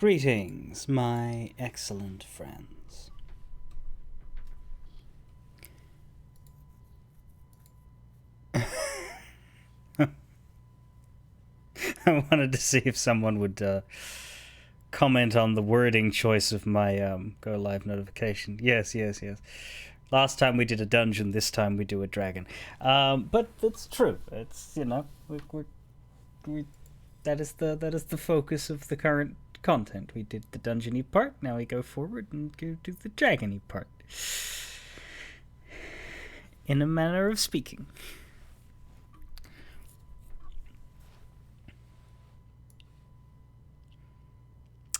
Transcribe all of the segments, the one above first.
Greetings, my excellent friends. I wanted to see if someone would comment on the wording choice of my go live notification. Yes. Last time we did a dungeon, this time we do a dragon. But it's true. It's, you know, we that is the focus of the current content. We did the dungeony part, now we go forward and go do the dragony part. In a manner of speaking.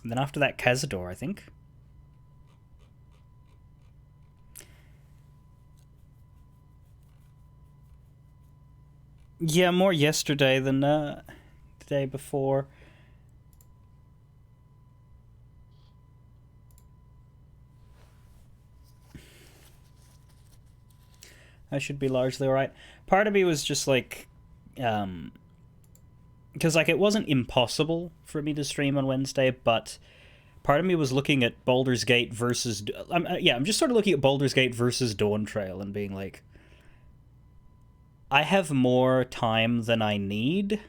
And then after that, Cazador, I think. Yeah, more yesterday than the day before. I should be largely alright. Part of me was just like, because like it wasn't impossible for me to stream on Wednesday, but part of me was looking at Baldur's Gate versus I'm just sort of looking at Baldur's Gate versus Dawn Trail and being like, I have more time than I need,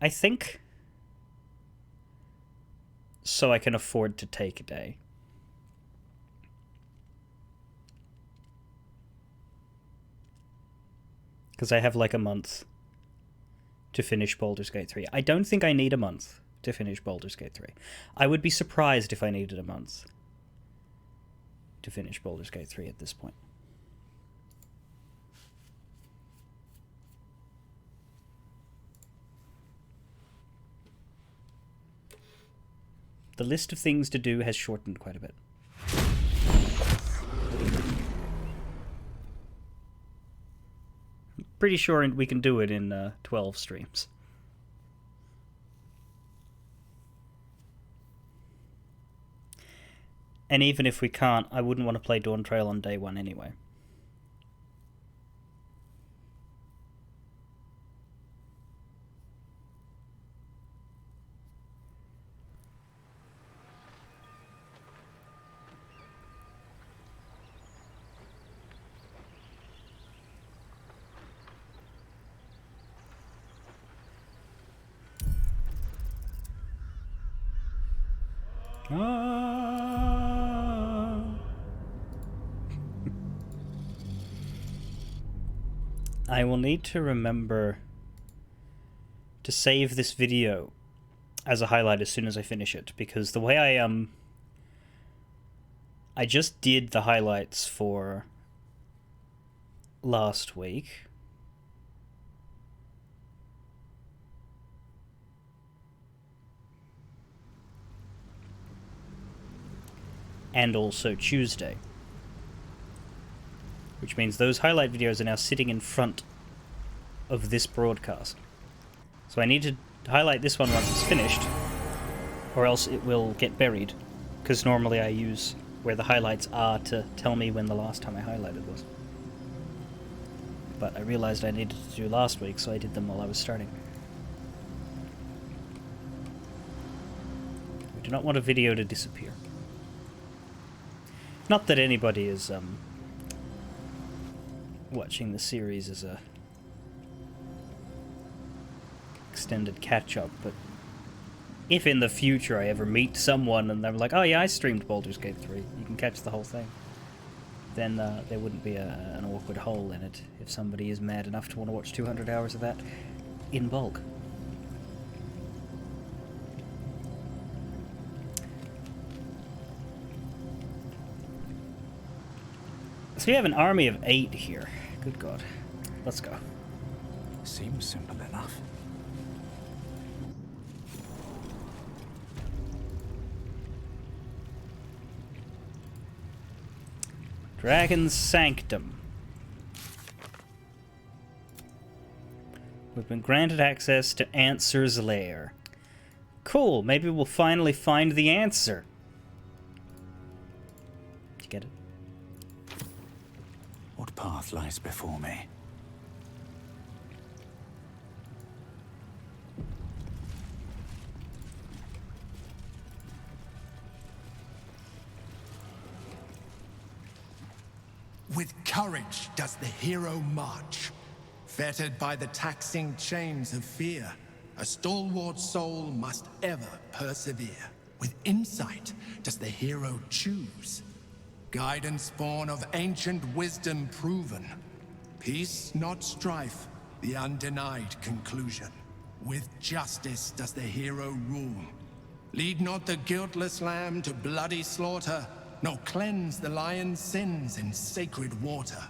I think, so I can afford to take a day. Because I have like a month to finish Baldur's Gate 3. I don't think I need a month to finish Baldur's Gate 3. I would be surprised if I needed a month to finish Baldur's Gate 3 at this point. The list of things to do has shortened quite a bit. Pretty sure we can do it in 12 streams. And even if we can't, I wouldn't want to play Dawn Trail on day one anyway. I will need to remember to save this video as a highlight as soon as I finish it, because the way I just did the highlights for last week. And also Tuesday. Which means those highlight videos are now sitting in front of this broadcast. So I need to highlight this one once it's finished, or else it will get buried, because normally I use where the highlights are to tell me when the last time I highlighted was. But I realized I needed to do last week, so I did them while I was starting. We do not want a video to disappear. Not that anybody is watching the series as a extended catch-up, but if in the future I ever meet someone and they're like, oh yeah, I streamed Baldur's Gate 3, you can catch the whole thing, then there wouldn't be an awkward hole in it if somebody is mad enough to want to watch 200 hours of that in bulk. So we have an army of 8 here. Good God. Let's go. Seems simple enough. Dragon's Sanctum. We've been granted access to Answer's Lair. Cool, maybe we'll finally find the answer. Did you get it? What path lies before me? With courage does the hero march. Fettered by the taxing chains of fear, a stalwart soul must ever persevere. With insight does the hero choose. Guidance born of ancient wisdom proven. Peace, not strife, the undenied conclusion. With justice does the hero rule. Lead not the guiltless lamb to bloody slaughter, nor cleanse the lion's sins in sacred water.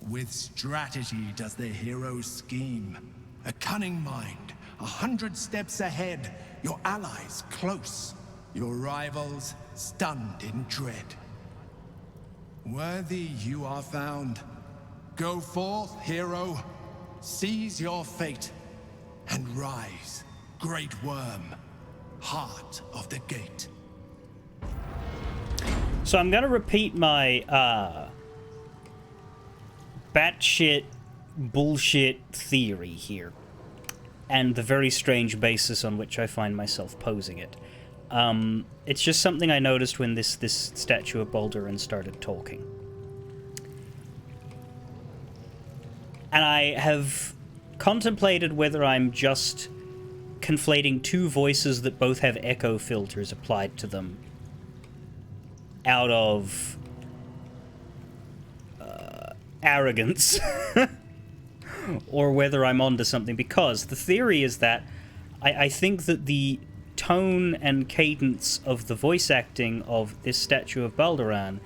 With strategy does the hero scheme. A cunning mind, 100 steps ahead, your allies close, your rivals stunned in dread. Worthy you are found. Go forth, hero, seize your fate, and rise, great worm, heart of the gate. So I'm gonna repeat my batshit bullshit theory here, and the very strange basis on which I find myself posing it. It's just something I noticed when this statue of Baldur started talking. And I have contemplated whether I'm just conflating two voices that both have echo filters applied to them out of arrogance, or whether I'm onto something, because the theory is that I think that the tone and cadence of the voice acting of this statue of Baldur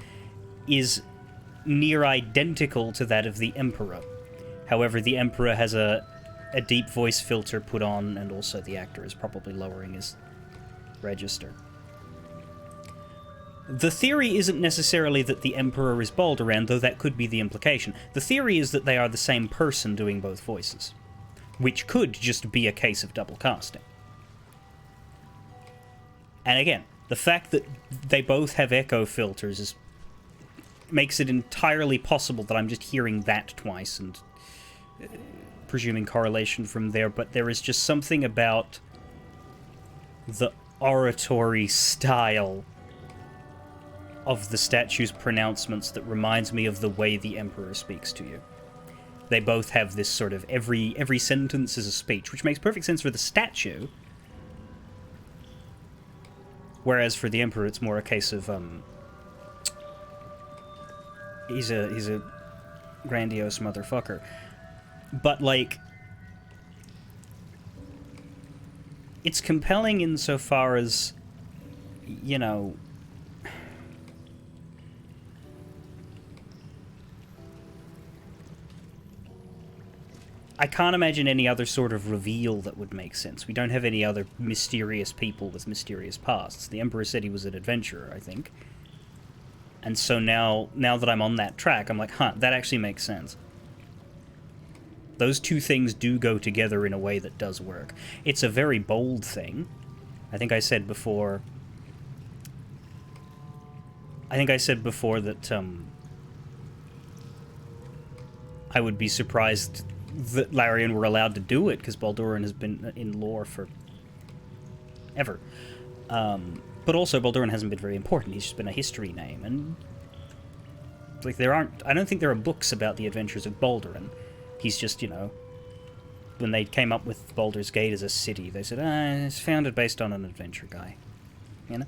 is near identical to that of the Emperor. However, the Emperor has a deep voice filter put on, and also the actor is probably lowering his register. The theory isn't necessarily that the Emperor is Baldur, though that could be the implication. The theory is that they are the same person doing both voices, which could just be a case of double casting. And again, the fact that they both have echo filters makes it entirely possible that I'm just hearing that twice and presuming correlation from there, but there is just something about the oratory style of the statue's pronouncements that reminds me of the way the Emperor speaks to you. They both have this sort of every sentence is a speech, which makes perfect sense for the statue, whereas for the Emperor it's more a case of he's a grandiose motherfucker. But, like, it's compelling insofar as, you know, I can't imagine any other sort of reveal that would make sense. We don't have any other mysterious people with mysterious pasts. The Emperor said he was an adventurer, I think. And so now that I'm on that track, I'm like, huh, that actually makes sense. Those two things do go together in a way that does work. It's a very bold thing. I think I said before that I would be surprised that Larian were allowed to do it, because Baldur has been in lore for ever. But also Baldur hasn't been very important. He's just been a history name, and like I don't think there are books about the adventures of Baldur. He's just, you know, when they came up with Baldur's Gate as a city, they said, it's founded based on an adventure guy, you know?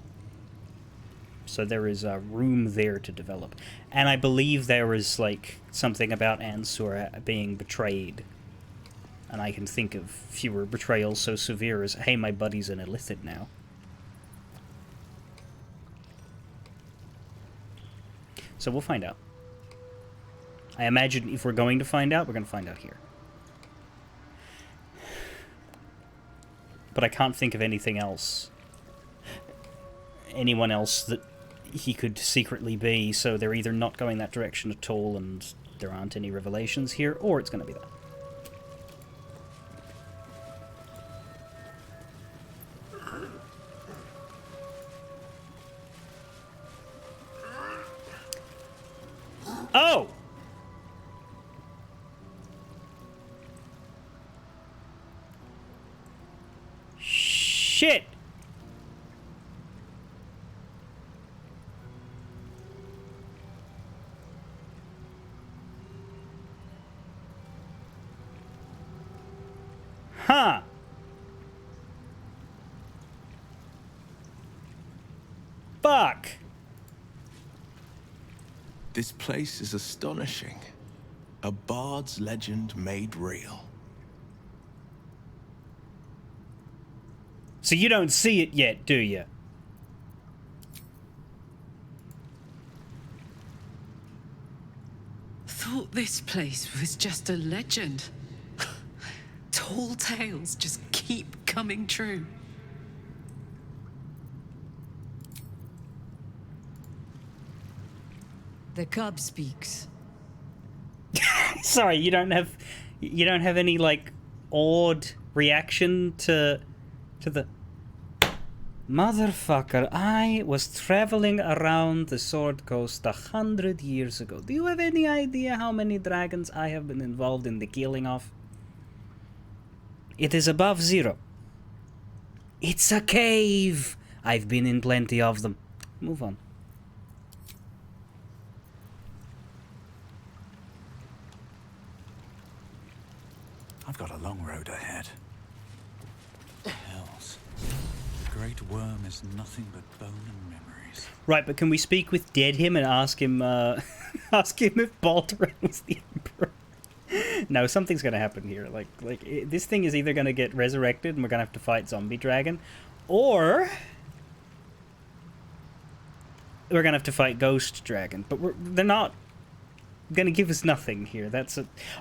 So there is room there to develop. And I believe there is, like, something about Ansur being betrayed. And I can think of fewer betrayals so severe as, hey, my buddy's an Illithid now. So we'll find out. I imagine if we're going to find out, we're going to find out here. But I can't think of anything else. Anyone else that he could secretly be, so they're either not going that direction at all and there aren't any revelations here, or it's going to be that. Oh! Shit! fuck? This place is astonishing. A bard's legend made real. So you don't see it yet, do you? Thought this place was just a legend. Tall tales just keep coming true. The cub speaks. Sorry, you don't have any like awed reaction to the motherfucker. I was traveling around the Sword Coast 100 years ago. Do you have any idea how many dragons I have been involved in the killing of? It is above 0. It's a cave. I've been in plenty of them. Move on. I've got a long road ahead. Hells. The great worm is nothing but bone and memories. Right, but can we speak with Dead Him and ask him ask him if Baldur was the Emperor? No, something's gonna happen here. This thing is either gonna get resurrected and we're gonna have to fight Zombie Dragon, or we're gonna have to fight Ghost Dragon. But they're not gonna give us nothing here.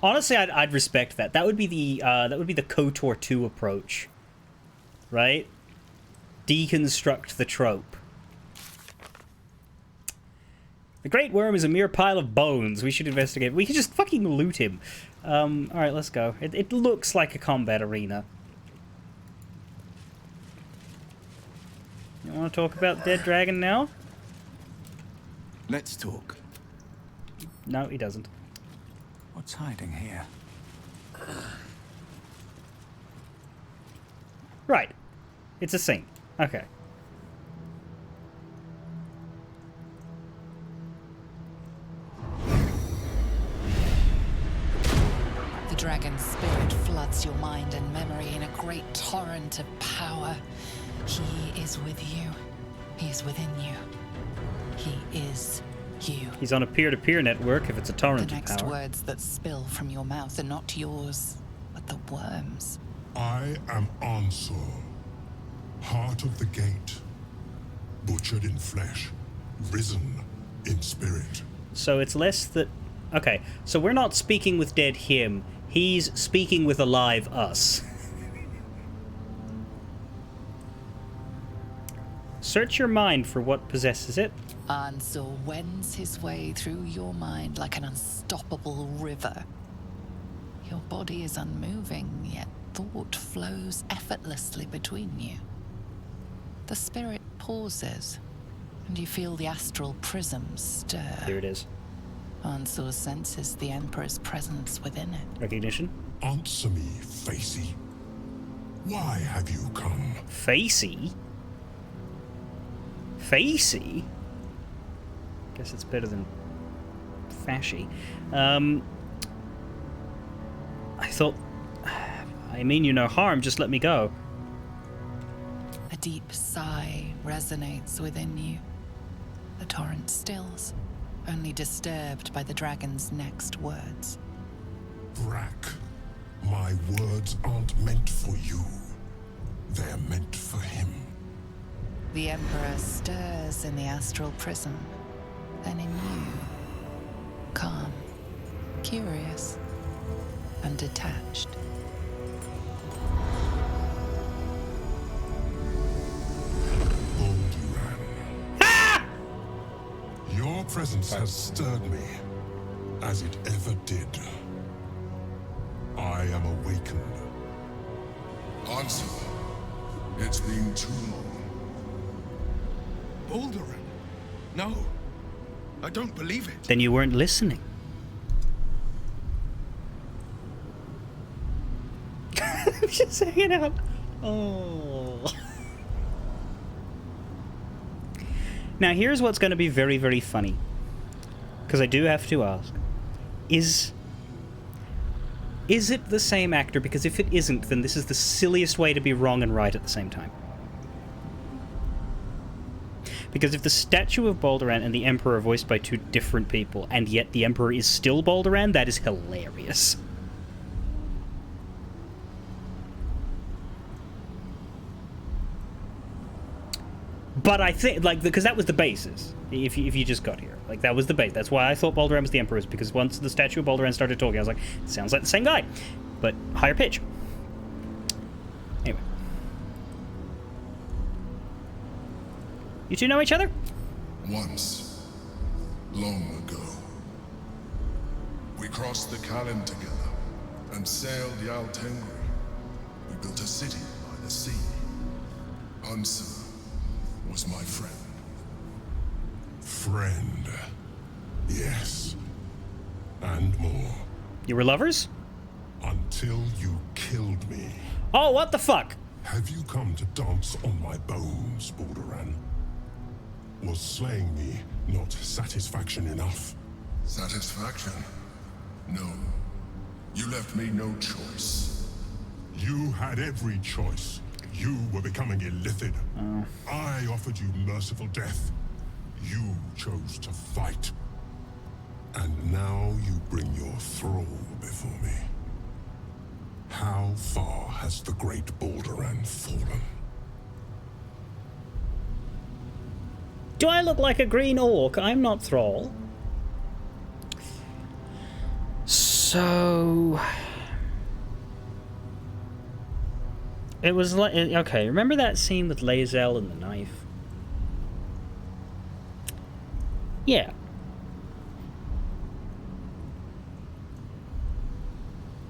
Honestly, I'd respect that. That would be the KOTOR 2 approach, right? Deconstruct the trope. The Great Worm is a mere pile of bones. We should investigate. We could just fucking loot him. Alright, let's go. It looks like a combat arena. You want to talk about Dead Dragon now? Let's talk. No, he doesn't. What's hiding here? Right. It's a scene. Okay. The dragon's spirit floods your mind and memory in a great torrent of power. He is with you. He is within you. He is you. He's on a peer-to-peer network if it's a torrent The of next power. words that spill from your mouth are not yours, but the worm's. I am Ansur, heart of the gate, butchered in flesh, risen in spirit. So it's less that... Okay, so we're not speaking with Dead Him. He's speaking with alive us. Search your mind for what possesses it. Ansur wends his way through your mind like an unstoppable river. Your body is unmoving, yet thought flows effortlessly between you. The spirit pauses, and you feel the astral prism stir. Here it is. Ansur senses the Emperor's presence within it. Recognition. Answer me, Facey. Why have you come? Facey? Facey? Guess it's better than fashy. I thought... I mean you no harm, just let me go. A deep sigh resonates within you. The torrent stills, only disturbed by the dragon's next words. Brack, my words aren't meant for you. They're meant for him. The Emperor stirs in the astral prism, then in you. Calm, curious, and detached. Baldur. Your presence has stirred me, as it ever did. I am awakened. Answer. It's been too long. Baldur. No. I don't believe it. Then you weren't listening. I'm just hanging out. Oh. Now here's what's going to be very, very funny. Because I do have to ask. Is it the same actor? Because if it isn't, then this is the silliest way to be wrong and right at the same time. Because if the statue of Balduran and the Emperor are voiced by two different people, and yet the Emperor is still Balduran, that is hilarious. But I think, like, because that was the basis, if you just got here. Like, that was the base. That's why I thought Balduran was the Emperor, is because once the statue of Balduran started talking, I was like, it sounds like the same guy, but higher pitch. Anyway. You two know each other? Once, long ago, we crossed the Kalin together and sailed the Altengri. We built a city by the sea. Ansur was my friend. Friend, yes, and more. You were lovers? Until you killed me. Oh, what the fuck? Have you come to dance on my bones, Balduran? Was slaying me not satisfaction enough? Satisfaction? No. You left me no choice. You had every choice. You were becoming illithid. I offered you merciful death. You chose to fight. And now you bring your thrall before me. How far has the great Balduran fallen? Do I look like a green orc? I'm not Thrall. So... It was like... Okay, remember that scene with Lae'zel and the knife? Yeah.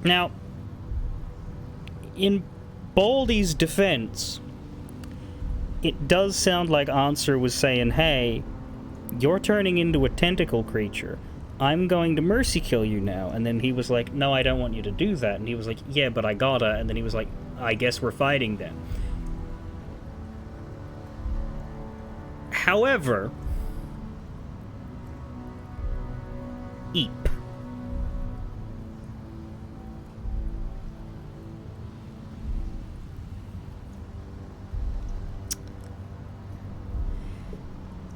Now, in Baldy's defense, it does sound like Ansur was saying, hey, you're turning into a tentacle creature. I'm going to mercy kill you now. And then he was like, no, I don't want you to do that. And he was like, yeah, but I gotta. And then he was like, I guess we're fighting then. However, Eep.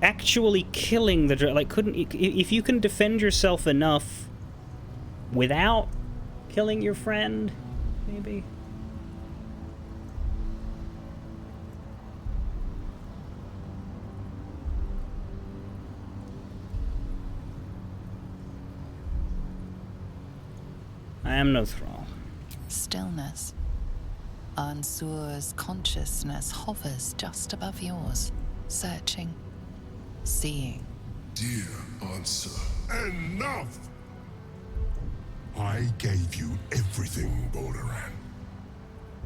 Actually killing the like couldn't if you can defend yourself enough without killing your friend, maybe. I am no thrall. Stillness. Ansur's consciousness hovers just above yours, searching, seeing. Dear Ansur, enough! I gave you everything, Balduran,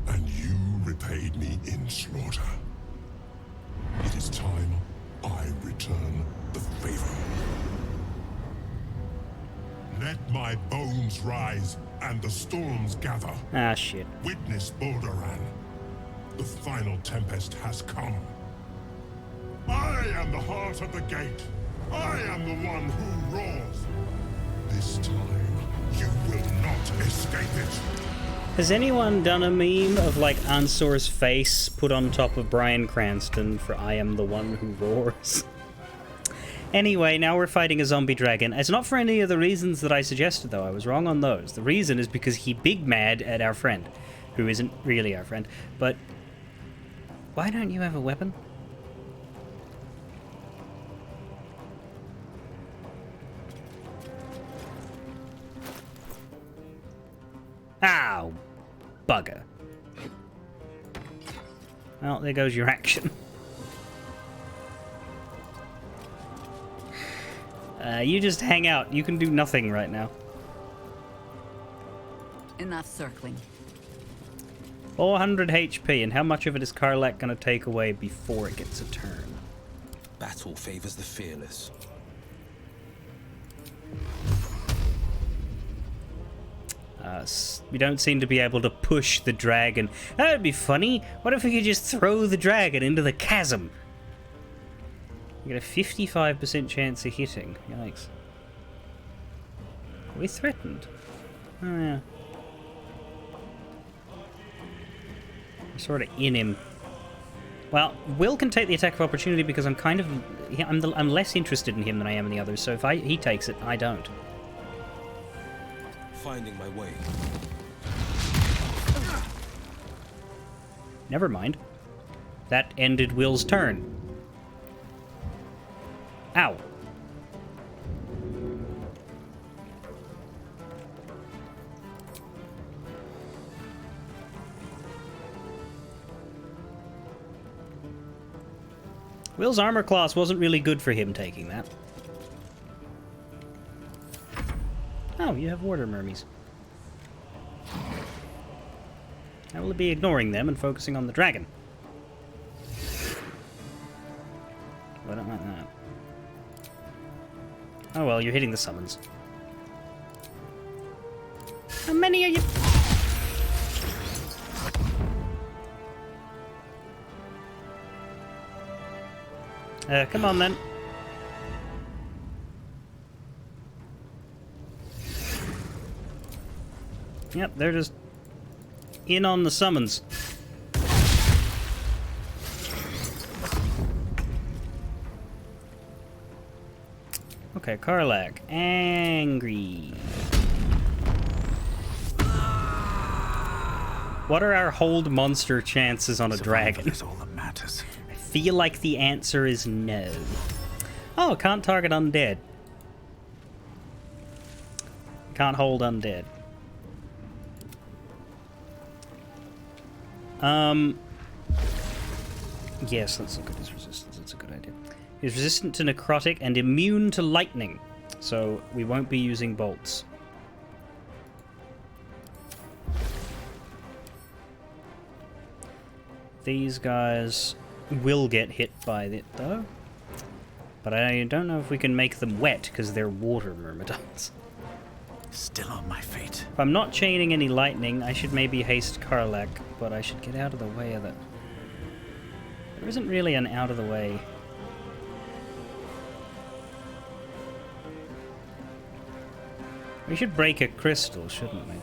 and you repaid me in slaughter. It is time I return the favor. Let my bones rise and the storms gather. Ah, shit. Witness Balduran. The final tempest has come. I am the heart of the gate. I am the one who roars. This time, you will not escape it. Has anyone done a meme of, like, Ansur's face put on top of Bryan Cranston for I am the one who roars? Anyway, now we're fighting a zombie dragon. It's not for any of the reasons that I suggested, though. I was wrong on those. The reason is because he big mad at our friend, who isn't really our friend. But why don't you have a weapon? Ow! Bugger. Well, there goes your action. You just hang out. You can do nothing right now. Enough circling. 400 HP, and how much of it is Karlach going to take away before it gets a turn? Battle favors the fearless. We don't seem to be able to push the dragon. That'd be funny. What if we could just throw the dragon into the chasm? You get a 55% chance of hitting. Yikes. Are we threatened? Oh, yeah. We're sort of in him. Well, Will can take the attack of opportunity because I'm kind of... I'm less interested in him than I am in the others, so if he takes it, I don't. Finding my way. Never mind. That ended Will's turn. Ow. Will's armor class wasn't really good for him taking that. Oh, you have water mermies. I will be ignoring them and focusing on the dragon. I don't like that. Oh well, you're hitting the summons. How many are you? Come on then. Yep, they're just in on the summons. Okay, Karlak. Angry. What are our hold monster chances on a dragon? Is all that matters. I feel like the answer is no. Oh, can't target undead. Can't hold undead. Yes, let's look at his resistance. That's a good idea. He's resistant to necrotic and immune to lightning, so we won't be using bolts. These guys will get hit by it, though. But I don't know if we can make them wet, because they're water myrmidons. Still on my feet. If I'm not chaining any lightning, I should maybe haste Karlak, but I should get out of the way of it. There isn't really an out of the way. We should break a crystal, shouldn't we?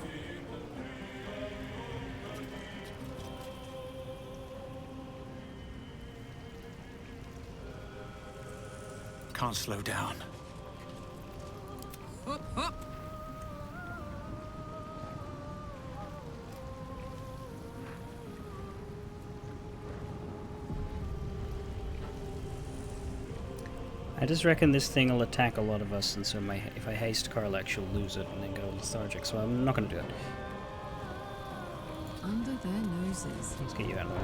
Can't slow down. I just reckon this thing will attack a lot of us, and so if I haste Karlak, she'll lose it and then go lethargic, so I'm not going to do it. Under their noses. Let's get you out of the way.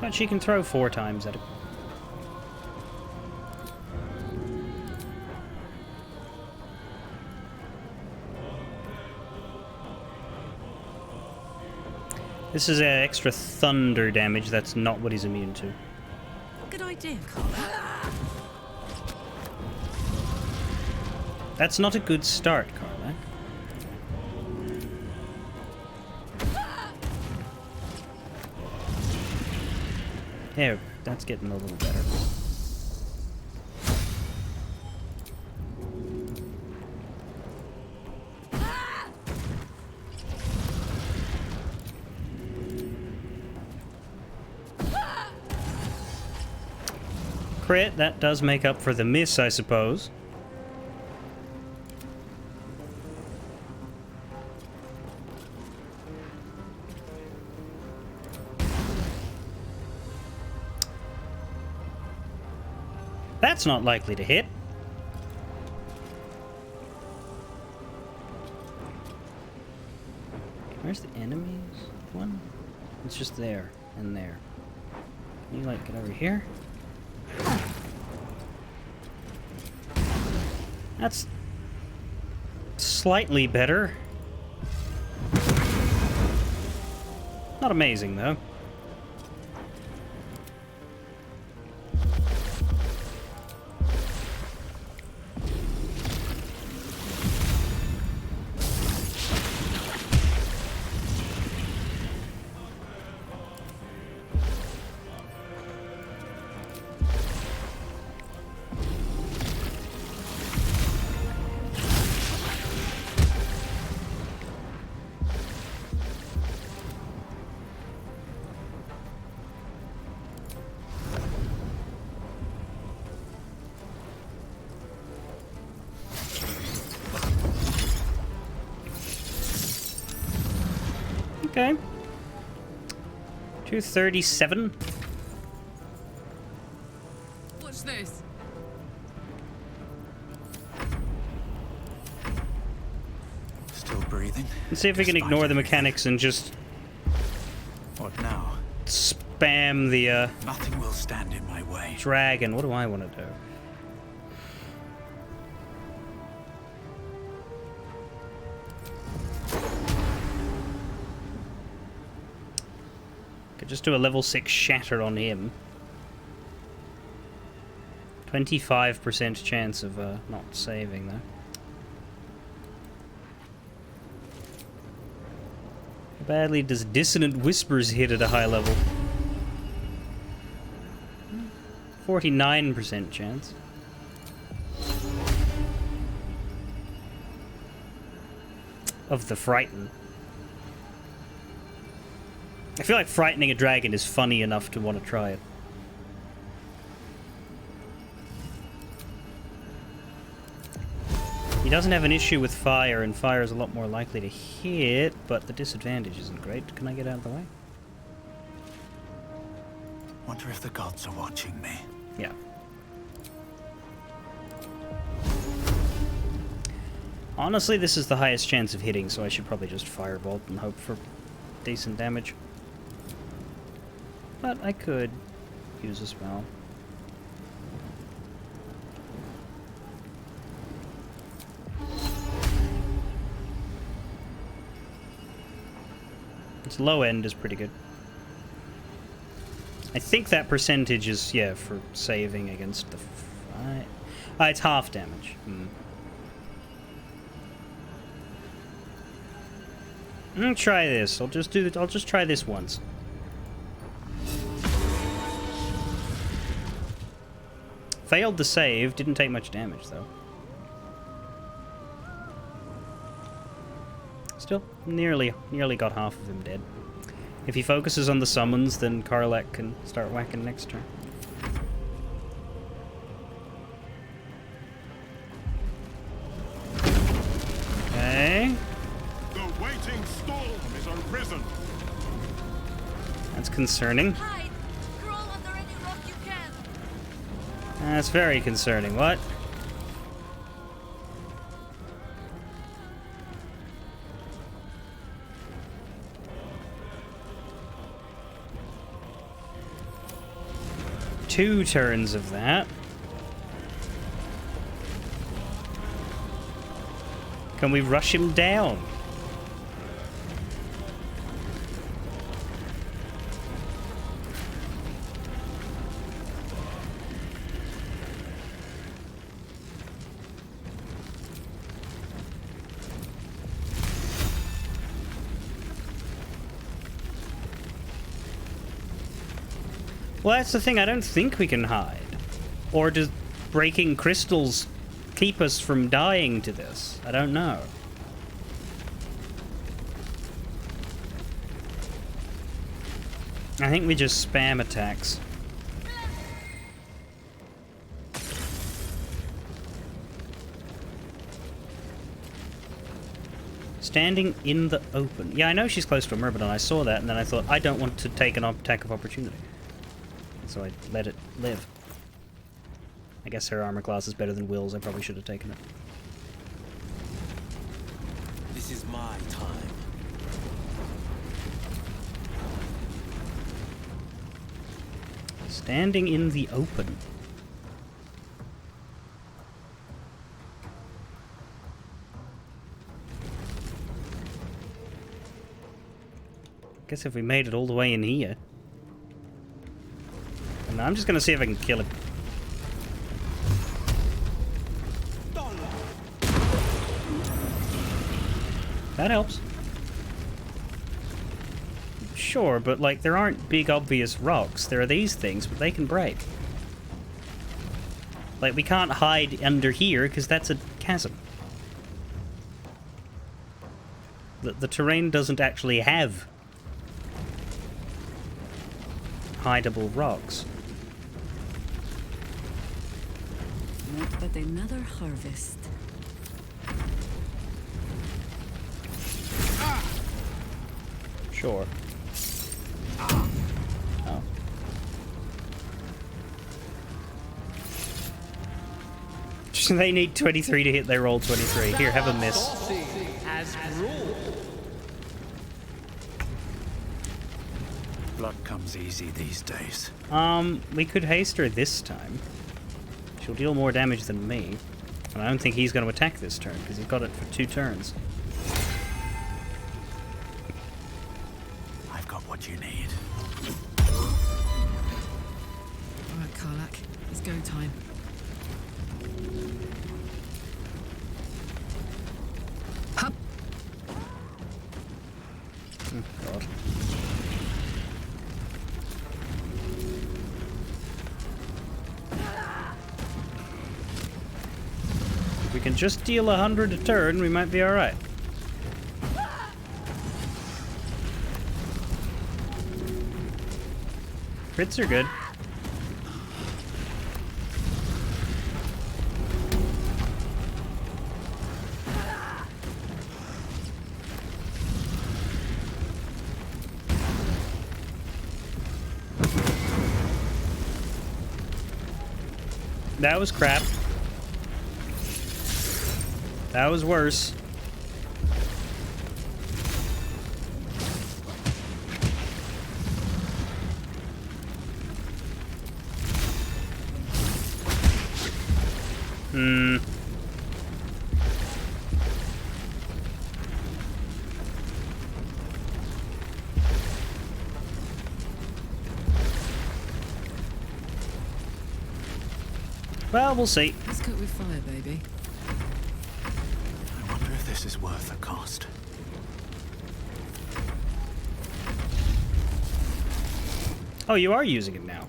But she can throw 4 times at it. This is extra thunder damage. That's not what he's immune to. Good idea, Carla. That's not a good start, Karlak. There, that's getting a little better. Crit, that does make up for the miss, I suppose. That's not likely to hit. Where's the enemies one? It's just there and there. Can you, like, get over here? That's slightly better. Not amazing, though. Okay. 237. What's this? Still breathing? Let's see if we can Despite ignore the everything. mechanics and just What now? spam the Nothing will stand in my way. dragon. What do I want to do? Could just do a level 6 shatter on him. 25% chance of not saving, though. How badly does Dissonant Whispers hit at a high level? 49% chance. Of the Frighten. I feel like frightening a dragon is funny enough to want to try it. He doesn't have an issue with fire, and fire is a lot more likely to hit, but the disadvantage isn't great. Can I get out of the way? Wonder if the gods are watching me. Yeah. Honestly, this is the highest chance of hitting, so I should probably just firebolt and hope for decent damage. But I could use a spell. Its low end is pretty good. I think that percentage is, yeah, for saving against the... it's half damage. I'm gonna try this. I'll just try this once. Failed the save, didn't take much damage though. Still, nearly got half of him dead. If he focuses on the summons, then Karlak can start whacking next turn. Okay. The waiting storm is arisen. That's concerning. Hide! Crawl under any rock you can! That's very concerning. What? Two turns of that. Can we rush him down? Well, that's the thing. I don't think we can hide. Or does breaking crystals keep us from dying to this? I don't know. I think we just spam attacks. Standing in the open. Yeah, I know she's close to a Myrmidon. I saw that, and then I thought, I don't want to take an attack of opportunity. So I let it live. I guess her armor class is better than Will's. I probably should have taken it. This is my time. Standing in the open. Guess if we made it all the way in here. And I'm just gonna see if I can kill him. That helps. Sure, but like there aren't big obvious rocks. There are these things, but they can break. Like we can't hide under here because that's a chasm. The terrain doesn't actually have hideable rocks. Not but another harvest. Sure. Oh. They need 23 to hit, they roll 23. Here, have a miss. Blood comes easy these days. We could haste her this time. She'll deal more damage than me. And I don't think he's going to attack this turn, because he's got it for 2 turns. I've got what you need. Alright, Karlak. It's go time. Hup! Oh, God. If we can just deal 100 a turn, we might be alright. Crits are good. That was crap. That was worse. Well, we'll see. Let's cook with fire, baby. I wonder if this is worth the cost. Oh, you are using it now.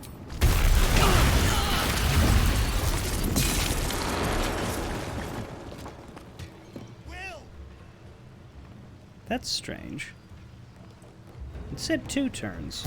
That's strange. It said 2 turns.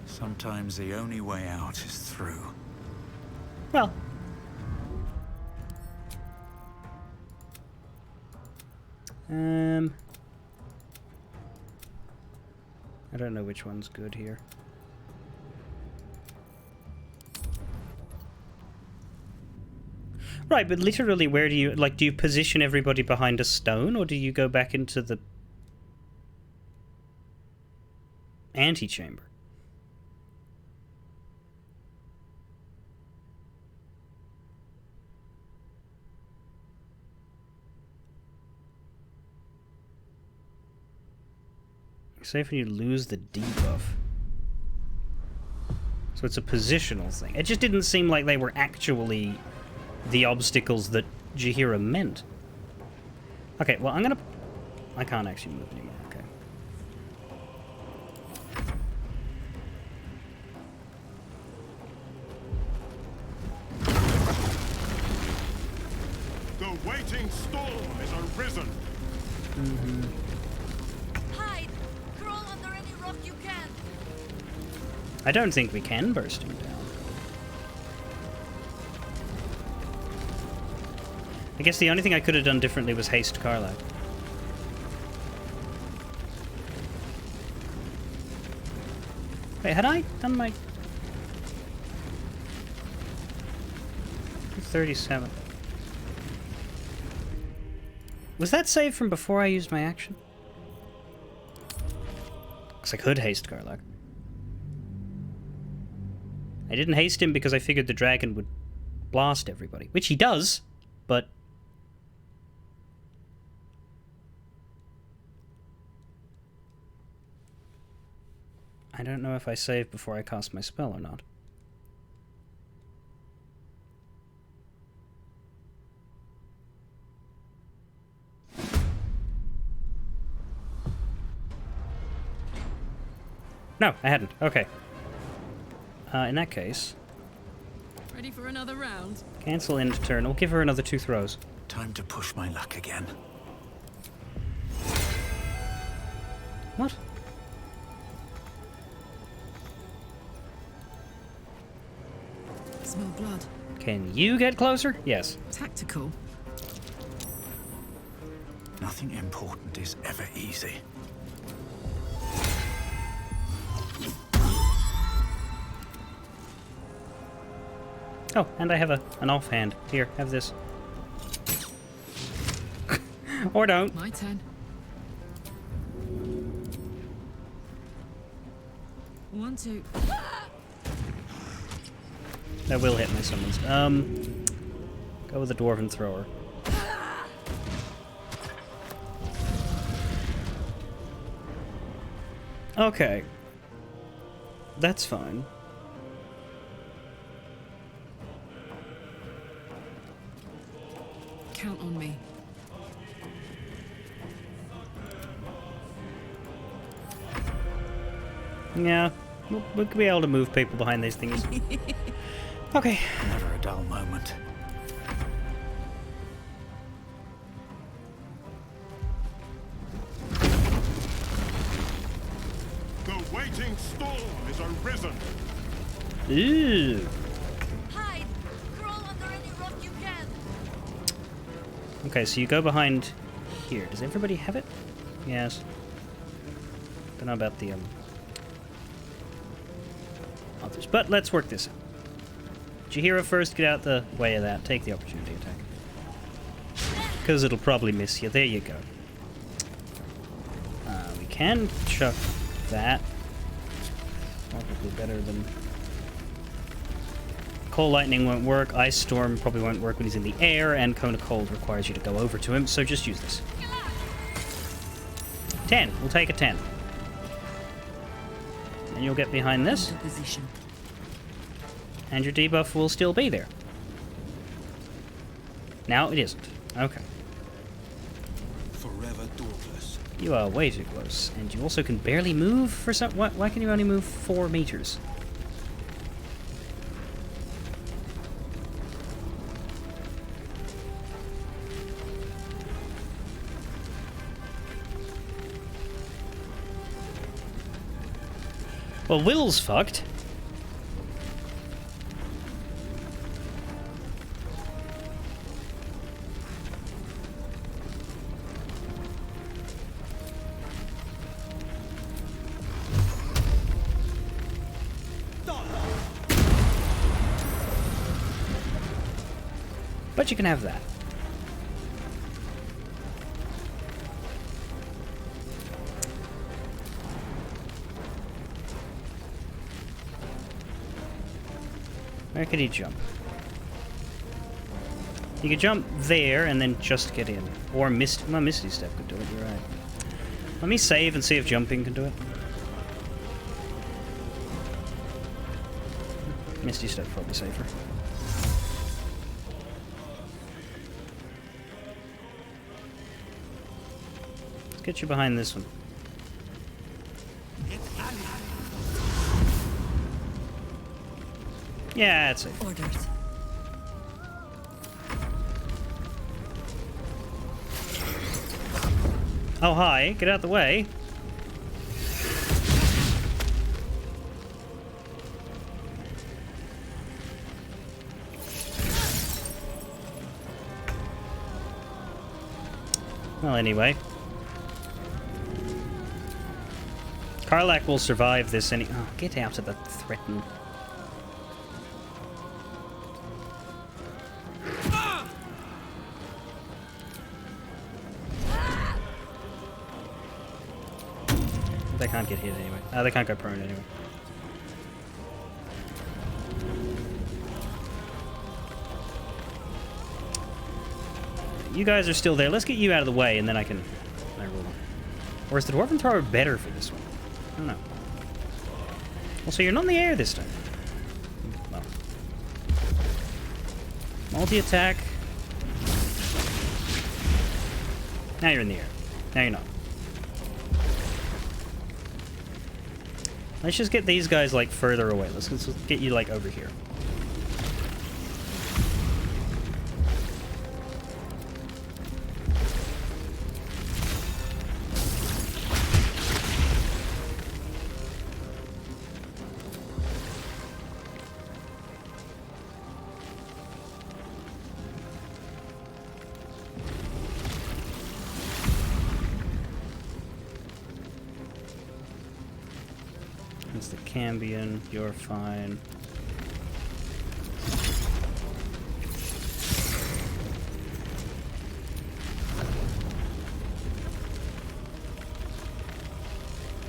Sometimes the only way out is through. Well. I don't know which one's good here. Right, but literally where do you, like, do you position everybody behind a stone, or do you go back into the antechamber? Safe when you lose the debuff. So it's a positional thing. It just didn't seem like they were actually the obstacles that Jaheira meant. Okay, well, I can't actually move anymore, okay. The waiting storm is arisen. Hide! Crawl under any rock you can! I don't think we can burst him down. I guess the only thing I could have done differently was haste Karlak. Wait, had I done my... 37. Was that saved from before I used my action? Because I could haste Karlak. I didn't haste him because I figured the dragon would blast everybody. Which he does, but... I don't know if I saved before I cast my spell or not. No, I hadn't. Okay. In that case, Ready for another round? cancel end turn. We'll give her another 2 throws. Time to push my luck again. What? Smell blood. Can you get closer? Yes. Tactical. Nothing important is ever easy. Oh, and I have an offhand. Here, have this. Or don't. My turn. One, two. That will hit my summons. Go with the Dwarven Thrower. Okay. That's fine. Count on me. Yeah, we'll be able to move people behind these things. Okay. Never a dull moment. The waiting storm is arisen. Ooh. Hide! Crawl under any rock you can! Okay, so you go behind here. Does everybody have it? Yes. Don't know about the others, but let's work this out. Chihiro first, get out the way of that. Take the opportunity attack. Because it'll probably miss you. There you go. We can chuck that. Probably better than... Cold Lightning won't work. Ice Storm probably won't work when he's in the air, and Cone of Cold requires you to go over to him, so just use this. 10. We'll take a 10. And you'll get behind this. Into position. And your debuff will still be there. Now it isn't. Okay. Forever dauntless. You are way too close. And you also can barely move for some... Why can you only move 4 meters? Well, Will's fucked. But you can have that. Where could he jump? You could jump there and then just get in. Or Misty Step could do it, you're right. Let me save and see if jumping can do it. Misty Step's probably safer. Let's get you behind this one. Yeah, that's it. Orders. Oh, hi. Get out the way. Well, anyway. Karlak will survive this any... Oh, get out of the threatened... They can't get hit anyway. They can't go prone anyway. You guys are still there. Let's get you out of the way, and then I can... Or is the Dwarven Thrower better for this one? I don't know. Well, so you're not in the air this time. Well. Multi-attack. Now you're in the air. Now you're not. Let's just get these guys, like, further away. Let's get you, like, over here. It's the Cambion, you're fine.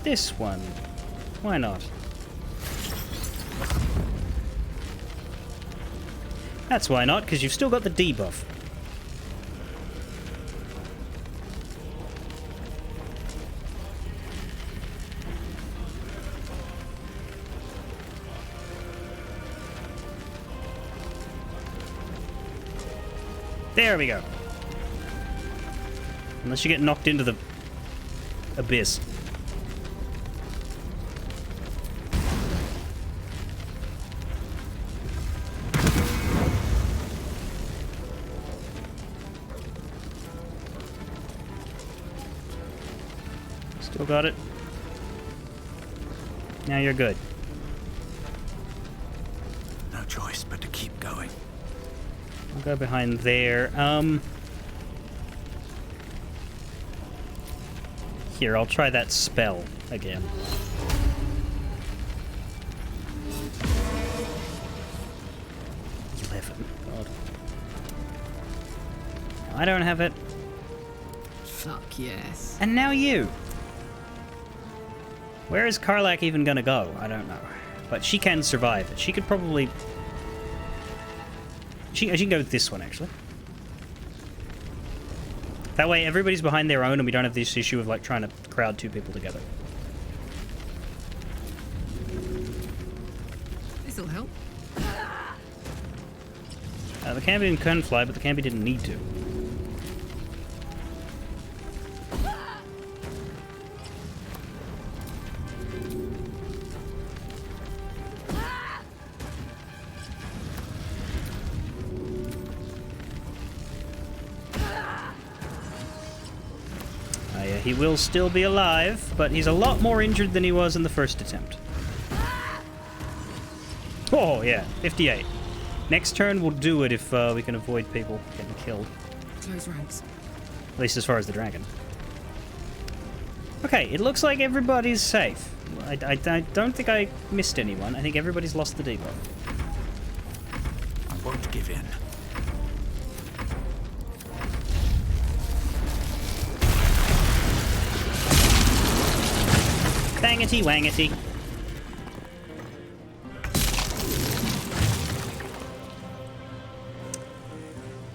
This one. Why not? That's why not, because you've still got the debuff. There we go. Unless you get knocked into the abyss. Still got it. Now you're good. No choice but to keep going. I'll go behind there. Here, I'll try that spell again. God. I don't have it. Fuck yes. And now you. Where is Karlak even gonna go? I don't know. But she can survive it. She could probably... She can go with this one, actually. That way everybody's behind their own and we don't have this issue of, like, trying to crowd two people together. This'll help. The Cambion can fly, but the Cambion didn't need to. He will still be alive, but he's a lot more injured than he was in the first attempt. Oh, yeah, 58. Next turn we'll do it if we can avoid people getting killed. Close ranks. At least as far as the dragon. Okay, it looks like everybody's safe. I don't think I missed anyone. I think everybody's lost the debuff. I won't give in. Bangity wangity.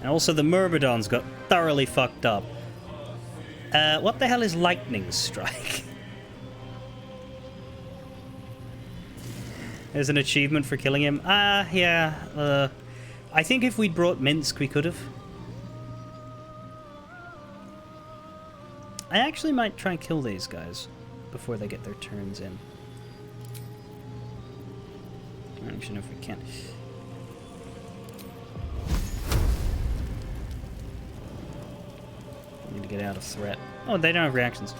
And also the Myrmidons got thoroughly fucked up. What the hell is Lightning Strike? There's an achievement for killing him. Yeah. I think if we'd brought Minsk, we could have. I actually might try and kill these guys before they get their turns in. I don't actually know if we can. Need to get out of threat. Oh, they don't have reactions.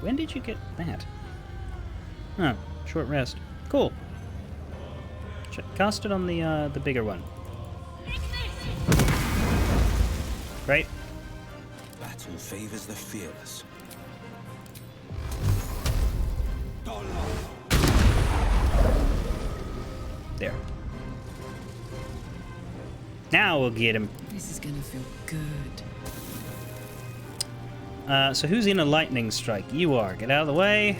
When did you get that? Oh, short rest. Cool. Cast it on the bigger one. Right. Battle favors the fearless. There. Now we'll get him. This is gonna feel good. So who's in a lightning strike? You are. Get out of the way.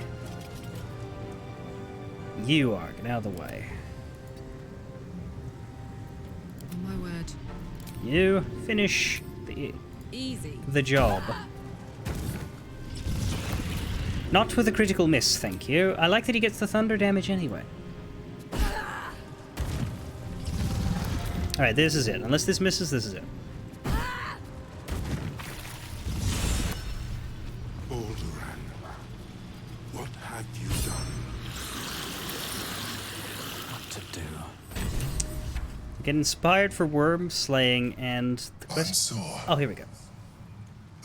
You are. Get out of the way. On my word. You finish Easy. the job. Not with a critical miss, thank you. I like that he gets the thunder damage anyway. Alright, this is it. Unless this misses, this is it. Balduran, what have you done? What to do? Get inspired for worm slaying and the I'm quest. sore. Oh, here we go.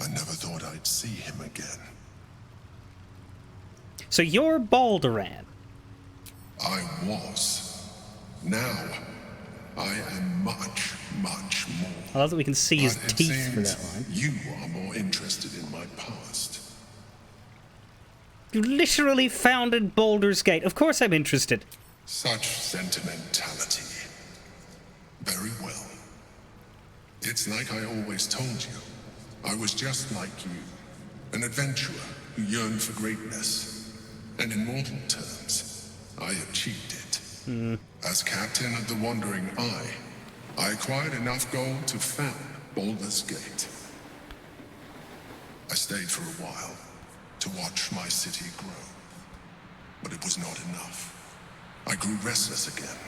I never thought I'd see him again. So you're Balduran. I was. Now, I am much, much more. I love that we can see his But it teeth through seems that line. you are more interested in my past. You literally founded Baldur's Gate. Of course I'm interested. Such sentimentality. Very well. It's like I always told you. I was just like you. An adventurer who yearned for greatness. And in mortal terms, I achieved it. As captain of the Wandering Eye, I acquired enough gold to found Baldur's Gate. I stayed for a while to watch my city grow. But it was not enough. I grew restless again.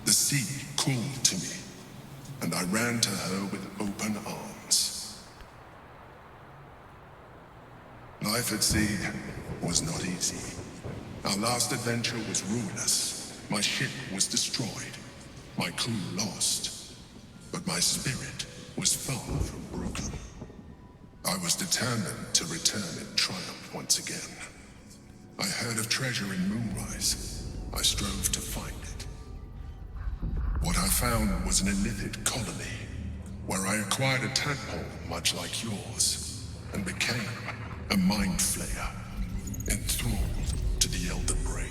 The sea called to me, and I ran to her with open arms. Life at sea was not easy. Our last adventure was ruinous. My ship was destroyed. My crew lost. But my spirit was far from broken. I was determined to return in triumph once again. I heard of treasure in Moonrise. I strove to find it. What I found was an illithid colony, where I acquired a tadpole much like yours, and became a mind flayer, enthralled to the Elder Brain.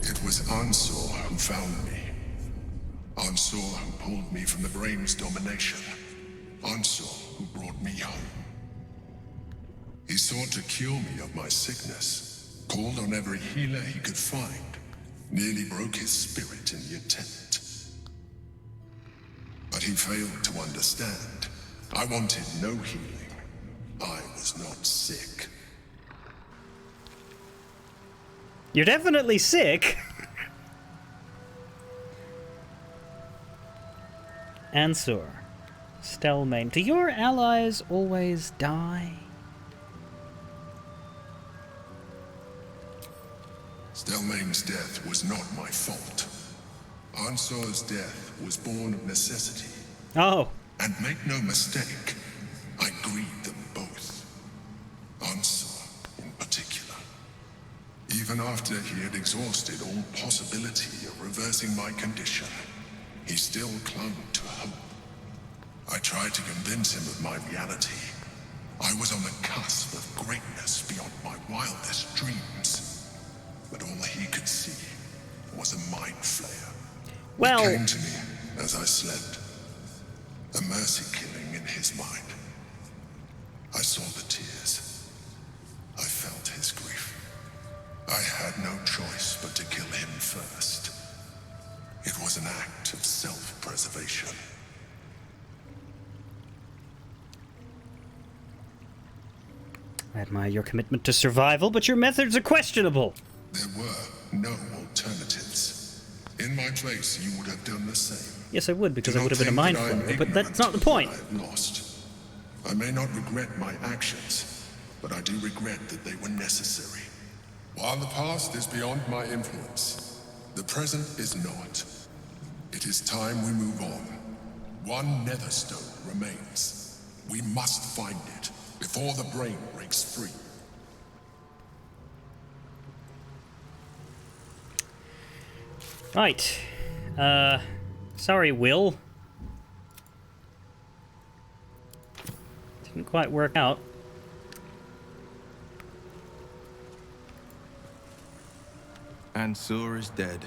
It was Ansor who found me. Ansor who pulled me from the Brain's domination. Ansor who brought me home. He sought to cure me of my sickness, called on every healer he could find, nearly broke his spirit in the attempt. But he failed to understand. I wanted no healing. I was not sick. You're definitely sick. Ansur. Stelmane. Do your allies always die? Stelmane's death was not my fault. Ansor's death was born of necessity. Oh. And make no mistake, I grieved them both. Ansor, in particular. Even after he had exhausted all possibility of reversing my condition, he still clung to hope. I tried to convince him of my reality. I was on the cusp of greatness beyond my wildest dreams. But all he could see was a mind flayer. Well, It came to me as I slept. A mercy killing in his mind. I saw the tears. I felt his grief. I had no choice but to kill him first. It was an act of self-preservation. I admire your commitment to survival, but your methods are questionable. There were no alternatives. In my place, you would have done the same. Yes, I would, because Do I would not have been a think mind that I am flayer, but ignorant that's not the of point. what I have lost. I may not regret my actions, but I do regret that they were necessary. While the past is beyond my influence, the present is not. It is time we move on. One Netherstone remains. We must find it before the brain breaks free. Right. Sorry, Will. Didn't quite work out. Ansur is dead.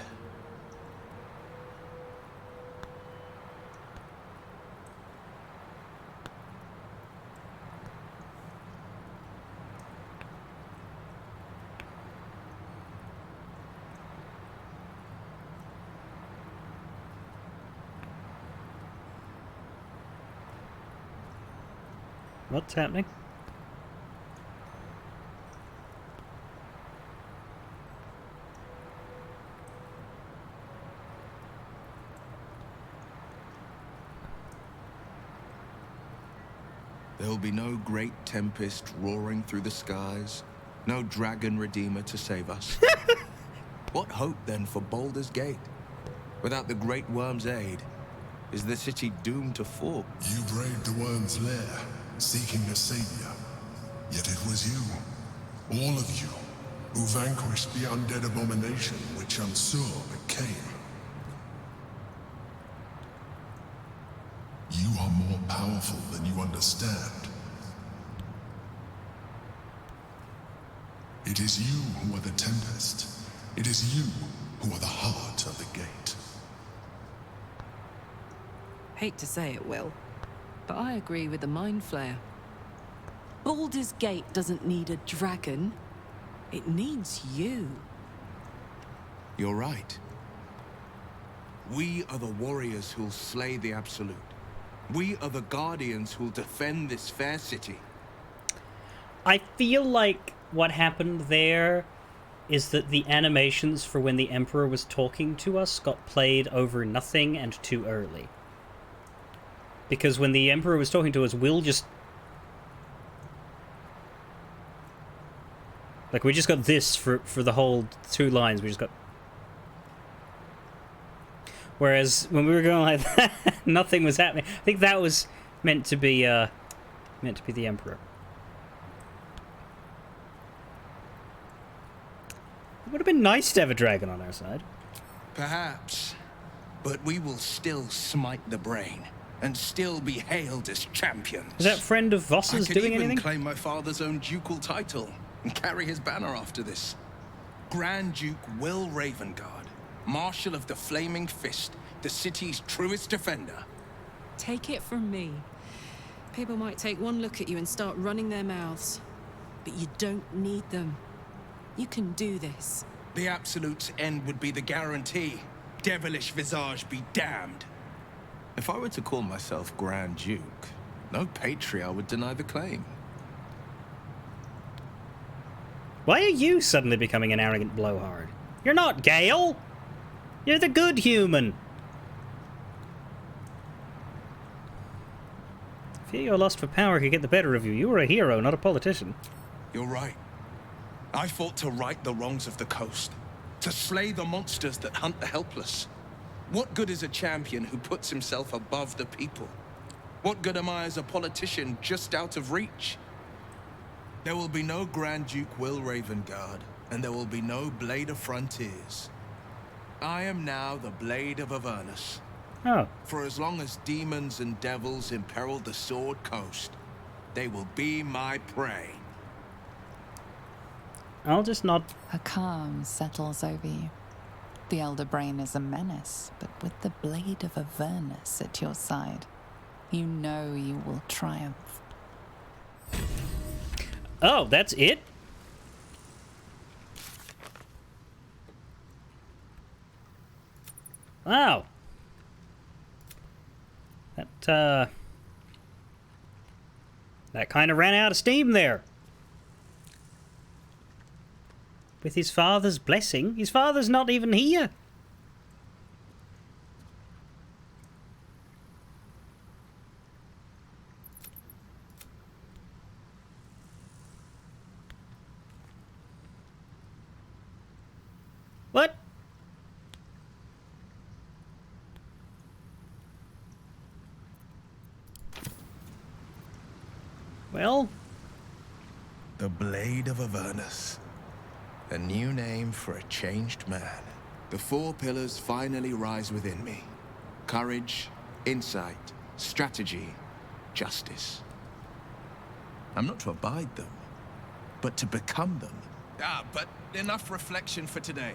What's happening? There will be no great tempest roaring through the skies, no dragon redeemer to save us. What hope then for Baldur's Gate? Without the great worm's aid, is the city doomed to fall? You braved the worm's lair, seeking a savior. Yet it was you, all of you, who vanquished the undead abomination which Unsur became. You are more powerful than you understand. It is you who are the Tempest. It is you who are the heart of the gate. Hate to say it, Will, but I agree with the Mind Flayer. Baldur's Gate doesn't need a dragon. It needs you. You're right. We are the warriors who'll slay the Absolute. We are the guardians who'll defend this fair city. I feel like what happened there is that the animations for when the Emperor was talking to us got played over nothing and too early. Because when the Emperor was talking to us, Will just... Like, we just got this for the whole 2 lines. We just got... Whereas when we were going like that, nothing was happening. I think that was meant to be the Emperor. It would have been nice to have a dragon on our side. Perhaps. But we will still smite the brain, and still be hailed as champions. Is that friend of Voss's doing anything? I could even claim my father's own ducal title, and carry his banner after this. Grand Duke Will Ravengard, Marshal of the Flaming Fist, the city's truest defender. Take it from me. People might take one look at you and start running their mouths. But you don't need them. You can do this. The Absolute's end would be the guarantee. Devilish visage be damned. If I were to call myself Grand Duke, no patriarch would deny the claim. Why are you suddenly becoming an arrogant blowhard? You're not Gale! You're the good human! Fear your lust for power could get the better of you. You were a hero, not a politician. You're right. I fought to right the wrongs of the coast, to slay the monsters that hunt the helpless. What good is a champion who puts himself above the people? What good am I as a politician just out of reach? There will be no Grand Duke Will Ravengard, and there will be no Blade of Frontiers. I am now the Blade of Avernus. Oh. For as long as demons and devils imperil the Sword Coast, they will be my prey. I'll just nod. A calm settles over you. The Elder Brain is a menace, but with the Blade of Avernus at your side, you know you will triumph. Oh, that's it? Wow. That kind of ran out of steam there. With his father's blessing. His father's not even here. What? Well? The Blade of Avernus. A new name for a changed man. The 4 pillars finally rise within me. Courage, insight, strategy, justice. I'm not to abide them, but to become them. But enough reflection for today.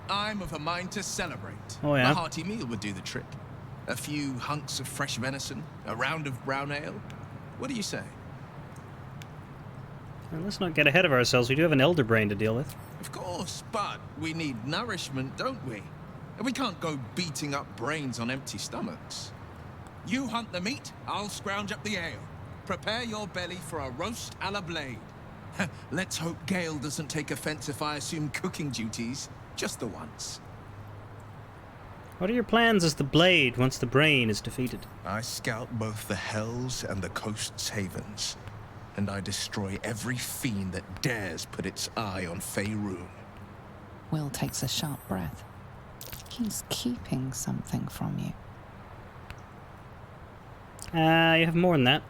I'm of a mind to celebrate. Oh, yeah? A hearty meal would do the trick. A few hunks of fresh venison, a round of brown ale. What do you say? Well, let's not get ahead of ourselves. We do have an Elder Brain to deal with. Of course, but we need nourishment, don't we? And we can't go beating up brains on empty stomachs. You hunt the meat, I'll scrounge up the ale. Prepare your belly for a roast a la Blade. Let's hope Gale doesn't take offense if I assume cooking duties just the once. What are your plans as the blade once the brain is defeated? I scout both the hells and the coast's havens, and I destroy every fiend that dares put its eye on Faerun. Will takes a sharp breath. He's keeping something from you. You have more than that.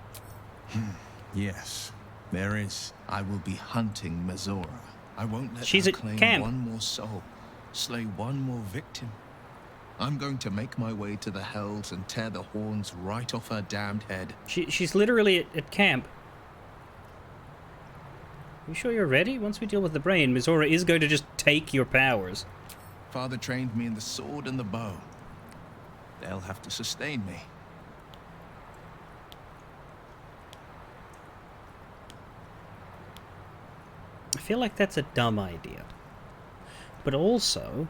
Yes, there is. I will be hunting Mazora. I won't let She's her at claim camp. one more soul, slay one more victim. I'm going to make my way to the hells and tear the horns right off her damned head. She's literally at camp. You sure you're ready? Once we deal with the brain, Mizora is going to just take your powers. Father trained me in the sword and the bow. They'll have to sustain me. I feel like that's a dumb idea. But also,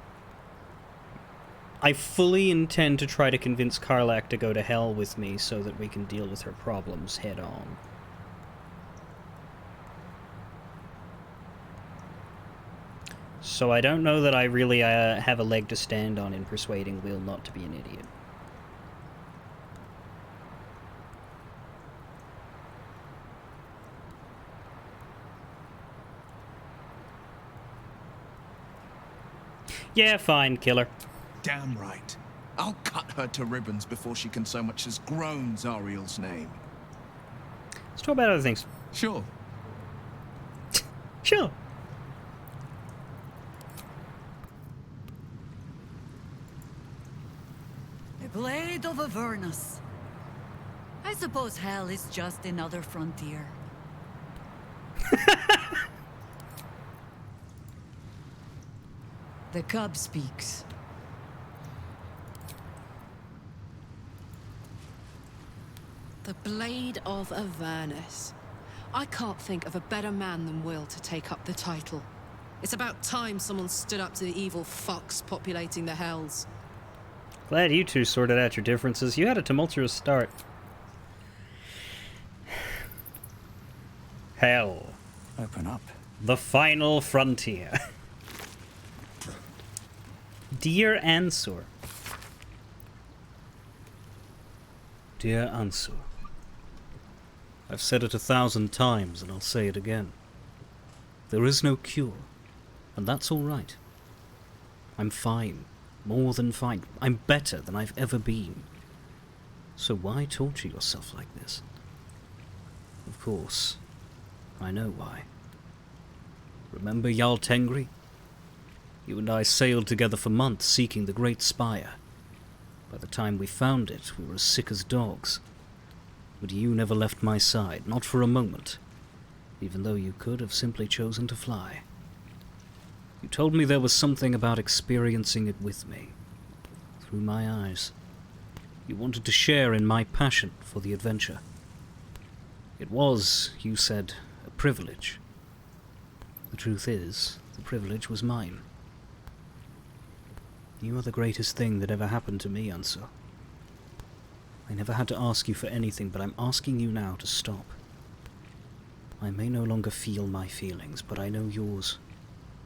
I fully intend to try to convince Karlach to go to hell with me so that we can deal with her problems head on. So I don't know that I really have a leg to stand on in persuading Will not to be an idiot. Yeah, fine, kill her. Damn right. I'll cut her to ribbons before she can so much as groan Zariel's name. Let's talk about other things. Sure. Sure. The Blade of Avernus. I suppose hell is just another frontier. The cub speaks. The Blade of Avernus. I can't think of a better man than Will to take up the title. It's about time someone stood up to the evil fucks populating the hells. Glad you two sorted out your differences. You had a tumultuous start. Hell. Open up. The final frontier. Dear Ansur. Dear Ansur. I've said it 1,000 times and I'll say it again. There is no cure, and that's all right. I'm fine. More than fine. I'm better than I've ever been. So why torture yourself like this? Of course, I know why. Remember Jarl Tengri? You and I sailed together for months seeking the Great Spire. By the time we found it, we were as sick as dogs. But you never left my side, not for a moment, even though you could have simply chosen to fly. You told me there was something about experiencing it with me, through my eyes. You wanted to share in my passion for the adventure. It was, you said, a privilege. The truth is, the privilege was mine. You are the greatest thing that ever happened to me, Ansur. I never had to ask you for anything, but I'm asking you now to stop. I may no longer feel my feelings, but I know yours,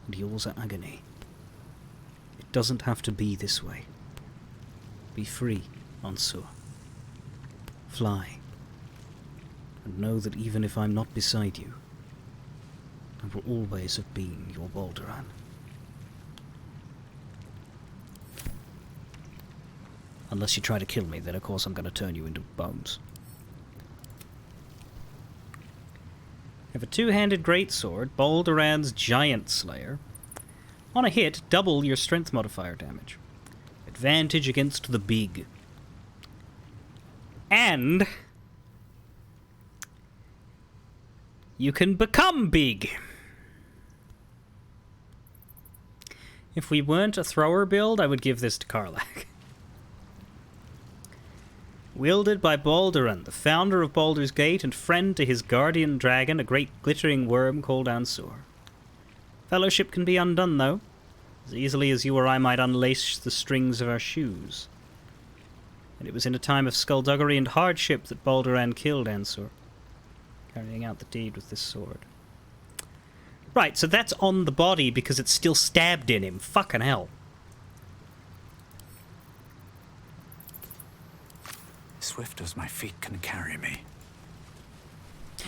and yours are agony. It doesn't have to be this way. Be free, Ansur. Fly. And know that even if I'm not beside you, I will always have been your Balduran. Unless you try to kill me, then of course I'm going to turn you into bones. You have a two-handed greatsword, Balduran's Giant Slayer. On a hit, double your strength modifier damage. Advantage against the big. And you can become big. If we weren't a thrower build, I would give this to Karlach. Wielded by Balduran, the founder of Baldur's Gate and friend to his guardian dragon, a great glittering worm called Ansur. Fellowship can be undone, though, as easily as you or I might unlace the strings of our shoes. And it was in a time of skullduggery and hardship that Balduran killed Ansur, carrying out the deed with this sword. Right, so that's on the body because it's still stabbed in him. Fucking hell. Swift as my feet can carry me.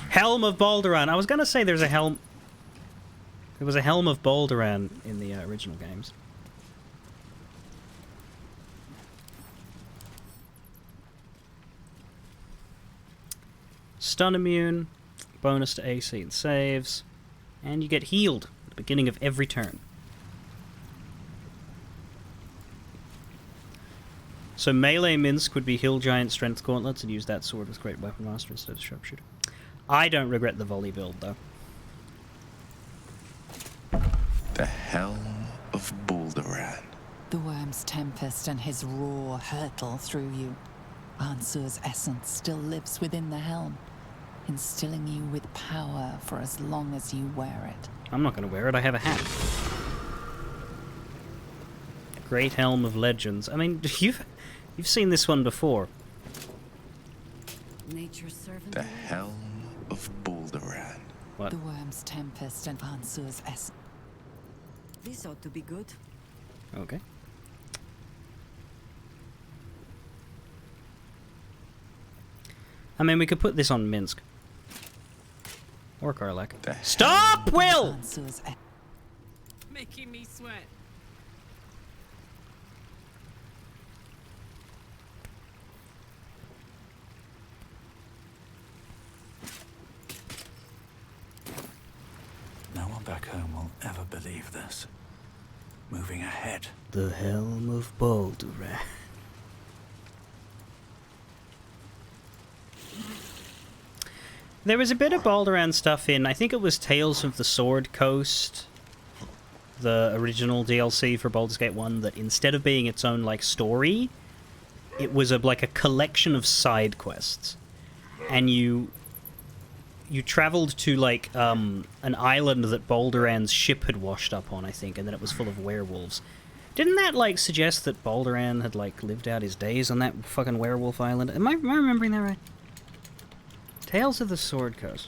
Helm of Balduran. I was gonna say there's a helm. There was a Helm of Balduran in the original games. Stun immune, bonus to AC and saves, and you get healed at the beginning of every turn. So melee Minsk would be Hill Giant Strength Gauntlets and use that sword with Great Weapon Master instead of Sharpshooter. I don't regret the volley build, though. The Helm of Balduran. The worm's tempest and his roar hurtle through you. Ansur's essence still lives within the helm, instilling you with power for as long as you wear it. I'm not going to wear it, I have a hat. Great Helm of Legends. I mean, you've seen this one before. Nature's servant. The Helm of Balduran. What? The worm's tempest and Ansur's essence. This ought to be good. Okay. I mean, we could put this on Minsk. Or Karlak. Stop, Will! Ansur's Making me sweat. No one back home will ever believe this. Moving ahead. The Helm of Balduran. There was a bit of Balduran stuff in, I think it was Tales of the Sword Coast, the original DLC for Baldur's Gate 1, that instead of being its own, like, story, it was like a collection of side quests. And you traveled to, like, an island that Balduran's ship had washed up on, I think, and then it was full of werewolves. Didn't that, like, suggest that Balduran had, like, lived out his days on that fucking werewolf island? Am I remembering that right? Tales of the Sword Coast.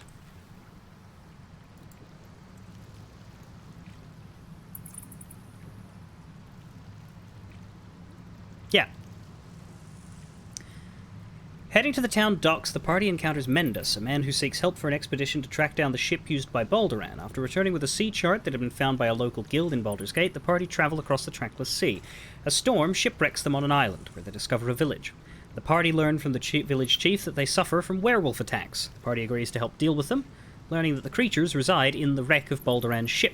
Yeah. Heading to the town docks, the party encounters Mendus, a man who seeks help for an expedition to track down the ship used by Balduran. After returning with a sea chart that had been found by a local guild in Baldur's Gate, the party travel across the trackless sea. A storm shipwrecks them on an island, where they discover a village. The party learn from the village chief that they suffer from werewolf attacks. The party agrees to help deal with them, learning that the creatures reside in the wreck of Balduran's ship.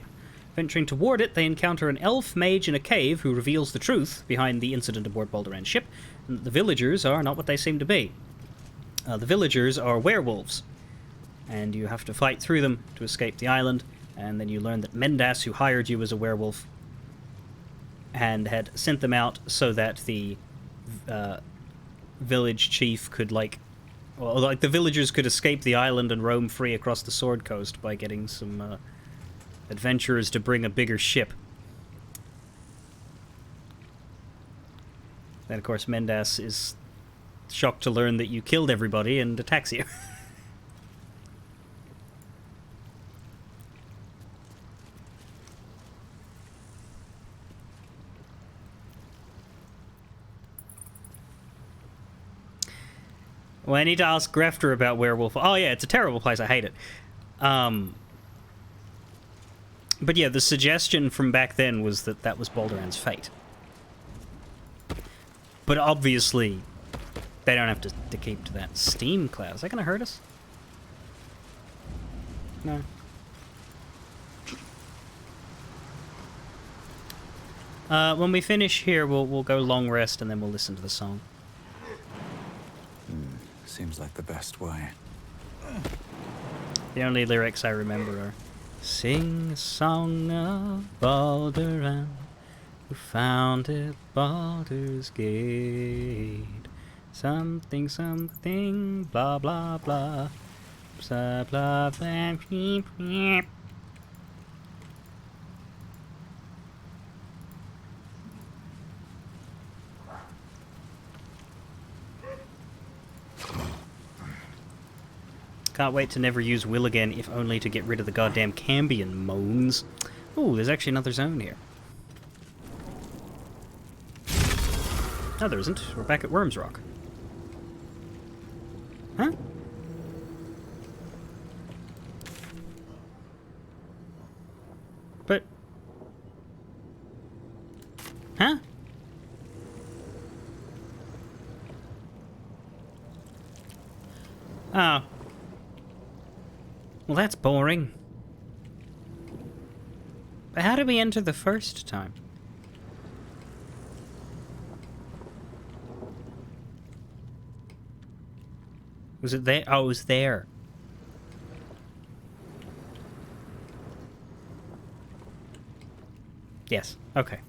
Venturing toward it, they encounter an elf mage in a cave who reveals the truth behind the incident aboard Balduran's ship, and that the villagers are not what they seem to be. The villagers are werewolves, and you have to fight through them to escape the island, and then you learn that Mendas, who hired you as a werewolf, and had sent them out so that the village chief could, the villagers could escape the island and roam free across the Sword Coast by getting some adventurers to bring a bigger ship. Then, of course, Mendas is shocked to learn that you killed everybody and attacks you. Well, I need to ask Grefter about Werewolf. Oh yeah, it's a terrible place. I hate it. But yeah, the suggestion from back then was that that was Balduran's fate. But obviously, they don't have to keep to that. Steam cloud. Is that going to hurt us? No. When we finish here, we'll go long rest and then we'll listen to the song. Seems like the best way. The only lyrics I remember are, "Sing a song of Balduran, who founded Baldur's Gate. Something, something, blah, blah, blah. Blah, blah, blah, blah, blah." Can't wait to never use Will again, if only to get rid of the goddamn Cambion moans. Ooh, there's actually another zone here. No, there isn't. We're back at Worm's Rock. Huh? But... Huh? Oh. Well, that's boring. But how did we enter the first time? Was it there? Oh, it was there. Yes. Okay.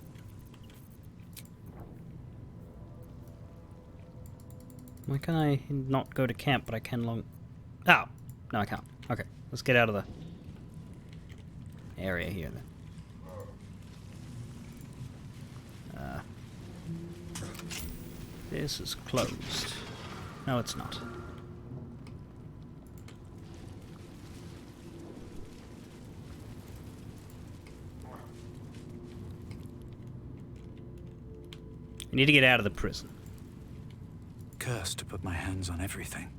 Why can I not go to camp, but I can long... Oh! No, I can't. Okay. Let's get out of the area here, then. This is closed. No, it's not. I need to get out of the prison. Cursed to put my hands on everything.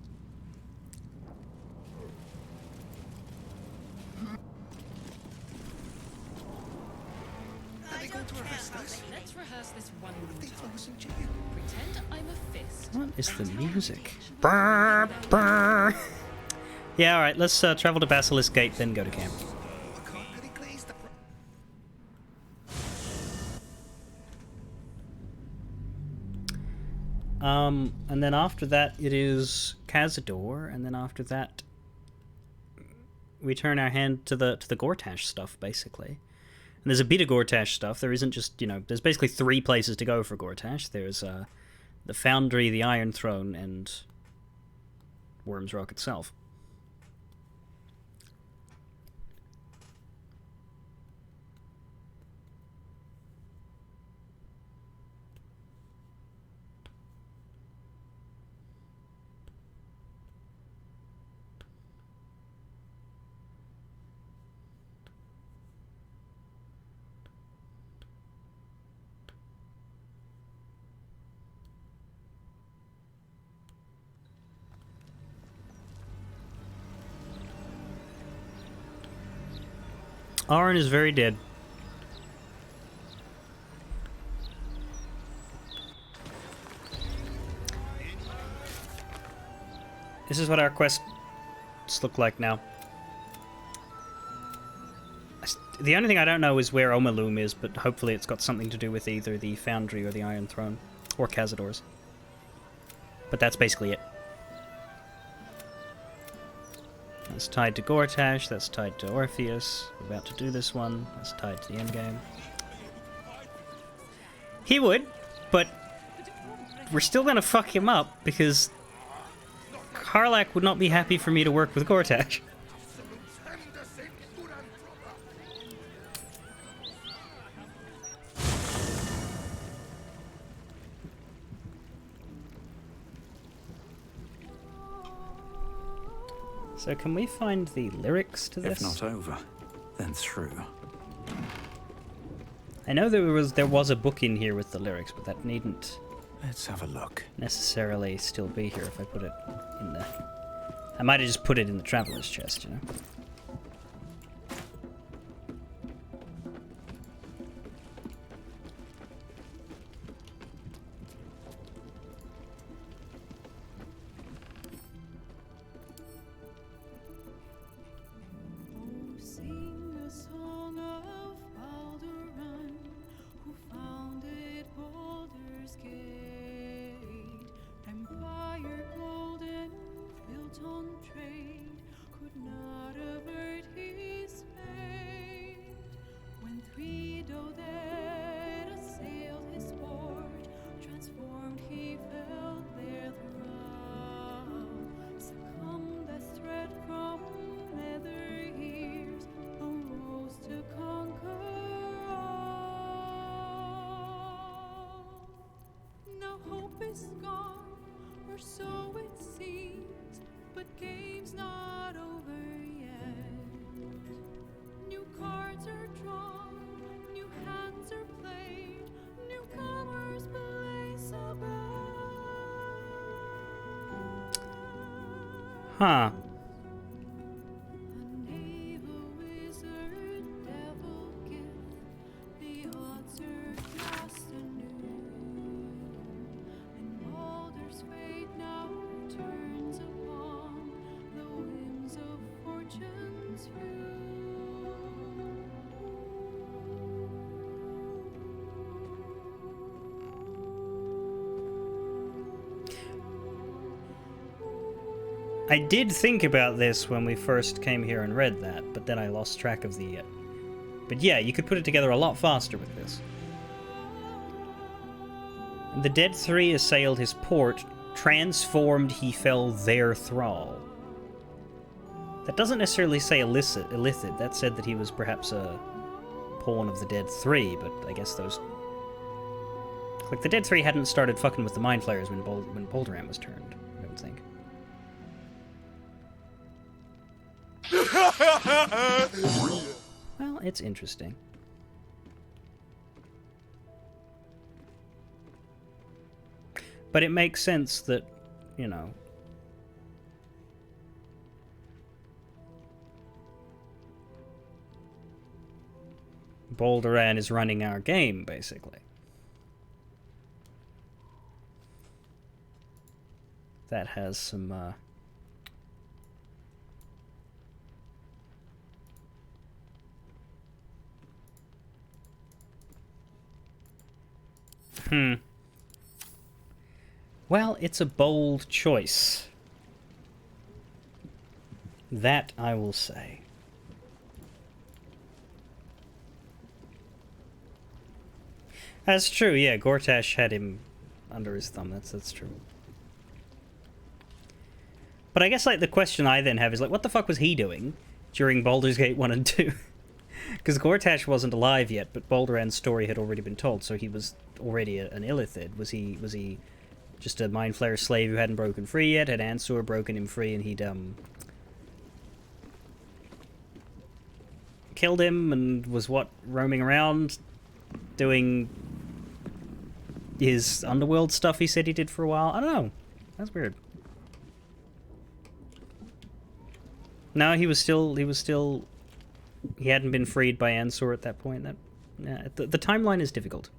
Let's rehearse this one more time. Pretend I'm a fist. What is the music? Brr, brr. Yeah, alright, let's travel to Basilisk Gate, then go to camp. And then after that it is Cazador, and then after that we turn our hand to the Gortash stuff, basically. And there's a bit of Gortash stuff. There isn't just, you know, there's basically 3 places to go for Gortash. There's the Foundry, the Iron Throne, and Worm's Rock itself. Arn is very dead. This is what our quests look like now. The only thing I don't know is where Omalum is, but hopefully it's got something to do with either the Foundry or the Iron Throne. Or Cazador's. But that's basically it. That's tied to Gortash, that's tied to Orpheus. We're about to do this one. That's tied to the endgame. He would, but we're still gonna fuck him up because Karlach would not be happy for me to work with Gortash. So can we find the lyrics to this? If not over, then through. I know there was a book in here with the lyrics, but that needn't Let's have a look. necessarily still be here if I put it in the... I might have just put it in the traveler's chest, you know? Sing a song of Baldur, who founded Baldur's Gate. Empire golden, built on trade, could not avert his fate. When 3 dead assailed his port, transformed he felt their thrall. Succumbed as threat from nether years, arose to conquer all. Now hope is gone, or so it seems, but game's not over yet. New cards are drawn, new hands are played, newcomers place a bet. Huh. A naval wizard, devil gift, the odds are cast anew. And Baldur's fate now turns upon the whims of fortune's few. I did think about this when we first came here and read that, but then I lost track of the... But yeah, you could put it together a lot faster with this. The dead three assailed his port, transformed he fell their thrall. That doesn't necessarily say illithid. That said that he was perhaps a pawn of the dead three, but I guess those... Like, the dead three hadn't started fucking with the Mind Flayers when Balduran was turned, I don't think. Well, it's interesting. But it makes sense that, you know... Balduran is running our game, basically. That has some, Well, it's a bold choice. That I will say. That's true, yeah. Gortash had him under his thumb. That's true. But I guess, like, the question I then have is, like, what the fuck was he doing during Baldur's Gate 1 and 2? Because Gortash wasn't alive yet, but Balduran's story had already been told, so he was already an illithid. Was he just a Mind Flayer slave who hadn't broken free yet? Had Ansur broken him free and he'd, killed him and was, roaming around doing his underworld stuff he said he did for a while? I don't know. That's weird. No, he hadn't been freed by Ansur at that point. The timeline is difficult.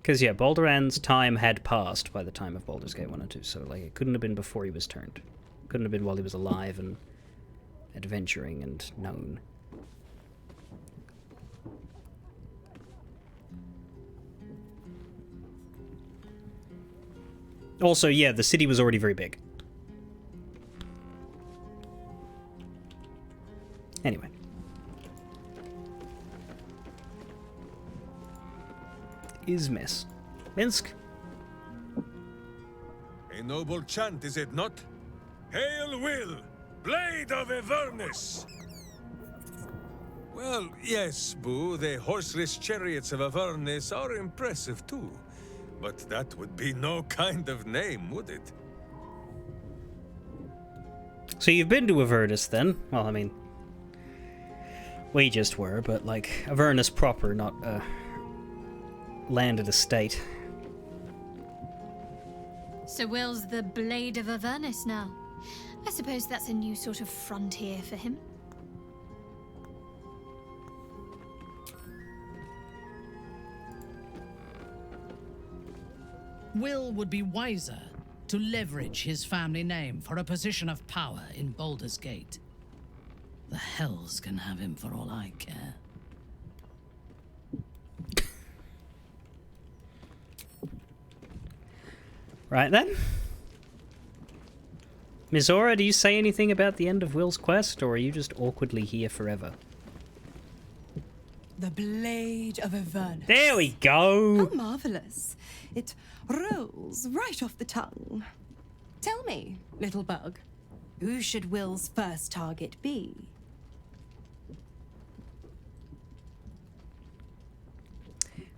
Because, yeah, Balduran's time had passed by the time of Baldur's Gate 1 and 2, so, like, it couldn't have been before he was turned. Couldn't have been while he was alive and adventuring and known. Also, yeah, the city was already very big. Anyway. Izmis. Minsk. A noble chant, is it not? Hail Will, Blade of Avernus! Well, yes, Boo, the horseless chariots of Avernus are impressive too. But that would be no kind of name, would it? So you've been to Avernus then? Well, I mean, we just were, but like Avernus proper, not landed estate. So Will's the Blade of Avernus now. I suppose that's a new sort of frontier for him. Will would be wiser to leverage his family name for a position of power in Baldur's Gate. The Hells can have him for all I care. Right then. Mizora, do you say anything about the end of Will's quest, or are you just awkwardly here forever? The Blade of Avernus. There we go! How marvelous. It rolls right off the tongue. Tell me, little bug, who should Will's first target be?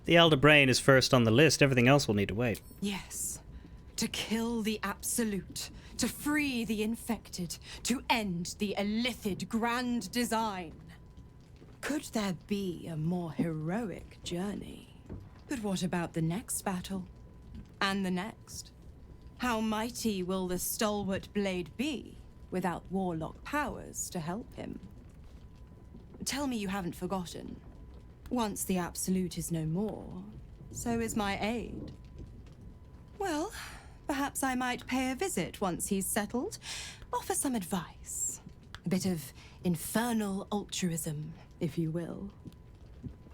The Elder Brain is first on the list. Everything else will need to wait. Yes. To kill the Absolute, to free the infected, to end the illithid grand design. Could there be a more heroic journey? But what about the next battle? And the next? How mighty will the stalwart blade be without warlock powers to help him? Tell me you haven't forgotten. Once the Absolute is no more, so is my aid. Well, perhaps I might pay a visit once he's settled. Offer some advice. A bit of infernal altruism, if you will.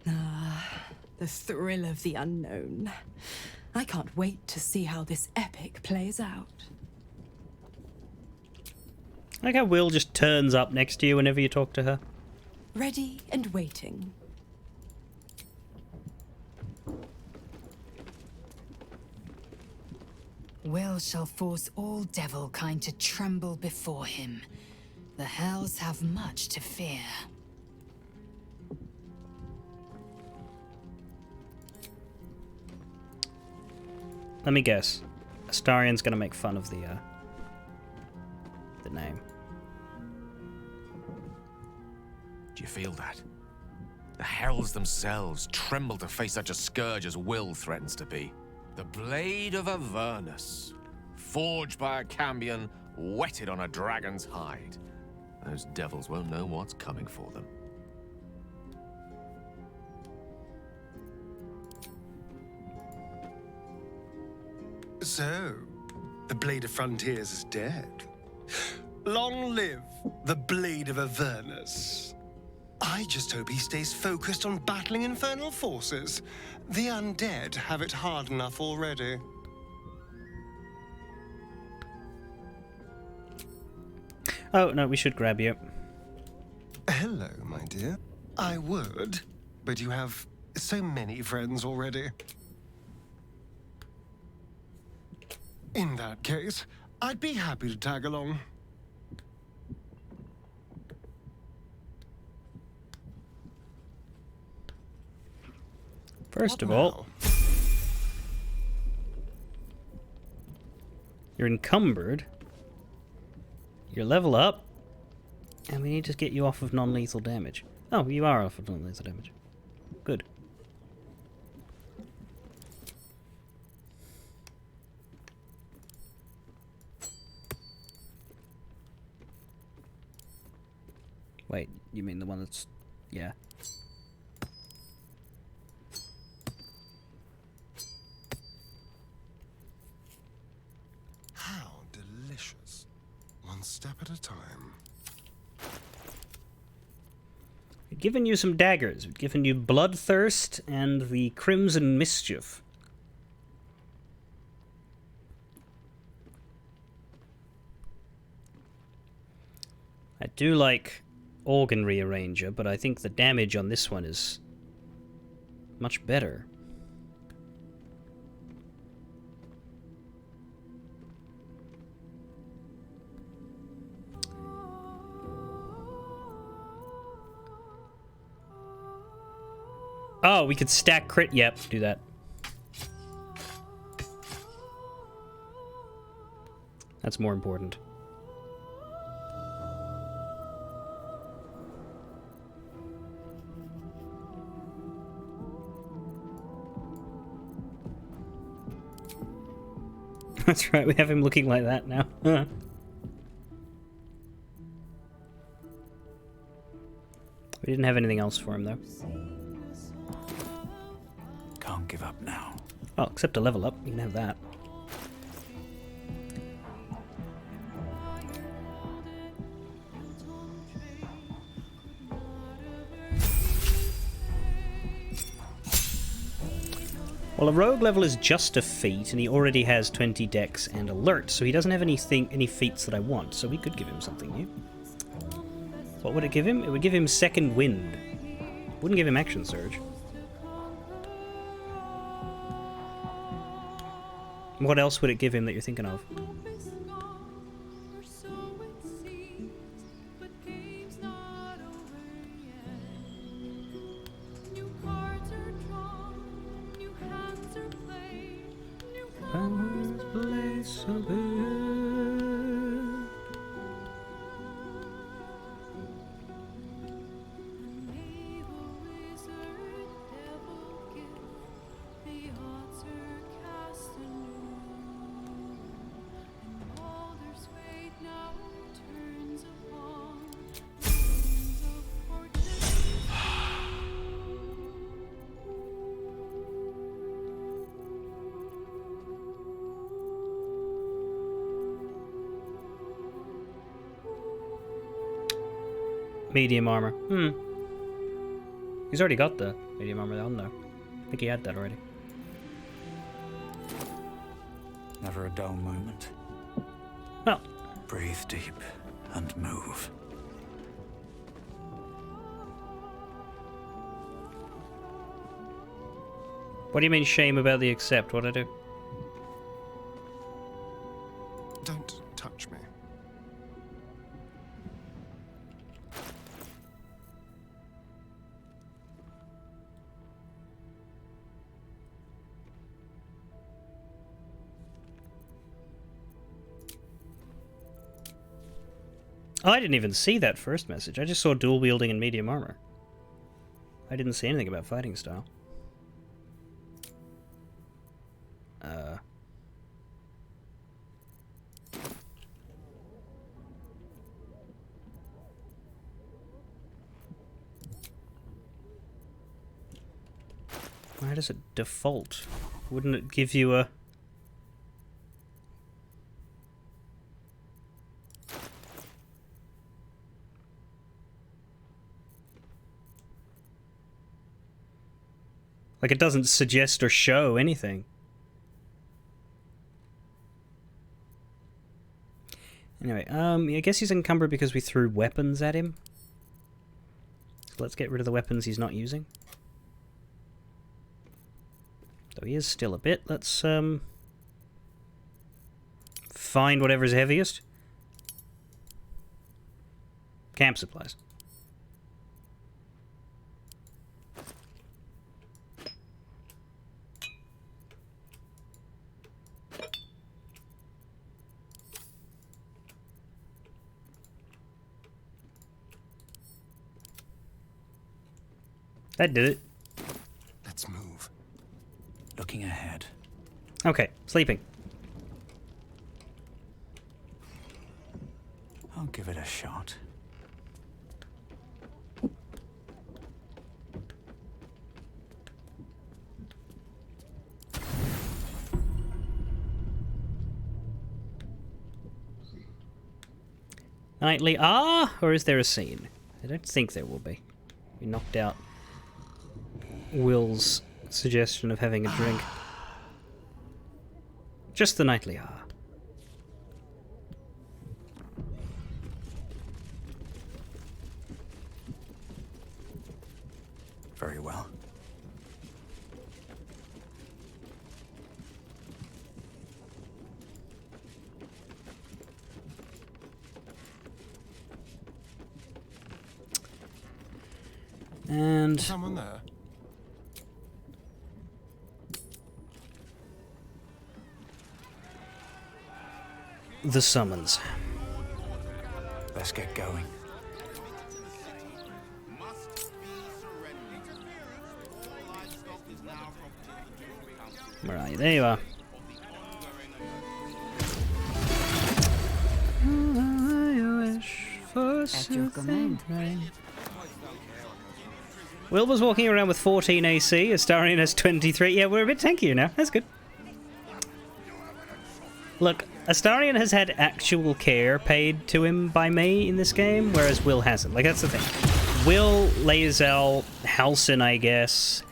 Ah, the thrill of the unknown. I can't wait to see how this epic plays out. I like how Will just turns up next to you whenever you talk to her. Ready and waiting. Will shall force all devil kind to tremble before him. The hells have much to fear. Let me guess. Astarion's gonna make fun of the name. Do you feel that? The heralds themselves tremble to face such a scourge as Will threatens to be. The blade of Avernus, forged by a Cambion, whetted on a dragon's hide. Those devils won't know what's coming for them. So, the Blade of Frontiers is dead. Long live the Blade of Avernus. I just hope he stays focused on battling infernal forces. The undead have it hard enough already. Oh, no, we should grab you. Hello, my dear. I would, but you have so many friends already. In that case, I'd be happy to tag along. First of all, you're encumbered. You're level up. And we need to get you off of non-lethal damage. Oh, you are off of non-lethal damage. Good. Wait, you mean the one that's... yeah. How delicious. One step at a time. We've given you some daggers. We've given you Bloodthirst and the Crimson Mischief. I do like Organ Rearranger, but I think the damage on this one is much better. Oh, we could stack crit. Yep, do that. That's more important. That's right, we have him looking like that now. We didn't have anything else for him, though. Can't give up now. Oh, except a level up. You can have that. Well, a rogue level is just a feat, and he already has 20 dex and alert, so he doesn't have any feats that I want, so we could give him something new. What would it give him? It would give him Second Wind. Wouldn't give him Action Surge. What else would it give him that you're thinking of? Medium armor. He's already got the medium armor on though. I think he had that already. Never a dull moment. Well. Breathe deep and move. What do you mean shame about the accept? What'd I do? Don't touch me. Oh, I didn't even see that first message. I just saw dual wielding and medium armor. I didn't see anything about fighting style. Why does it default? Wouldn't it give you a... Like, it doesn't suggest or show anything. Anyway, I guess he's encumbered because we threw weapons at him. So let's get rid of the weapons he's not using. Though he is still a bit. Let's, find whatever's heaviest. Camp supplies. That did it. Let's move. Looking ahead. Okay, sleeping. I'll give it a shot. Nightly or is there a scene? I don't think there will be. We knocked out Will's suggestion of having a drink. Just the nightly Very well. And someone there. The summons. Let's get going. Where are you? There you are. At your command. Will was walking around with 14 AC. Astarion has 23. Yeah, we're a bit tankier now. That's good. Look, Astarion has had actual care paid to him by me in this game, whereas Will hasn't. Like, that's the thing. Will, Lae'zel, Halsin, I guess,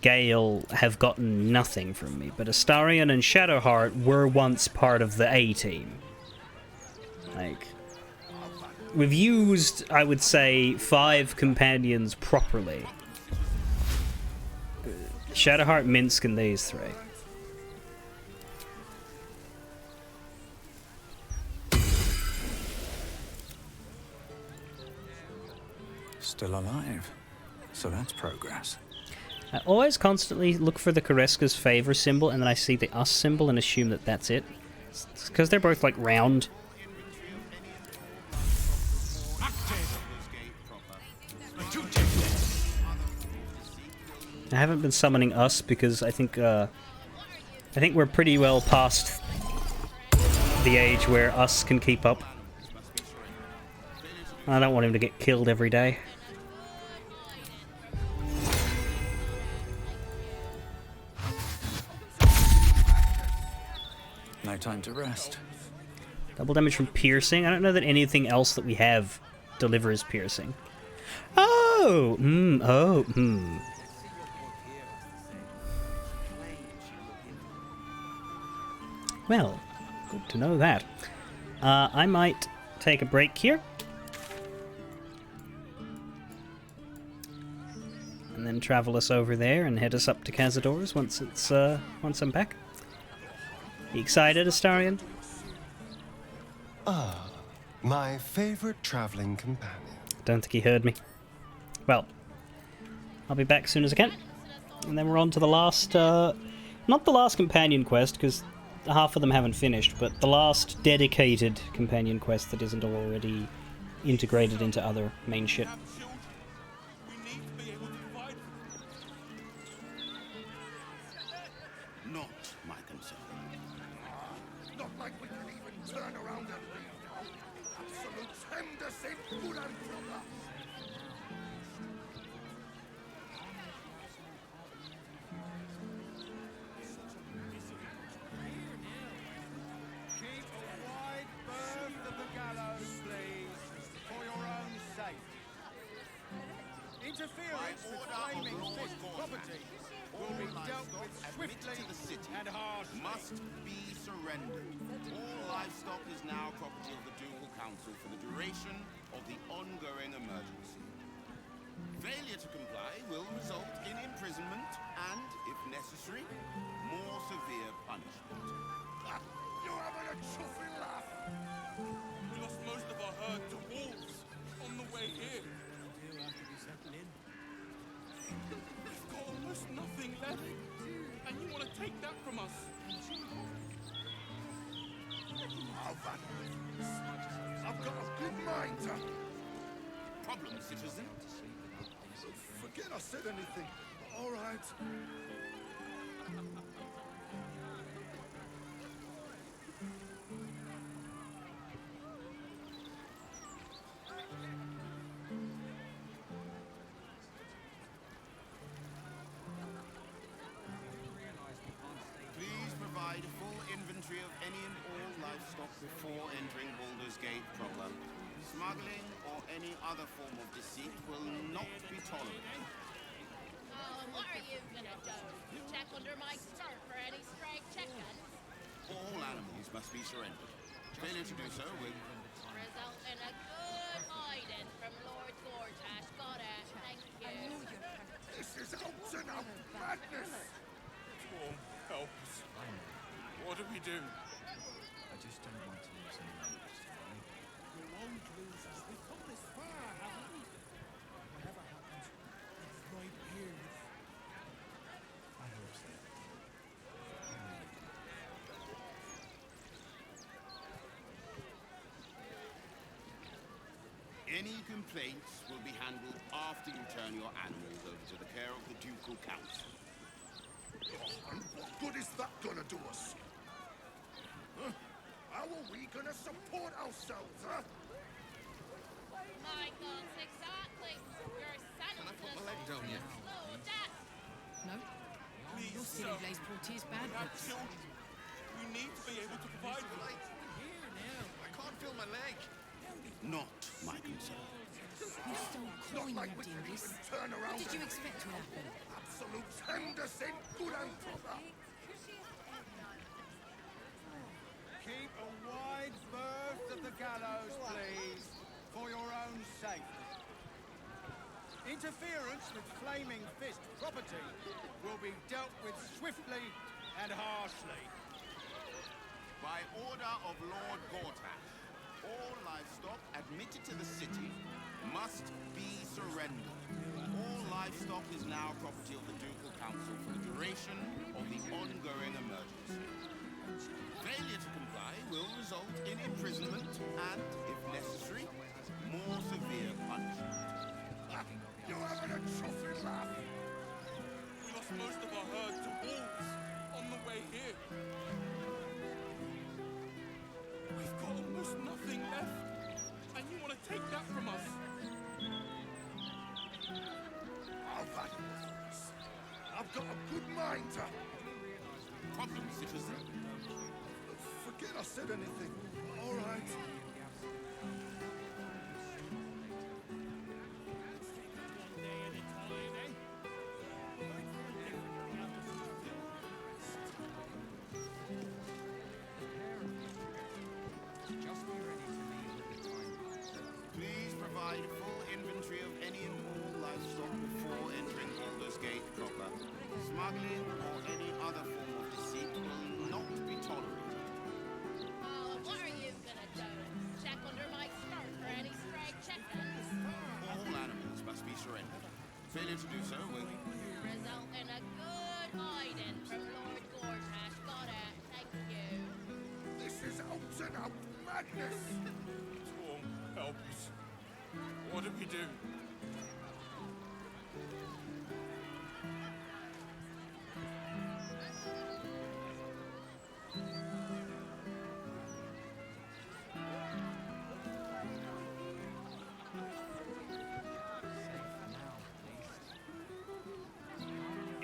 Gale have gotten nothing from me, but Astarion and Shadowheart were once part of the A-team. Like, we've used, I would say, 5 companions properly. Shadowheart, Minsk, and these 3. Still alive. So that's progress. I always constantly look for the Kareska's favor symbol, and then I see the us symbol and assume that that's it. Because they're both, like, round. I haven't been summoning us because I think we're pretty well past the age where us can keep up. I don't want him to get killed every day. No time to rest. Double damage from piercing. I don't know that anything else that we have delivers piercing. Oh! Well, good to know that. I might take a break here. And then travel us over there and head us up to Cazador's once I'm back. You excited, Astarion? Ah, my favorite traveling companion. Don't think he heard me. Well, I'll be back as soon as I can. And then we're on to the last, not the last companion quest, because half of them haven't finished, but the last dedicated companion quest that isn't already integrated into other main shit. Not my concern. Not like we can even turn around and leave now. Absolute tremendous in good and proper. Keep a wide berth of the gallows, please, for your own safety. Interference with flaming fist property will be dealt with swiftly and harshly. Must be surrendered. All livestock is now property of the Ducal Council for the duration of the ongoing emergency. Failure to comply will result in imprisonment and, if necessary, more severe punishment. You're having a chuffing laugh. We lost most of our herd to wolves on the way here. We've got almost nothing left, and you want to take that from us? I've got a good mind to... Problem, citizen? Forget I said anything. All right. Please provide a full inventory of any and all livestock before entering Baldur's Gate proper. Smuggling or any other form of deceit will not be tolerated. What are you gonna do? Check under my skirt for any stray chickens? All animals must be surrendered. Failure to do so will Result in a good hiding from Lord Gortash. Got it. Thank you. This is out and out madness. Storm, help us. What do we do? I just don't want to lose any members tonight. We won't lose us. We've come this far, haven't we? Whatever happens, it's right here. I hope so. Any complaints will be handled after you turn your animals over to the care of the Ducal Council. And what good is that gonna do us? Huh? How are we gonna support ourselves, huh? My thoughts exactly. Your sentences down yet? slow death. No. Please, Your silly Blaze Portier's bad we have books. children. We need to be able to provide for them. I can't feel my leg. Not my concern. You stole coin, you dingus. Turn around. What did you expect to happen? Absolute tremendous in good and proper. Keep a wide berth of the gallows, please, for your own safety. Interference with flaming fist property will be dealt with swiftly and harshly. By order of Lord Gortash, all livestock admitted to the city must be surrendered. All livestock is now property of the Ducal Council for the duration of the ongoing emergency. Failure to comply will result in imprisonment and, if necessary, more severe punishment. You're having a chuffing laugh. We lost most of our herd to wolves on the way here. We've got almost nothing left, and you want to take that from us? I've got a good mind to... Problem, citizen? Forget I said anything. All right. Smuggling or any other form of deceit will not be tolerated. Oh, what are you gonna do? Check under my skirt for any stray chickens? All animals must be surrendered. Failure to do so will Result in a good hiding from Lord Gortash. Got it. Thank you. This is out and out madness! Storm, help us. What do we do?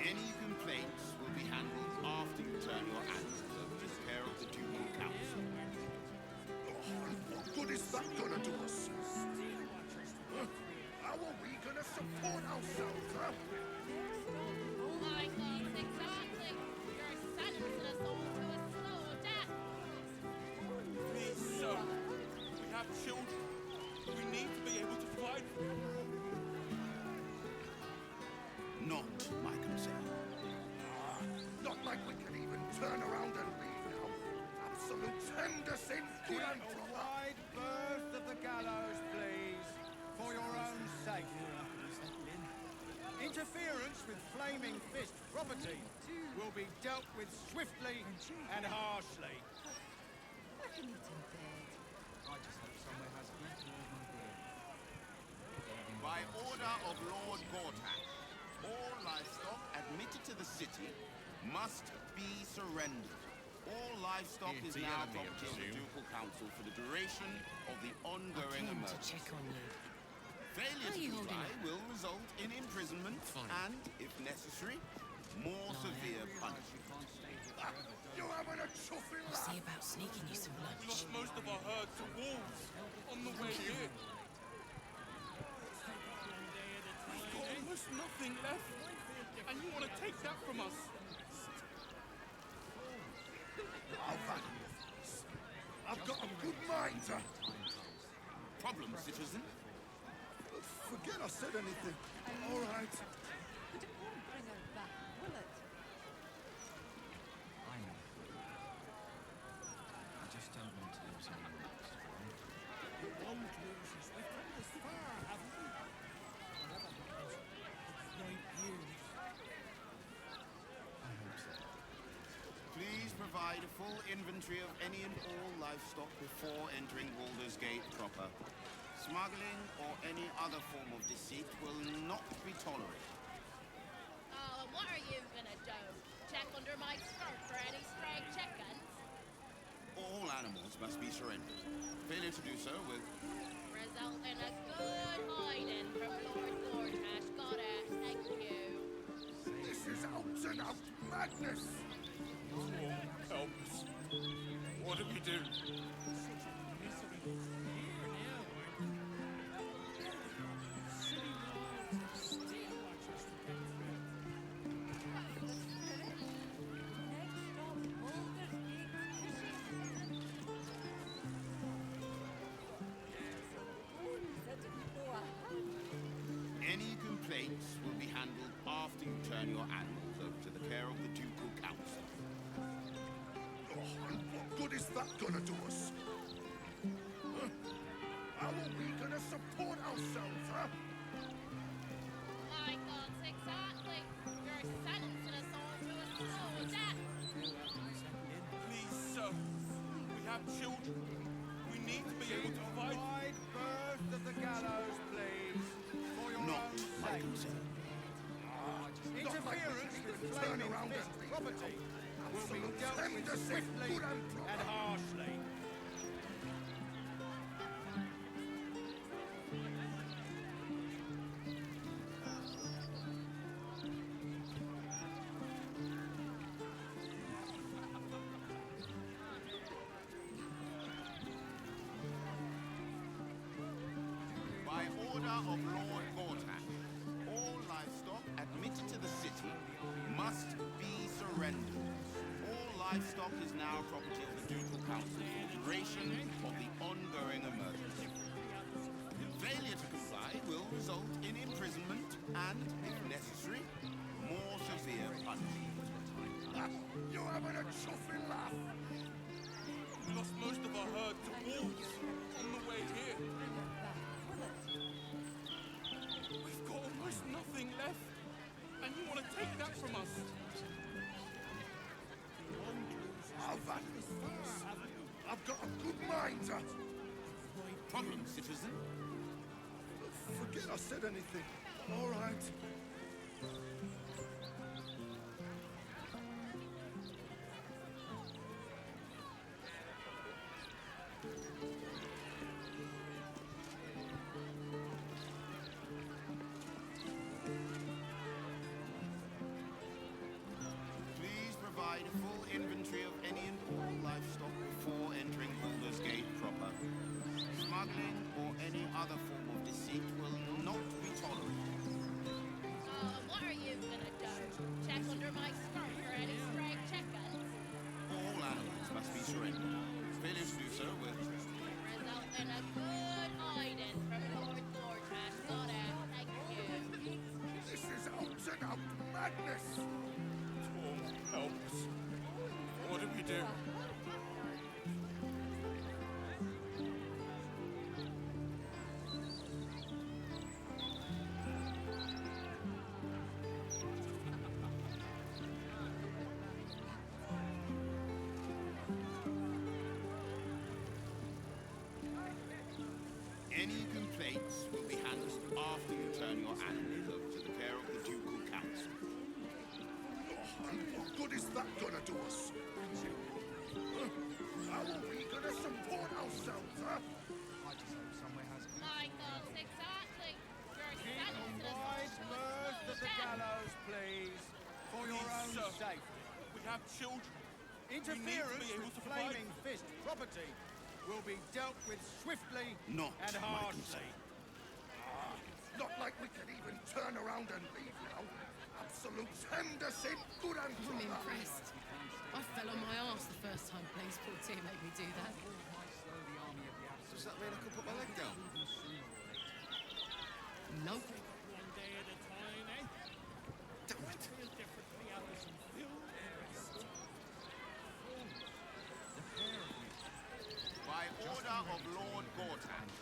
Any complaints will be handled after you turn your animals over to the care of the Ducal Council. What good is that gonna do us? Huh? How are we gonna support ourselves, huh? Oh my God, exactly. You're sentencing us all to a slow death. Please, sir. We have children. We need to be able to fight for them. Not my concern. Not like we can even turn around and leave now. Absolute tender sin, good and A proper. wide berth of the gallows, please, for your own sake. Interference with Flaming Fist property will be dealt with swiftly and harshly. By order of Lord Gortash, all livestock admitted to the city must be surrendered. All livestock is now property of the Ducal Council for the duration of the ongoing emergency. Failure to comply will result in imprisonment and, if necessary, more severe punishment. You're having a chuffing laugh. See about sneaking you some We lunch. lost most of our herd to wolves on the way here. We've got almost nothing left. And you want to take that from us? I've got a good mind to... Problem, citizen? Forget I said anything. All right. Bring her back, will it? I know. I just don't want to lose anyone else, right? We won't lose us. We've come this far, haven't we? Whatever happens, it's 9 years. I hope so. Please provide a full inventory of any and all livestock before entering Baldur's Gate proper. Smuggling or any other form of deceit will not be tolerated. Oh, and what are you gonna do? Check under my skirt for any stray chickens? All animals must be surrendered. Failure to do so will Result in a good hiding from Lord Gortash. Got it. Thank you. This is out and out madness! Storm, help us. What do we do? Any complaints will be handled after you turn your animals over to the care of the Ducal Council. And what good is that gonna do us? Huh? How are we gonna support ourselves, huh? My God, exactly. You're sentencing us all to a slow death. Please, sir. We have children. We need to be able to fight. Wide berth of the gallows, please, for your Not own my sake. concern. Interference with Flaming Fist property will be dealt with swiftly and harshly. By order of Lord Gortash, all livestock admitted to the city must be surrendered. All livestock is now property of the Ducal Council for the duration of the ongoing emergency. Failure to comply will result in imprisonment and, if necessary, more severe punishment. having a chuffing laugh? We lost most of our herd to wolves on the way here. We've got almost nothing left, and you want to take that from us? I've got a good mind to... Problem, citizen? Forget I said anything. All right. Please provide a full inventory of any and all livestock before entering Baldur's Gate proper. Smuggling or any other form of deceit will not be tolerated. What are you gonna do? Check under my skirt for any stray chickens? All animals must be surrendered. Failure to do so will Result in a good hiding from Lord Gortash. Got it. Thank you. This is out and out madness. Tom, help us. What do we do? Any complaints will be handled after you turn your animals over to the care of the Ducal Council. Oh, and what good is that gonna do us? How are we gonna support ourselves, huh? Michael, exactly. You're Keep sentencing a us wide all to a berth slow at the death. gallows, please. For your Please, own sir. safety. We have children. Interference able with to provide- flaming fist property will be dealt with swiftly Not and harshly. Michael. Not like we can even turn around and leave now. Absolute Henderson, good and I'm proper. impressed. I fell on my arse the first time Blaze Portier made me do that. Does that mean I can put my leg down? Nope. One day at a time, eh? Damn it. Feel differently, Alison. Feel rest. By order of Lord Gortash,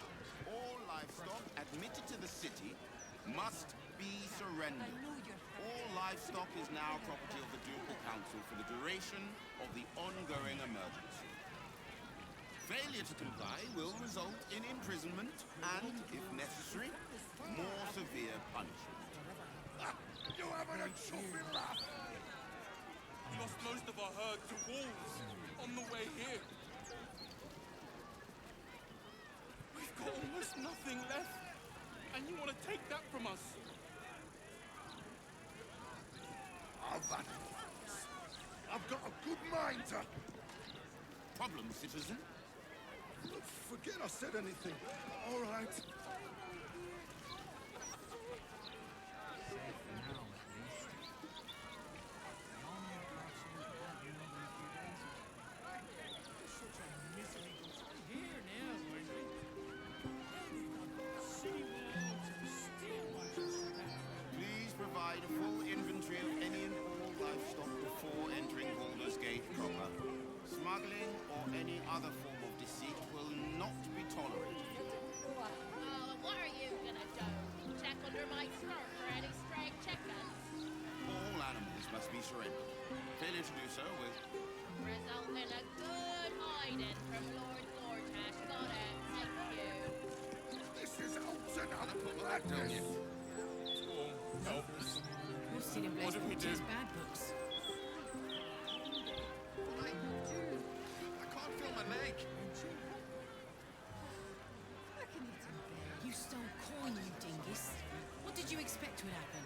all livestock admitted to the city must be surrendered. All livestock is now property of the Ducal Council for the duration of the ongoing emergency. Failure to comply will result in imprisonment and, if necessary, more severe punishment. You having a chuffing laugh? We lost most of our herd to wolves on the way here. We've got almost nothing left, and you want to take that from us? I've got a good mind to... Problem, citizen? Forget I said anything. All right. Please provide a full inventory of any and all livestock before entering Baldur's Gate proper. Smuggling or any other form of deceit will not be tolerated. What are you gonna do? Check under my skirt for any stray chickens? All animals must be surrendered. Failure to do so will Result in a good hiding from Lord Gortash. Got it. Thank you. This is out and out put my leg down yet. Tom, help us. You've seen in Blaze What do we do? Portier's bad books. I can't feel my leg. You stole coin, you dingus. What did you expect would happen?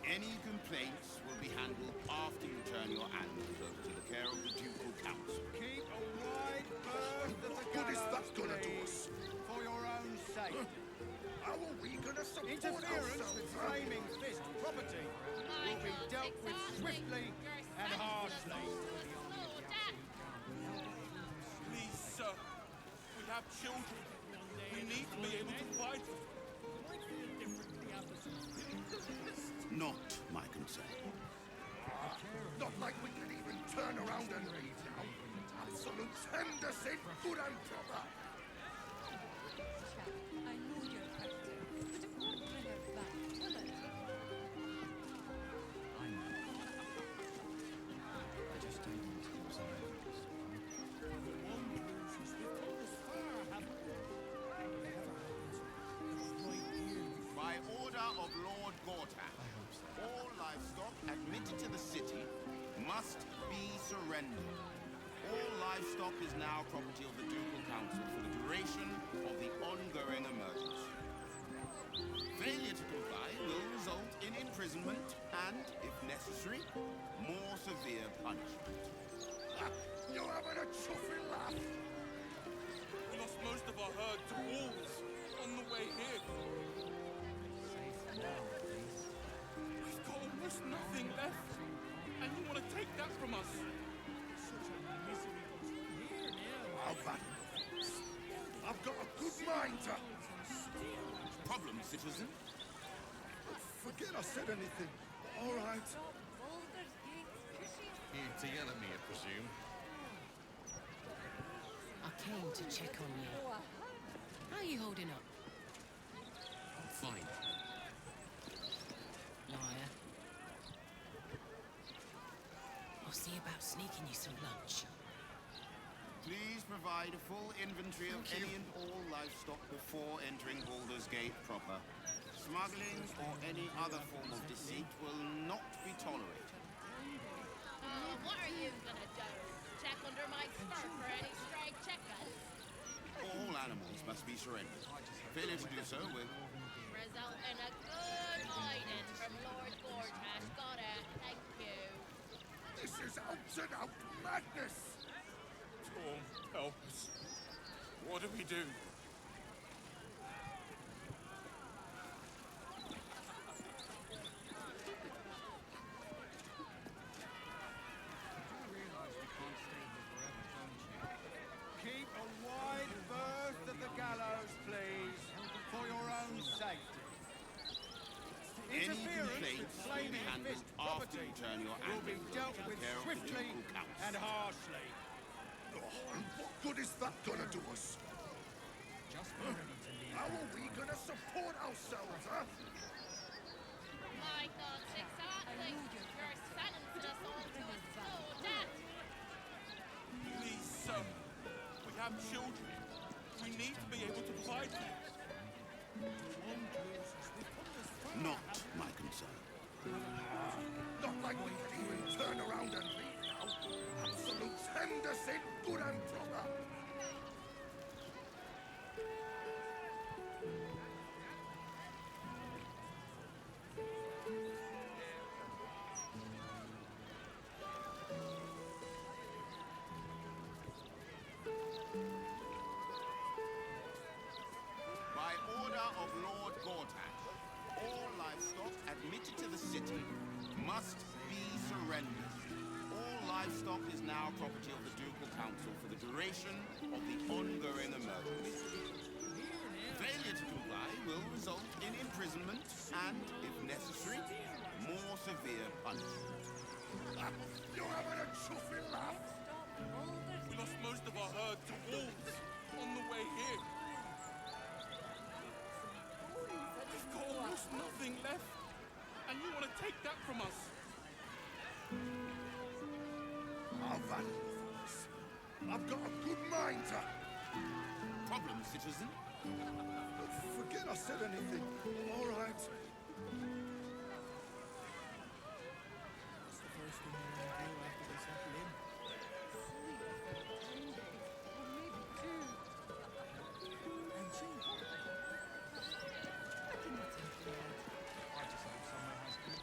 Any complaints will be handled after you turn your animals over to the care of the Ducal Council. Keep a wide berth at the What is that gallows, gonna do please. us? For your own safety. How are we gonna support Interference ourselves? with huh? flaming fist property will be dealt with swiftly and harshly. Please, sir. We have children. We need to be able to provide for them. Not my concern. Not like we can even turn around and leave now. Absolute Henderson, good and proper. I know you're active, but it won't bring her back, will it? I know. I just don't want to observe this. By order of Lord Gortat, all livestock admitted to the city must be surrendered. All livestock is now property of the Ducal Council for the duration of the ongoing emergency. Failure to comply will result in imprisonment and, if necessary, more severe punishment. You're having a chuffing laugh. We lost most of our herd to wolves on the way here. We've got almost nothing left, and you want to take that from us? I've had enough. I've got a good mind to... Problem, citizen? Forget I said anything. All right. Here to yell at me, I presume. I came to check on you. How are you holding up? Fine. Liar. I'll see about sneaking you some lunch. Please provide a full inventory of any and all livestock before entering Baldur's Gate proper. Smuggling or any other form of deceit will not be tolerated. What are you gonna do? Check under my skirt for any stray chickens? All animals must be surrendered. Failure to do so will... Result in a good hiding from Lord Gortash. Got it. Thank you. This is out-and-out madness. Storm, help us. What do we do? Keep a wide berth of the gallows, please, for your own safety. Any Interference complaints with will be flaming handled fist after property you turn your will be anger dealt to the with care of the swiftly Ducal Council. and harshly. Oh, and what good is that gonna do us? How are we gonna support ourselves, huh? My thoughts exactly. You're sentencing us all to a slow death. Please, sir. We have children. We need to be able to provide them. Not my concern. Not like we can even turn around and leave now. Absolute Henderson, good and proper. By order of Lord Gortash, all livestock admitted to the city must be surrendered. All livestock is now property of the Ducal Council for the duration of the ongoing emergency. Failure to comply will result in imprisonment and, if necessary, more severe punishment. You're having a chuffing laugh. We lost most of our herd to wolves on the way here. We've got almost nothing left, and you want to take that from us? I've had enough of this. I've got a good mind to... Problem, citizen? Forget I said anything. All right. What's the first thing we're going to do after we settle in? And I just hope somewhere has good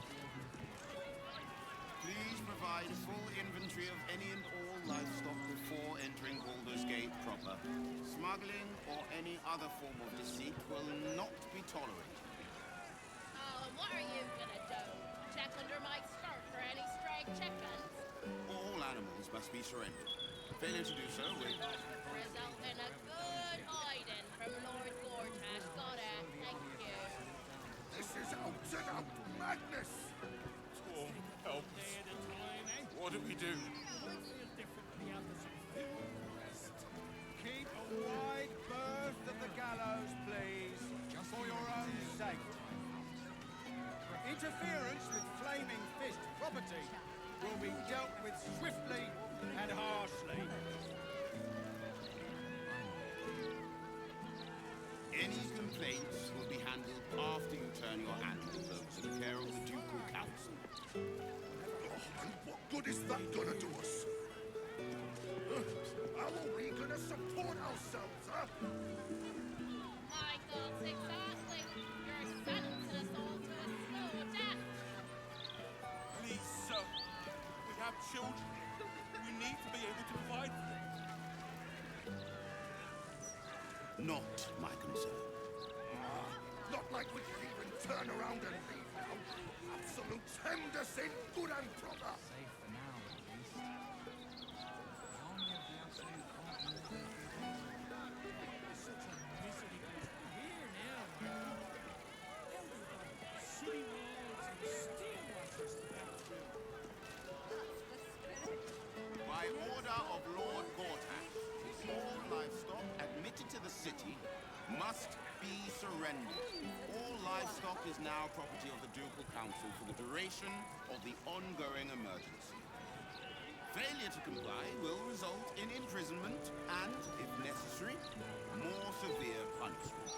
Please provide a full inventory of any and all livestock before entering Baldur's Gate proper. Smuggling or any other form of deceit will not be tolerated. What are you gonna do? Check under my skirt for any stray chickens? All animals must be surrendered. Failure to do so will... Result in a good hiding from Lord Gortash. Got it. Thank you. Interference with Flaming Fist property will be dealt with swiftly and harshly. Any complaints will be handled after you turn your animals over to the care of the Ducal Council. And what good is that gonna do us? How are we gonna support ourselves, huh? My God, exactly. You're sentencing us all to a slow death. Please, sir. We have children. We need to be able to provide for them. Not my concern. Not like we can even turn around and leave now. Absolute Henderson, good and proper. Safe for now, at least. The army of the Absolute can't move their good. It's such a misery place. Here now, hell, we've got city walls and steel watchers to back through. By order of Lord Gortash, all livestock admitted to the city must be surrendered. All livestock is now property of the Ducal Council for the duration of the ongoing emergency. Failure to comply will result in imprisonment and, if necessary, more severe punishment.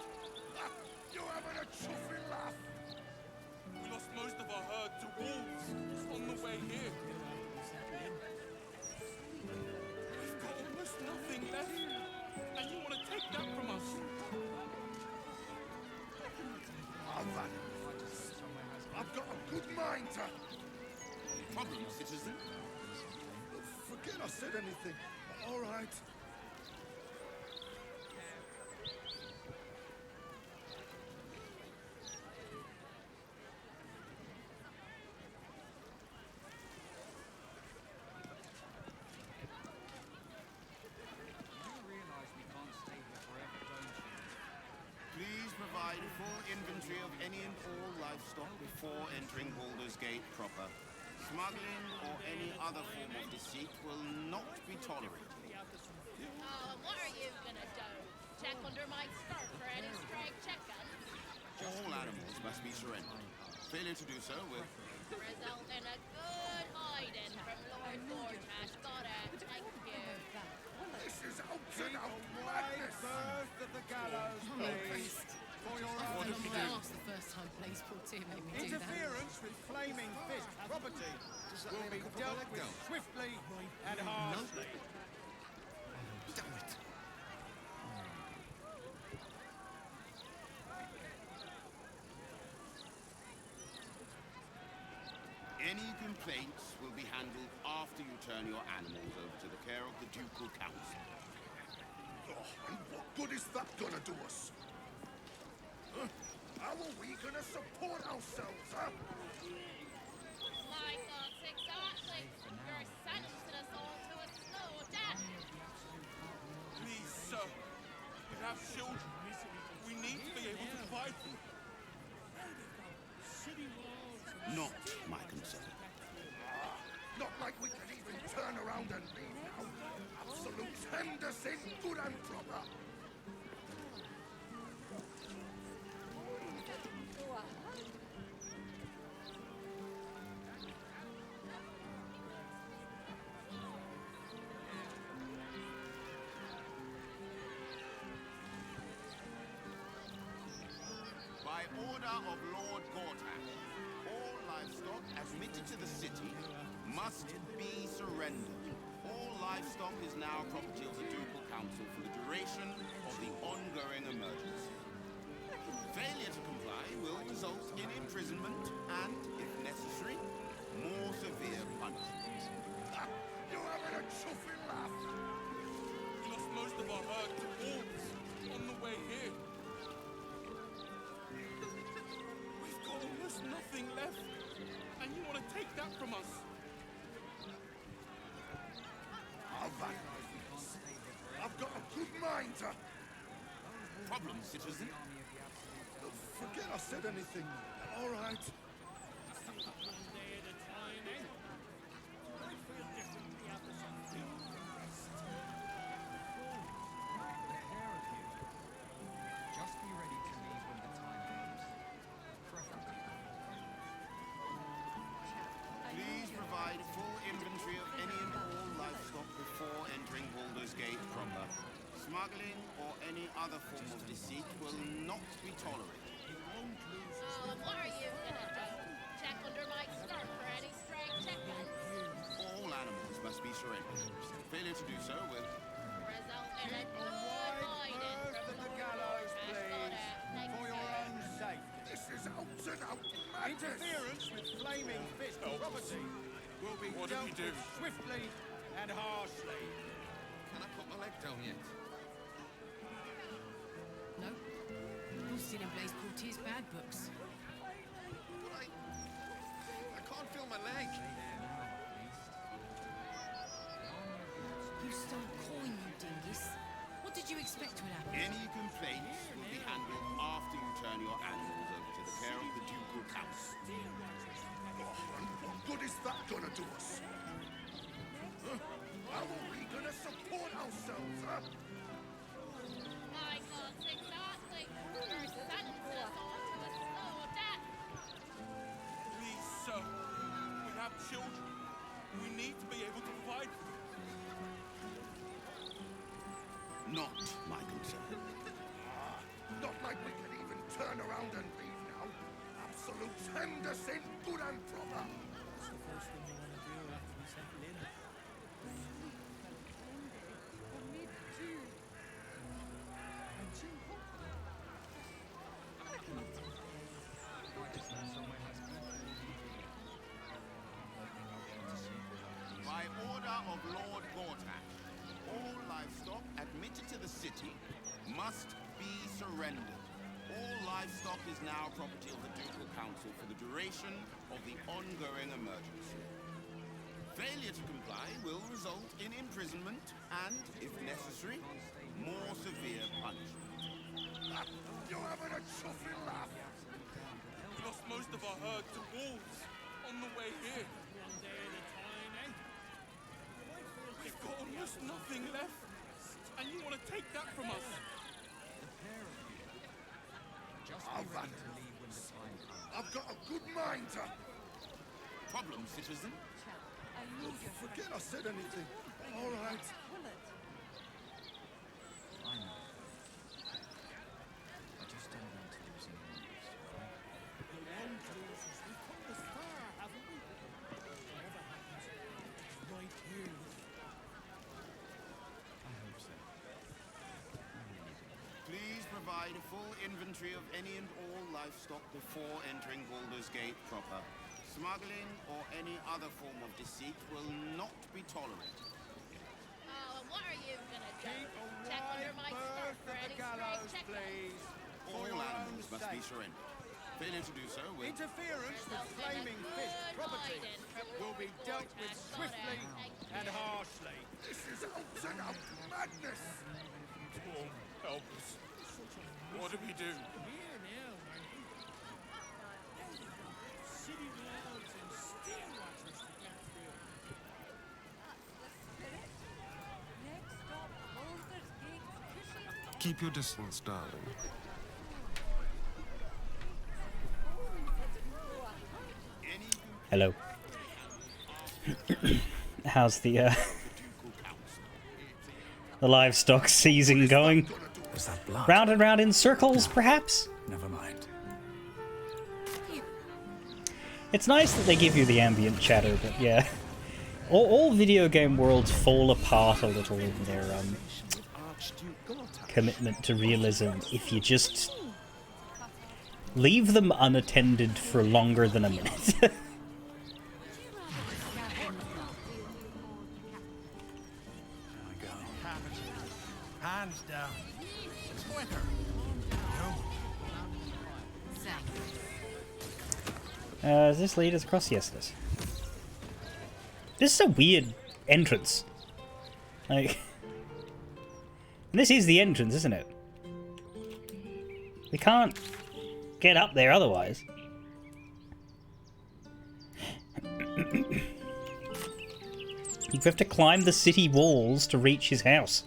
You're having a chuffing laugh. We lost most of our herd to wolves on the way here. We've got almost nothing left, and you want to take that from us? I've got a good mind to... Problem, citizen? Forget I said anything. All right. Please provide a full inventory of any and all livestock before entering Baldur's Gate proper. Smuggling or any other form of deceit will not be tolerated. Oh, what are you gonna do? Check under my skirt for any stray chickens? All animals must be surrendered. Failure to do so will... Result in a good hiding from Lord Gortash. Got it. Thank you. This is out and out Wide madness. berth of the gallows, please. For your own That's the first time Blazepool 2 made me do that. Interference with Flaming Fist property will be dealt with swiftly and harshly. Damn it. Any complaints will be handled after you turn your animals over to the care of the Ducal Council. And what good is that gonna do us? How are we gonna support ourselves, huh? My God, exactly. You're sentencing us all to a slow death. Please, sir. We have children. We need to be able to provide for them. Not my concern. Not like we can even turn around and leave now. Absolute Henderson, good and proper. By order of Lord Gortash, all livestock admitted to the city must be surrendered. All livestock is now property of the Ducal Council for the duration of the ongoing emergency. Failure to comply will result in imprisonment and, if necessary, more severe punishment. You're having a chuffing laugh. We lost most of our herd to wolves on the way here. We've got almost nothing left, and you want to take that from us? I've got a good mind to... Problem, citizen? Forget I said anything. All right. One day at a time, eh? I feel differently after some food and rest. The pair of you. Just be ready to leave when the time comes. Preferably before. Smuggling or any other form of deceit will not be tolerated. Oh, and what are you gonna do? Check under my skirt for any stray chickens? All animals must be surrendered. Failure to do so will Result in a good hiding First from of the Lord gallows, Gortash. please, Thank for your you. own safety. This is out and out madness. Interference with flaming fist property will be What do dealt we do? with swiftly and harshly. Can I put my leg down yet? No. I've seen him blaze Portier's bad books. I can't feel my leg. You stole coin, you dingus. What did you expect would happen? Any complaints will be handled after you turn your animals over to the care of the Ducal Council. And what good is that gonna do us? Huh? How are we gonna support ourselves, huh? My God, exactly. You're sentencing us all to a slow death. Please, sir. We have children. We need to be able to provide for them. Not my concern. Not like we can even turn around and leave now. Absolute Henderson, good and proper. That's the first thing you want to do after we settle in. By order of Lord Gortash, all livestock admitted to the city must be surrendered. All livestock is now property of the Ducal Council for the duration of the ongoing emergency. Failure to comply will result in imprisonment and, if necessary, more severe punishment. You're having a chuffing laugh. We lost most of our herd to wolves on the way here. One day at a time, eh? We've got almost nothing left. And you want to take that from us? I've had it. I've got a good mind to... Problem, citizen? Forget I said anything. All right. I know. I just don't want to lose anyone else, right? The one truth is we've come this far, haven't we? Whatever happens, it's right here with you. I hope so. I really do. Please provide a full inventory of any and all livestock before entering Baldur's Gate proper. Smuggling or any other form of deceit will not be tolerated. Oh, and what are you gonna do? Keep a Check under wide my skirt berth for of any the stray gallows, chickens? please, for All your own animals must be safety. surrendered. Failure to do so will... Interference with Result in a flaming fist good property hiding from will be Lord dealt with Gortash. swiftly Thank and you. harshly. This is out and out madness. Storm, help us. What do we do? Here now, Marty. City walls and steel watchers to get through. Keep your distance, darling. Hello. How's the the livestock season going? Was that blood? Round and round in circles, perhaps? Never mind. It's nice that they give you the ambient chatter, but yeah. All video game worlds fall apart a little in their commitment to realism if you just leave them unattended for longer than a minute. Hands down. Quicker. Does this lead us across? Yes, it does. This is a weird entrance. Like, and this is the entrance, isn't it? We can't get up there otherwise. You have to climb the city walls to reach his house.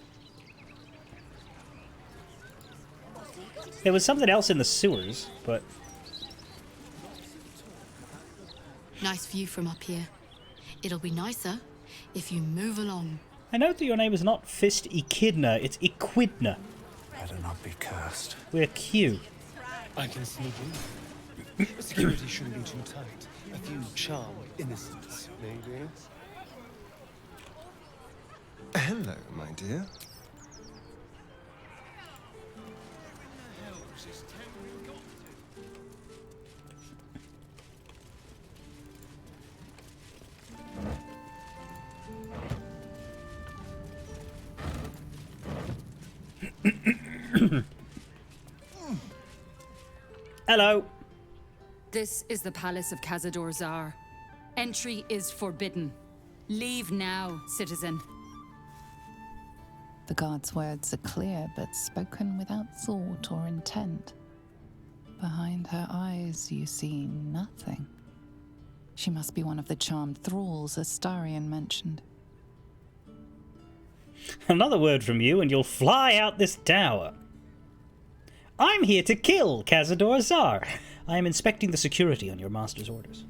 There was something else in the sewers, but... Nice view from up here. It'll be nicer if you move along. I note that your name is not Fist Echidna, it's Equidna. Better not be cursed. We're Q. I can sneak in. Security shouldn't be too tight. A few charmed innocents, maybe. Hello, my dear. Hello. This is the palace of Cazador Zar. Entry is forbidden. Leave now, citizen. The guard's words are clear, but spoken without thought or intent. Behind her eyes, you see nothing. She must be one of the charmed thralls Astarion mentioned. Another word from you and you'll fly out this tower. I'm here to kill Cazador Zar. I am inspecting the security on your master's orders.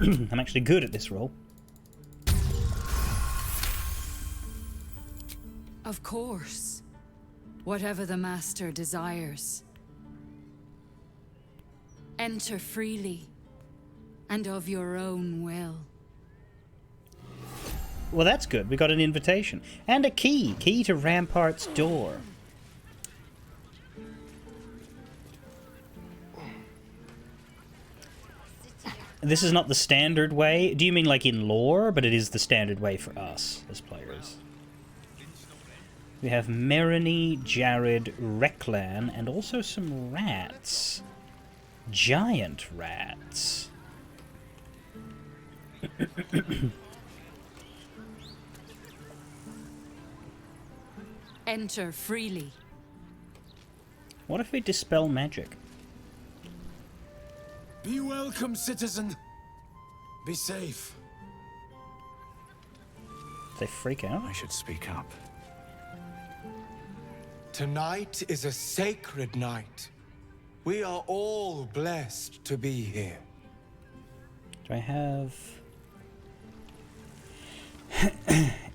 I'm actually good at this role. Of course. Whatever the master desires. Enter freely, and of your own will. Well, that's good. We got an invitation. And a key. Key to Rampart's door. This is not the standard way. Do you mean like in lore? But it is the standard way for us as players. We have Merony, Jared, Reklan, and also some rats. Giant rats. Enter freely. What if we dispel magic? Be welcome, citizen. Be safe. They freak out? I should speak up. Tonight is a sacred night. We are all blessed to be here. Do I have...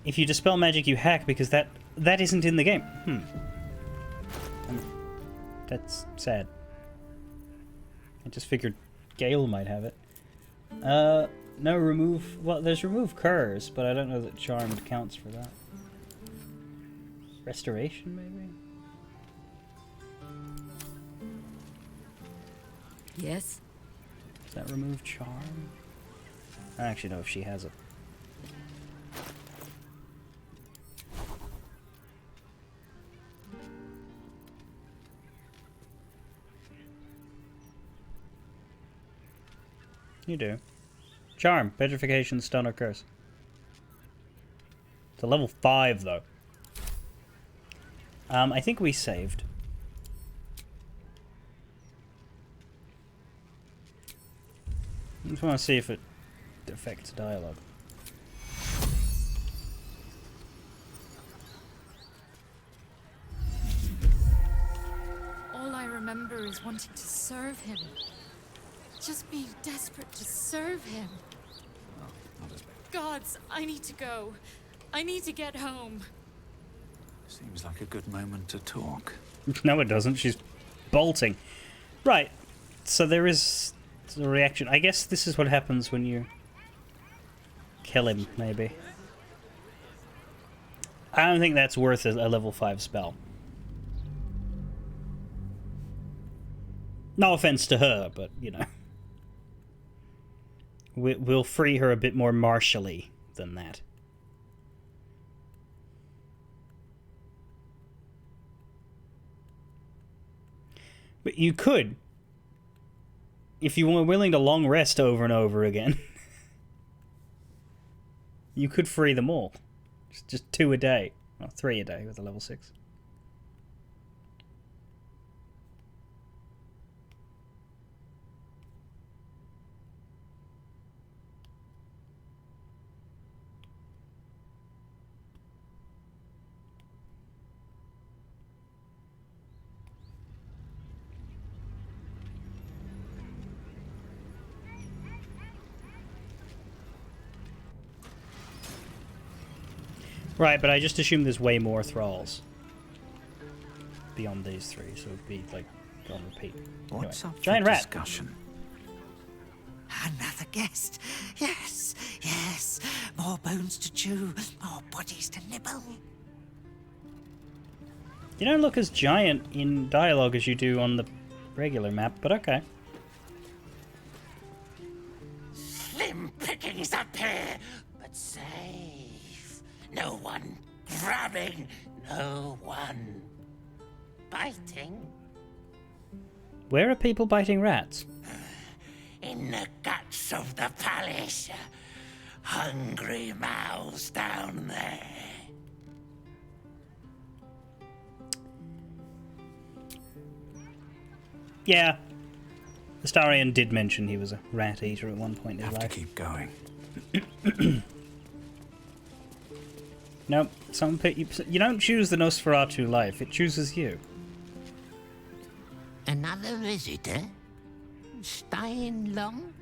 If you dispel magic, you hack, because that isn't in the game. That's sad. I just figured Gale might have it. No, remove... Well, there's remove curse, but I don't know that charmed counts for that. Restoration, maybe? Yes? Does that remove charm? I don't actually know if she has it. You do. Charm, petrification, stun, or curse. It's a level 5, though. I think we saved. I just want to see if it affects dialogue. All I remember is wanting to serve him. Just being desperate to serve him. Gods, I need to go. I need to get home. Seems like a good moment to talk. No, it doesn't. She's bolting. Right. So there is a reaction. I guess this is what happens when you kill him, maybe. I don't think that's worth a level 5 spell. No offense to her, but, you know. We'll free her a bit more martially than that. But you could, if you were willing to long rest over and over again, you could free them all. Just 2 a day. Well, 3 a day with a level 6. Right, but I just assume there's way more thralls beyond these three, so it'd be like go on repeat. What's Anyway, up giant for rat. discussion? Another guest. Yes, yes. More bones to chew, more bodies to nibble. You don't look as giant in dialogue as you do on the regular map, but okay. Slim pickings up here, but safe. No one grabbing, no one biting. Where are people biting rats? In the guts of the palace. Hungry mouths down there. Yeah. Astarion did mention he was a rat eater at one point in his life. Have to keep going. Nope. You don't choose the Nosferatu life, it chooses you. Another visitor? Staying long?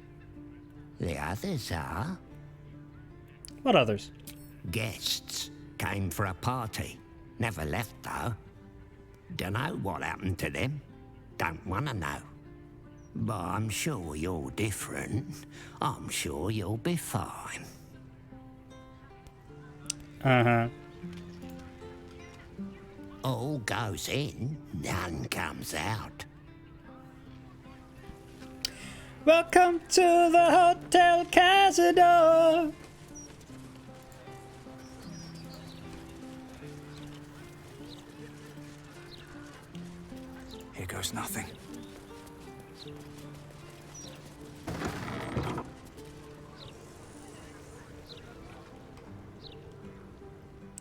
The others are. What others? Guests. Came for a party. Never left, though. Dunno what happened to them. Don't want to know. But I'm sure you're different. I'm sure you'll be fine. Uh-huh. All goes in, none comes out. Welcome to the Hotel Cazador. Here goes nothing.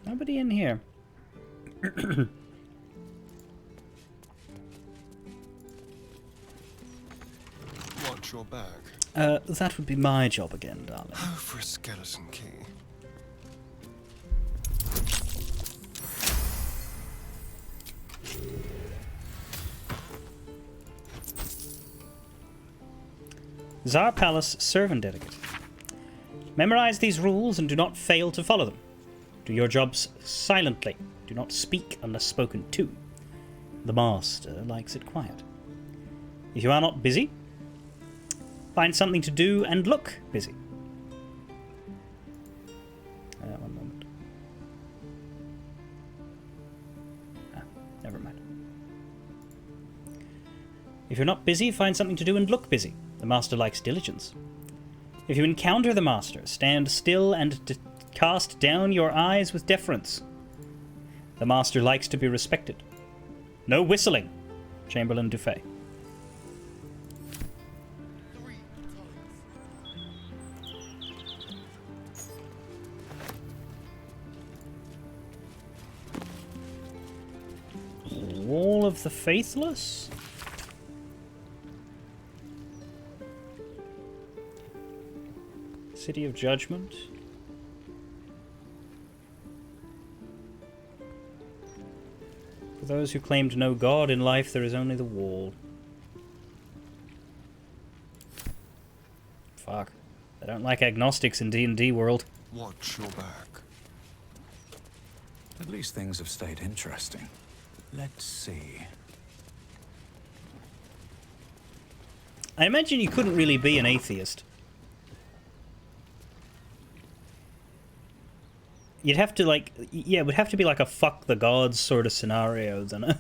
Nobody in here. Watch your bag. That would be my job again, darling. Oh, for a skeleton key. Tsar Palace Servant Etiquette. Memorize these rules and do not fail to follow them. Do your jobs silently. Do not speak unless spoken to. The master likes it quiet. If you are not busy, find something to do and look busy. One moment. Never mind. If you're not busy, find something to do and look busy. The master likes diligence. If you encounter the master, stand still and cast down your eyes with deference. The master likes to be respected. No whistling. Chamberlain Dufay. Wall of the Faithless? City of Judgment? For those who claim to know God in life, there is only the wall. Fuck. I don't like agnostics in D&D world. Watch your back. At least things have stayed interesting. Let's see. I imagine you couldn't really be an atheist. You'd have to, like, yeah, it would have to be like a fuck the gods sort of scenario, then.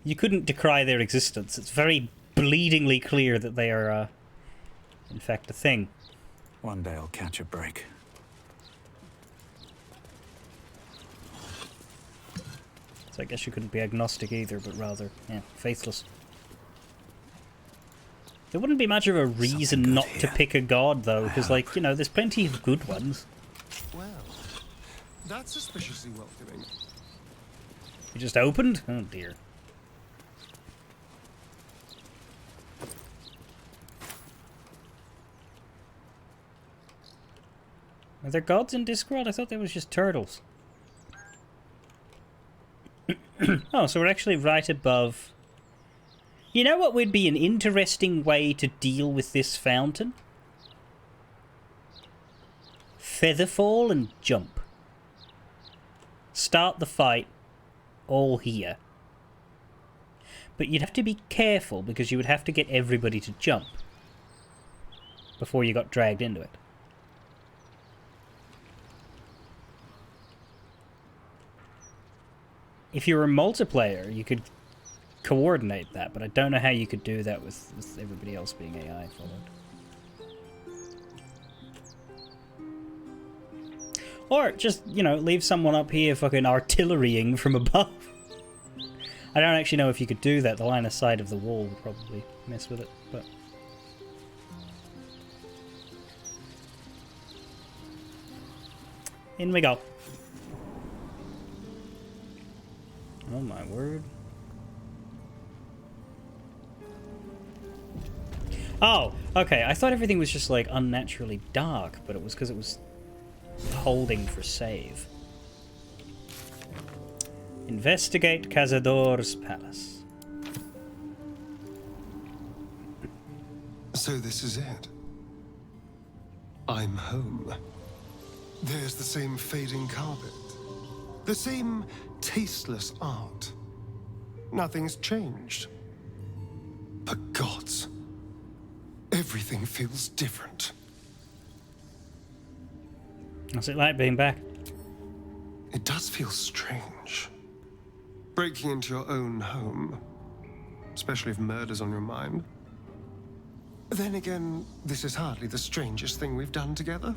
You couldn't decry their existence. It's very bleedingly clear that they are, in fact, a thing. One day I'll catch a break. So I guess you couldn't be agnostic either, but rather, yeah, faithless. There wouldn't be much of a reason not to pick a god, though, because, like, you know, there's plenty of good ones. Well, that's suspiciously welcoming. You just opened? Oh, dear. Are there gods in Discworld? I thought there was just turtles. Oh, so we're actually right above... You know what would be an interesting way to deal with this fountain? Featherfall and jump. start the fight all here. But you'd have to be careful because you would have to get everybody to jump before you got dragged into it. If you were a multiplayer, you could coordinate that, but I don't know how you could do that with everybody else being AI followed. Or just, you know, leave someone up here fucking artillerying from above. I don't actually know if you could do that. The line of sight of the wall would probably mess with it, but... in we go. Oh my word. Oh, okay. I thought everything was just like unnaturally dark, but it was because it was holding for save. Investigate Cazador's palace. So this is it. I'm home. There's the same fading carpet. The same tasteless art. Nothing's changed. But gods, everything feels different. What's it like being back? It does feel strange. Breaking into your own home, especially if murder's on your mind. Then again, this is hardly the strangest thing we've done together.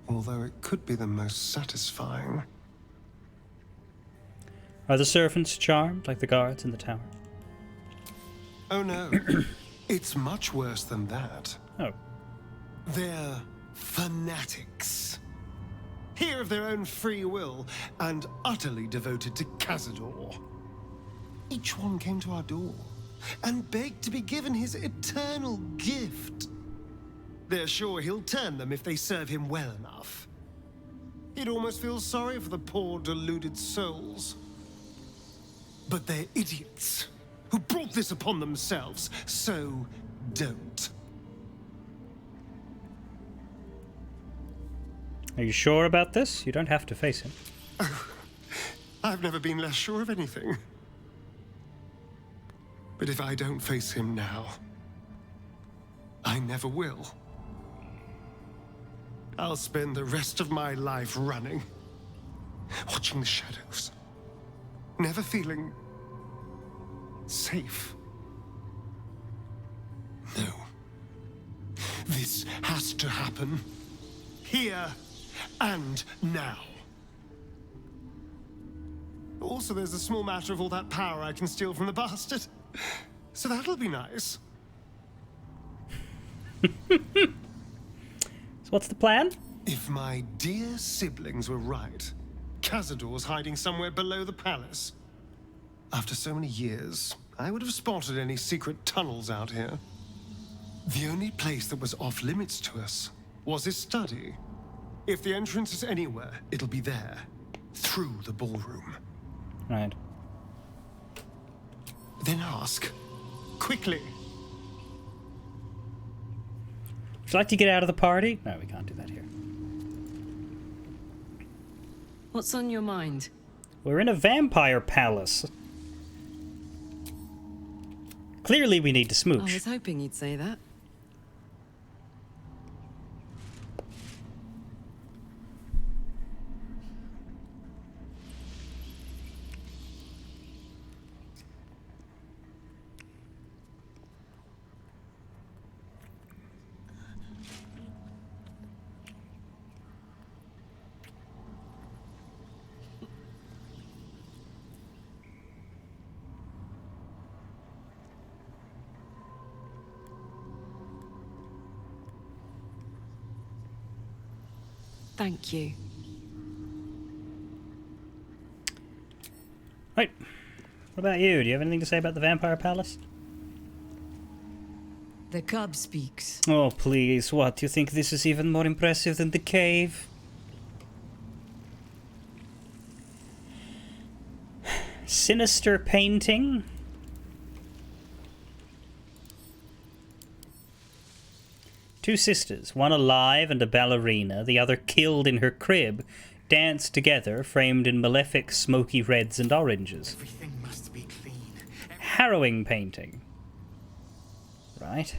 Although it could be the most satisfying. Are the servants charmed like the guards in the tower? Oh no, it's much worse than that. Oh. They're fanatics. Here of their own free will and utterly devoted to Cazador. Each one came to our door and begged to be given his eternal gift. They're sure he'll turn them if they serve him well enough. He'd almost feel sorry for the poor deluded souls. But they're idiots who brought this upon themselves, so don't. Are you sure about this? You don't have to face him. Oh, I've never been less sure of anything. But if I don't face him now, I never will. I'll spend the rest of my life running, watching the shadows, never feeling safe. No. This has to happen. Here and now. Also, there's a small matter of all that power I can steal from the bastard. So that'll be nice. So what's the plan? If my dear siblings were right, Cazador's hiding somewhere below the palace. After so many years, I would have spotted any secret tunnels out here. The only place that was off limits to us was his study. If the entrance is anywhere, it'll be there, through the ballroom. Right. Then ask, quickly. Would you like to get out of the party? No, we can't do that here. What's on your mind? We're in a vampire palace. Clearly we need to smooch. I was hoping you'd say that. Thank you. Right. What about you? Do you have anything to say about the vampire palace? The cub speaks. Oh, please. What? You think this is even more impressive than the cave? Sinister painting? Two sisters, one alive and a ballerina, the other killed in her crib. dance together, framed in malefic smoky reds and oranges. Everything must be clean. Harrowing painting. Right.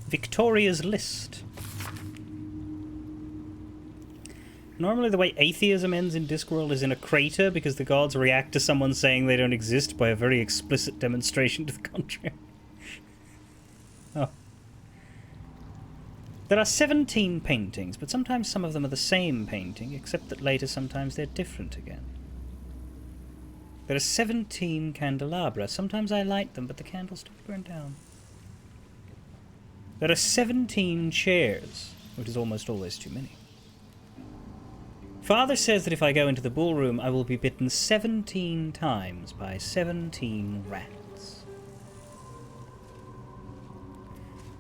Victoria's List. Normally the way atheism ends in Discworld is in a crater because the gods react to someone saying they don't exist by a very explicit demonstration to the contrary. Oh. There are 17 paintings, but sometimes some of them are the same painting, except that later sometimes they're different again. There are 17 candelabra. Sometimes I light them, but the candles don't burn down. There are 17 chairs, which is almost always too many. Father says that if I go into the ballroom, I will be bitten 17 times by 17 rats.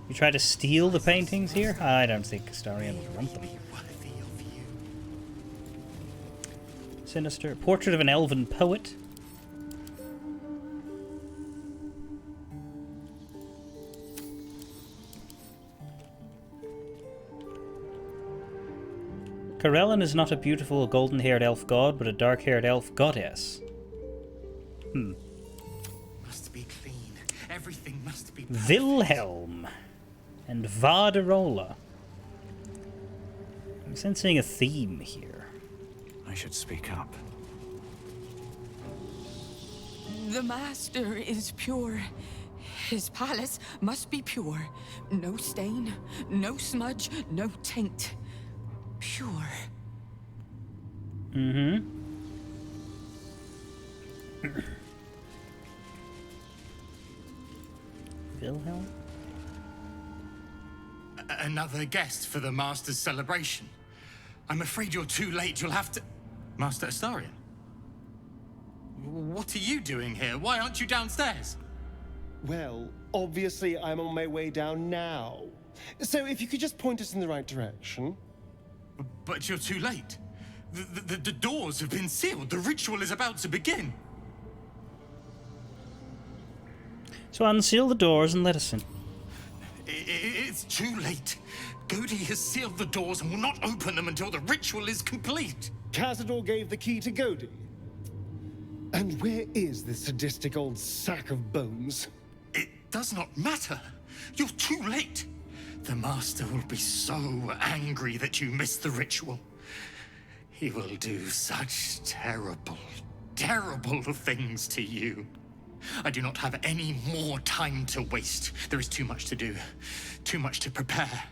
You try to steal the paintings here? I don't think Astarion would want them. Sinister. Portrait of an elven poet. Corellin is not a beautiful golden-haired elf god, but a dark-haired elf goddess. Must be clean. Everything must be Wilhelm and Vardarola. I'm sensing a theme here. I should speak up. The master is pure. His palace must be pure. No stain, no smudge, no taint. Pure. Mm-hmm. Wilhelm? Another guest for the Master's celebration. I'm afraid you're too late. You'll have to... Master Astarion? What are you doing here? Why aren't you downstairs? Well, obviously I'm on my way down now. So if you could just point us in the right direction. But you're too late. The doors have been sealed. The ritual is about to begin. So unseal the doors and let us in. It's too late. Godi has sealed the doors and will not open them until the ritual is complete. Cazador gave the key to Godi. And where is this sadistic old sack of bones? It does not matter. You're too late. The Master will be so angry that you missed the ritual. He will do such terrible, terrible things to you. I do not have any more time to waste. There is too much to do, too much to prepare.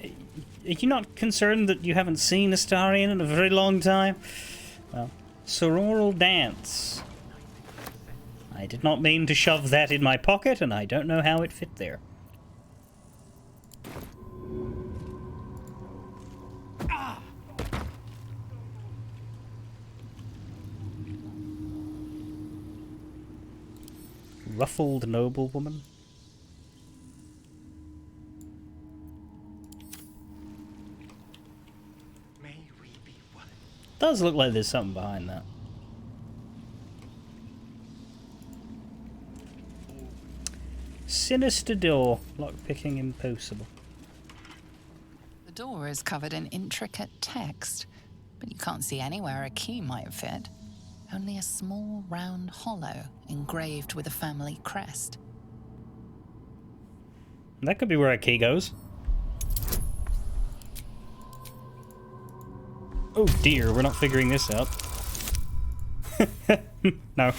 Are you not concerned that you haven't seen Astarion in a very long time? Well, sororal dance. I did not mean to shove that in my pocket, and I don't know how it fit there. Ruffled noblewoman. Does look like there's something behind that. Sinister door. Lockpicking impossible. The door is covered in intricate text, but you can't see anywhere a key might fit. Only a small round hollow engraved with a family crest. That could be where a key goes. Oh dear, we're not figuring this out. No.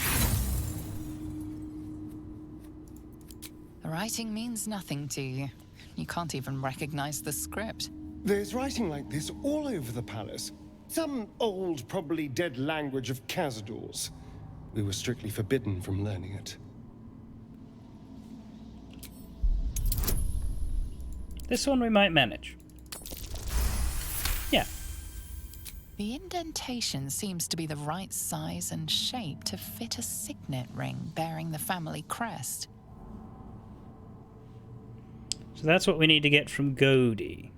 The writing means nothing to you. You can't even recognize the script. There's writing like this all over the palace. Some old, probably dead language of Cazador's. We were strictly forbidden from learning it. This one we might manage. Yeah. The indentation seems to be the right size and shape to fit a signet ring bearing the family crest. So that's what we need to get from Godi.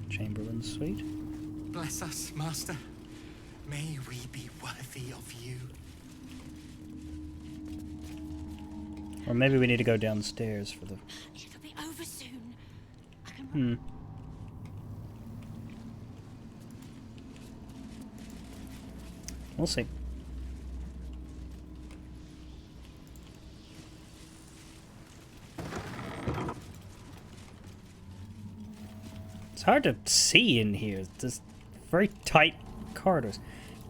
Chamberlain's suite. Bless us, Master. May we be worthy of you. Or maybe we need to go downstairs for the... It'll be over soon. Hmm. We'll see. It's hard to see in here. There's very tight corridors.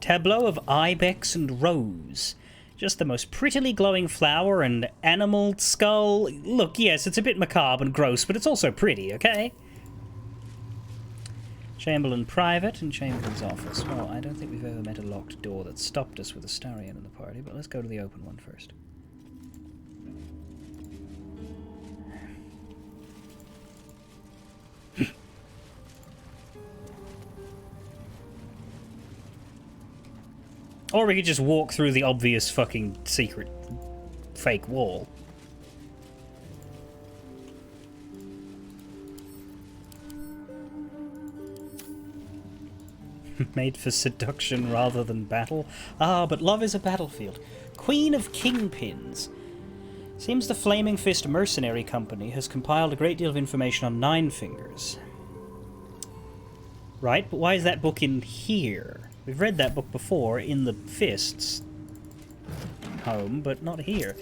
Tableau of ibex and rose. Just the most prettily glowing flower and animal skull. Look, yes, it's a bit macabre and gross, but it's also pretty, okay? Chamberlain private and Chamberlain's office. Well, I don't think we've ever met a locked door that stopped us with a Starion in the party, but let's go to the open one first. Or we could just walk through the obvious fucking secret fake wall. Made for seduction rather than battle. Ah, but love is a battlefield. Queen of Kingpins. Seems the Flaming Fist Mercenary Company has compiled a great deal of information on Nine Fingers. Right, but why is that book in here? We've read that book before in the Fist's home, but not here.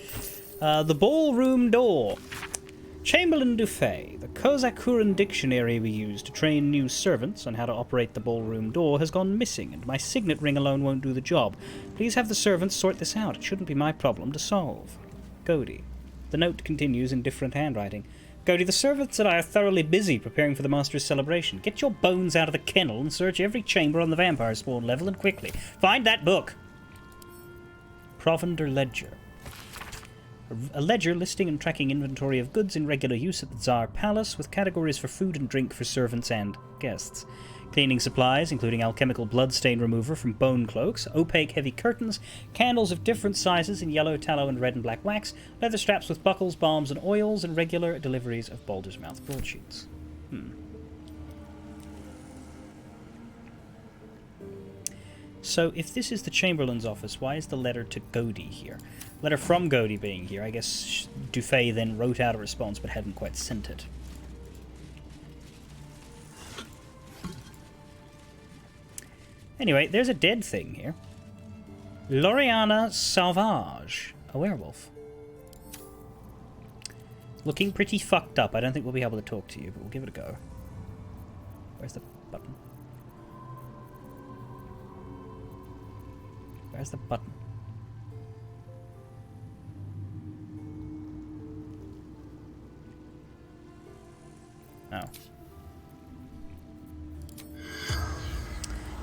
The Ballroom Door. Chamberlain Dufay. The Kozakuran dictionary we use to train new servants on how to operate the ballroom door has gone missing, and my signet ring alone won't do the job. Please have the servants sort this out. It shouldn't be my problem to solve. Godi. The note continues in different handwriting. Godi, the servants and I are thoroughly busy preparing for the Master's celebration. Get your bones out of the kennel and search every chamber on the vampire spawn level, and quickly. Find that book! Provender Ledger. A ledger listing and tracking inventory of goods in regular use at the Tsar Palace, with categories for food and drink for servants and guests. Cleaning supplies, including alchemical bloodstain remover from bone cloaks, opaque heavy curtains, candles of different sizes in yellow, tallow, and red and black wax, leather straps with buckles, balms, and oils, and regular deliveries of Baldur's Mouth broadsheets. So, if this is the Chamberlain's office, why is the letter to Godi here? Letter from Godi being here. I guess Dufay then wrote out a response but hadn't quite sent it. Anyway, there's a dead thing here. Loriana Sauvage, a werewolf. Looking pretty fucked up. I don't think we'll be able to talk to you, but we'll give it a go. Where's the button? Where's the button? Oh.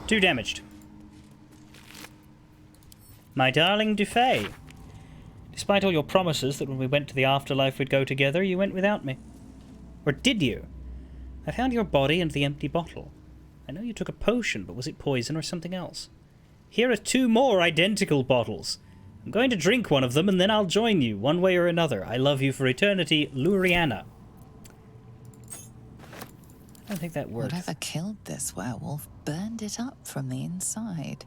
2 damaged. My darling Dufay. Despite all your promises that when we went to the afterlife we'd go together, you went without me. Or did you? I found your body and the empty bottle. I know you took a potion, but was it poison or something else? Here are 2 more identical bottles. I'm going to drink one of them and then I'll join you, one way or another. I love you for eternity, Luriana. I don't think that works. Whatever killed this werewolf burned it up from the inside.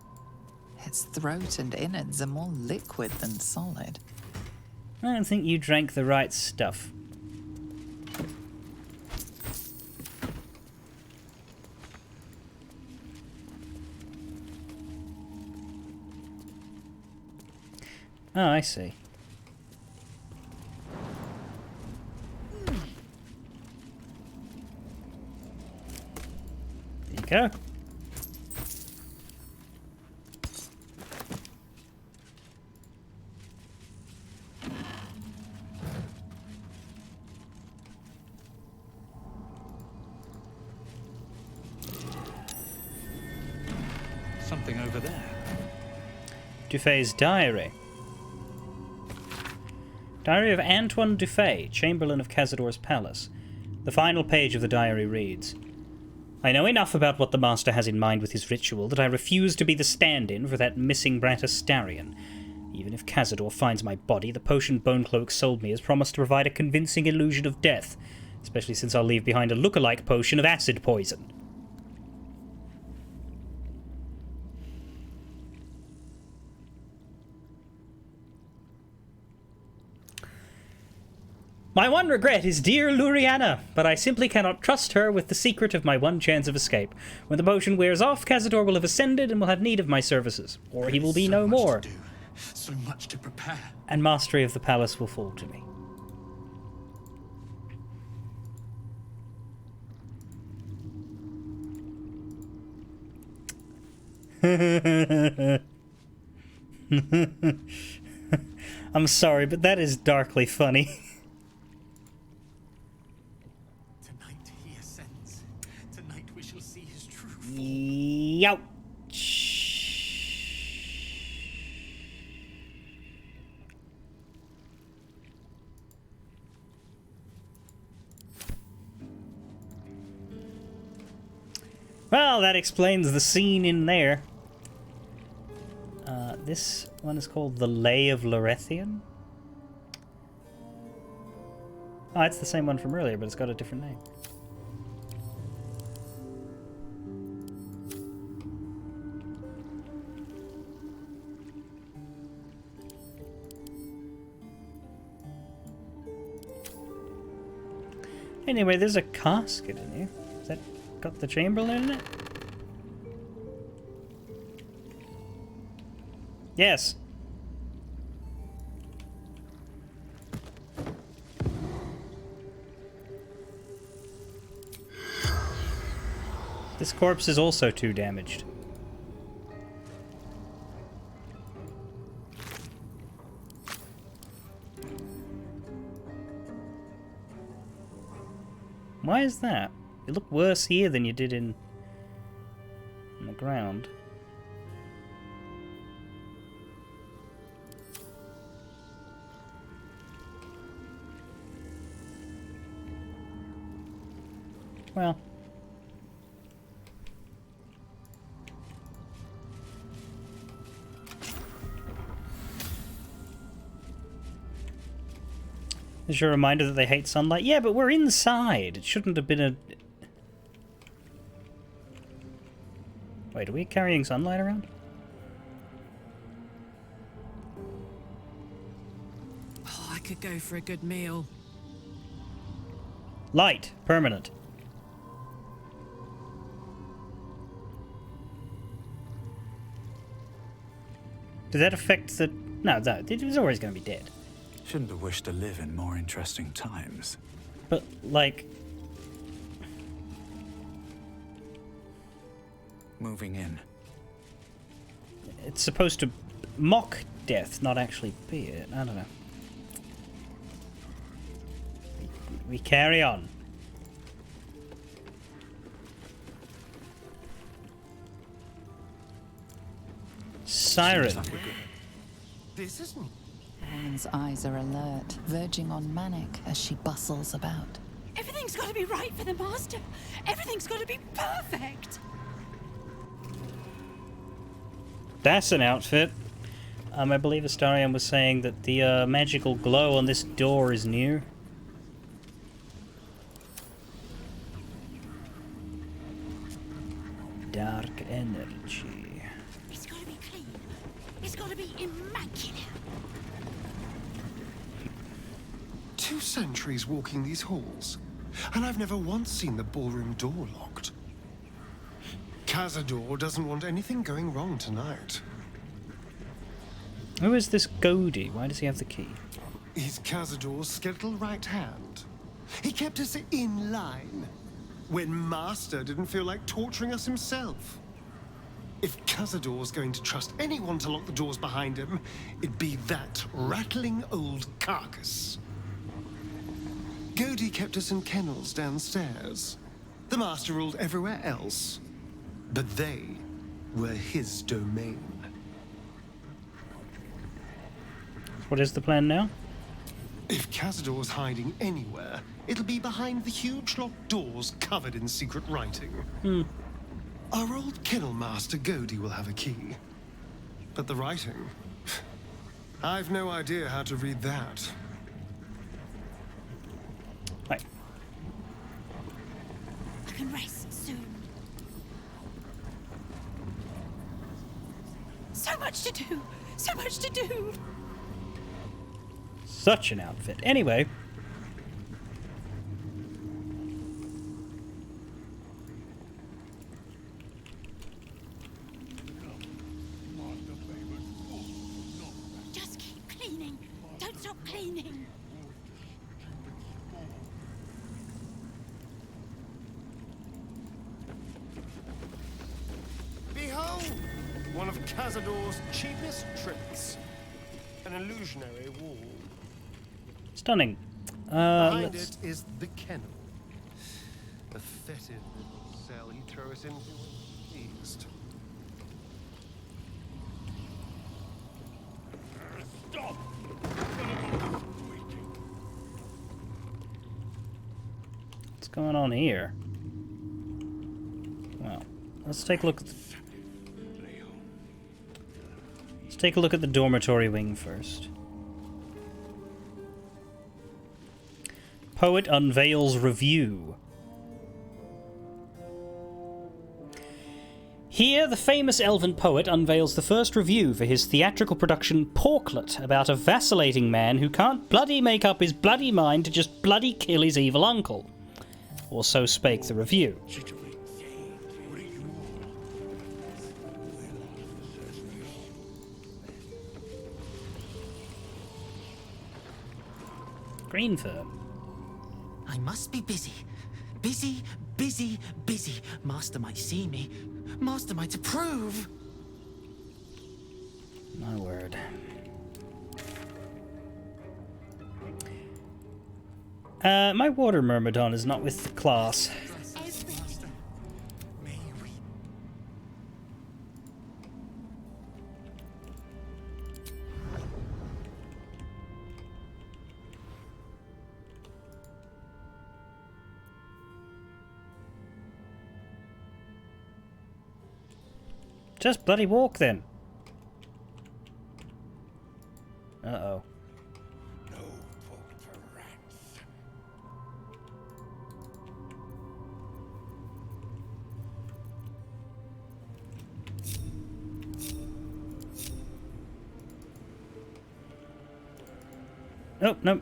Its throat and innards are more liquid than solid. I don't think you drank the right stuff. Oh, I see. There you go. Something over there. Dufay's diary. Diary of Antoine Dufay, Chamberlain of Cazador's Palace. The final page of the diary reads, I know enough about what the Master has in mind with his ritual that I refuse to be the stand-in for that missing brat Astarion. Even if Cazador finds my body, the potion Bonecloak sold me has promised to provide a convincing illusion of death, especially since I'll leave behind a look-alike potion of acid poison. My one regret is dear Luriana, but I simply cannot trust her with the secret of my one chance of escape. When the potion wears off, Cazador will have ascended and will have need of my services, or he will be no more. So much to prepare. And mastery of the palace will fall to me. I'm sorry, but that is darkly funny. Tonight he ascends. Tonight we shall see his true form. Yow. Well, that explains the scene in there. This one is called The Lay of Lorethian. Oh, it's the same one from earlier, but it's got a different name. Anyway, there's a casket in here. Has that got the Chamberlain in it? Yes. This corpse is also too damaged. Why is that? You look worse here than you did in the ground. Well. Is your reminder that they hate sunlight? Yeah, but we're inside. It shouldn't have been a... Wait, are we carrying sunlight around? Oh, I could go for a good meal. Light. Permanent. Did that affect the... No, it was always going to be dead. Shouldn't have wished to live in more interesting times. But, like... Moving in. It's supposed to mock death, not actually be it. I don't know. We carry on. Siren. This isn't... Anne's eyes are alert, verging on manic as she bustles about. Everything's got to be right for the Master. Everything's got to be perfect. That's an outfit. I believe Astarion was saying that the magical glow on this door is new. Dark energy. It's got to be clean. It's got to be immaculate. 2 centuries walking these halls, and I've never once seen the ballroom door locked. Cazador doesn't want anything going wrong tonight. Who is this Godi? Why does he have the key? He's Cazador's skeletal right hand. He kept us in line when Master didn't feel like torturing us himself. If Cazador's going to trust anyone to lock the doors behind him, it'd be that rattling old carcass. Godi kept us in kennels downstairs. The Master ruled everywhere else, but they were his domain. What is the plan now? If Cazador's hiding anywhere, it'll be behind the huge locked doors covered in secret writing. Our old kennel master Godi will have a key. But the writing... I've no idea how to read that. Right. I can rest soon. So much to do. So much to do. Such an outfit. Anyway, Just keep cleaning. Don't stop cleaning. Behold! One of Cazador's cheapest tricks. An illusionary wall. Stunning. Behind it is the kennel. A fetid little cell he'd throw us into when pleased. Stop! What's going on here? Well, let's take a look at the dormitory wing first. Poet unveils review. Here, the famous elven poet unveils the first review for his theatrical production Porklet, about a vacillating man who can't bloody make up his bloody mind to just bloody kill his evil uncle. Or so spake the review. Green fur. I must be busy. Busy, busy, busy. Master might see me. Master might approve. My word. My water myrmidon is not with the class. Just bloody walk then. Uh-oh. Oh, no.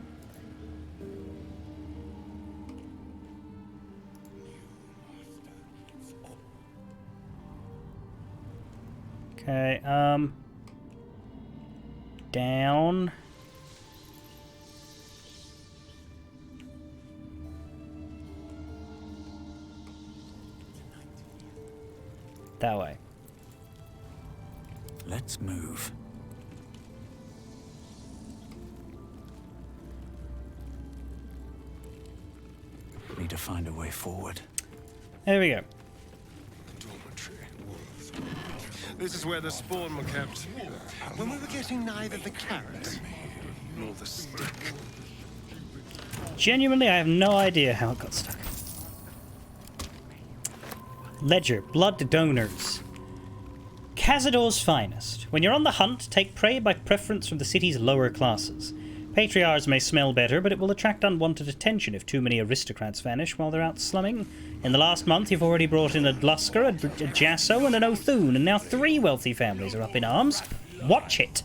Okay, down. That way. Let's move. Need to find a way forward. There we go. This is where the spawn were kept. When we were getting neither the carrot nor the stick. Genuinely, I have no idea how it got stuck. Ledger, blood donors. Cazador's finest. When you're on the hunt, take prey by preference from the city's lower classes. Patriarchs may smell better, but it will attract unwanted attention if too many aristocrats vanish while they're out slumming. In the last month, you've already brought in a Glusker, a Jasso, and an O'Thune, and now 3 wealthy families are up in arms. Watch it!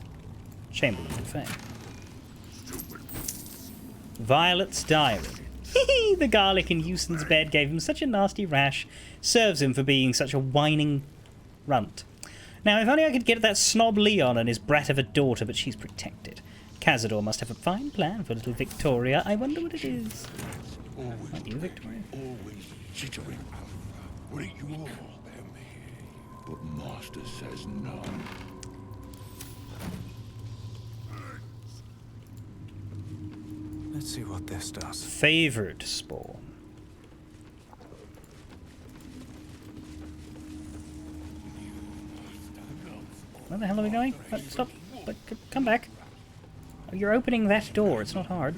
Chamberlain of Fame. Violet's Diary. The garlic in Euston's bed gave him such a nasty rash. Serves him for being such a whining runt. Now, if only I could get at that snob Leon and his brat of a daughter, but she's protected. Cazador must have a fine plan for little Victoria. I wonder what it is. Aren't you, Victoria? Always jittering. What you all? But Master says none. Let's see what this does. Favored spawn. Where the hell are we going? Stop. Come back. You're opening that door. It's not hard.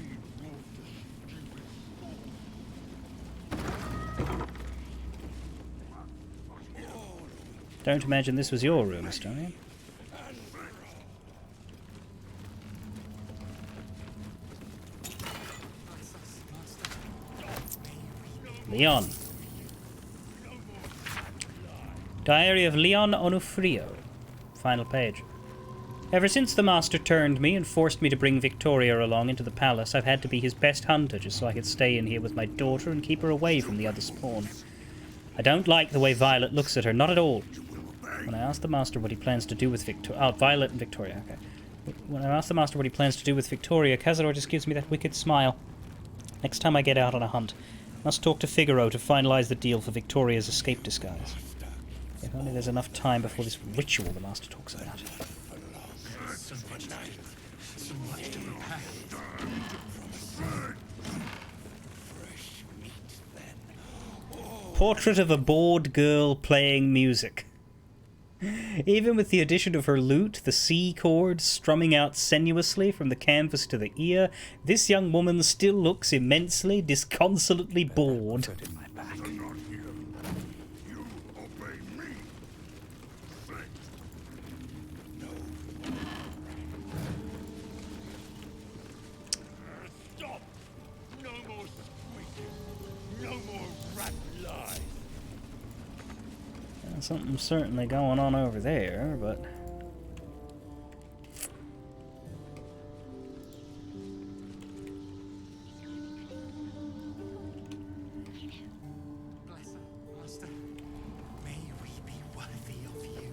Don't imagine this was your room, Estonia. Leon. Diary of Leon Onufrio. Final page. Ever since the Master turned me and forced me to bring Victoria along into the palace, I've had to be his best hunter just so I could stay in here with my daughter and keep her away from the other spawn. I don't like the way Violet looks at her, not at all. When I asked the Master what he plans to do with Violet and Victoria, okay. when I ask the Master what he plans to do with Victoria, Cazador just gives me that wicked smile. Next time I get out on a hunt, must talk to Figaro to finalize the deal for Victoria's escape disguise. If only there's enough time before this ritual the Master talks about. Portrait of a bored girl playing music. Even with the addition of her lute, the C chords strumming out sensuously from the canvas to the ear, this young woman still looks immensely, disconsolately bored. Stop! No more squeaking. No more rat lies. Something's certainly going on over there, but... Bless her, Master. May we be worthy of you.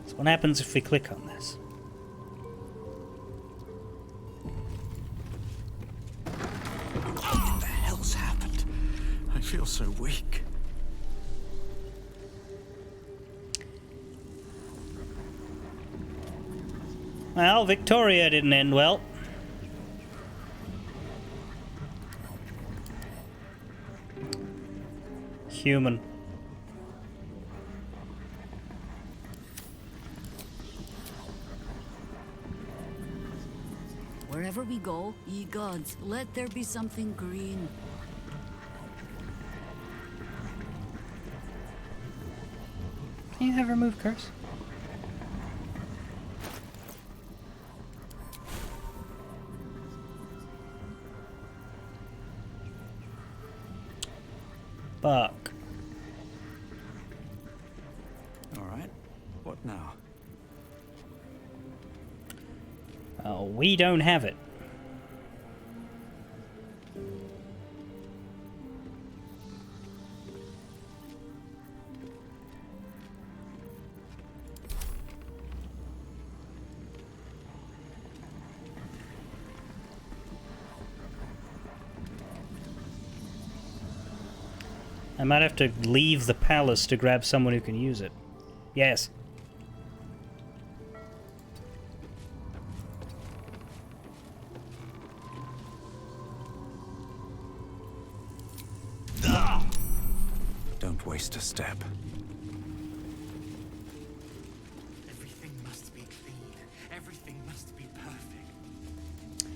So what happens if we click on this? What the hell's happened? I feel so weak. Well, Victoria didn't end well. Human. Wherever we go, ye gods, let there be something green. Can you have remove curse? Fuck. All right. What now? Oh, we don't have it. I might have to leave the palace to grab someone who can use it. Yes. Don't waste a step. Everything must be clean. Everything must be perfect.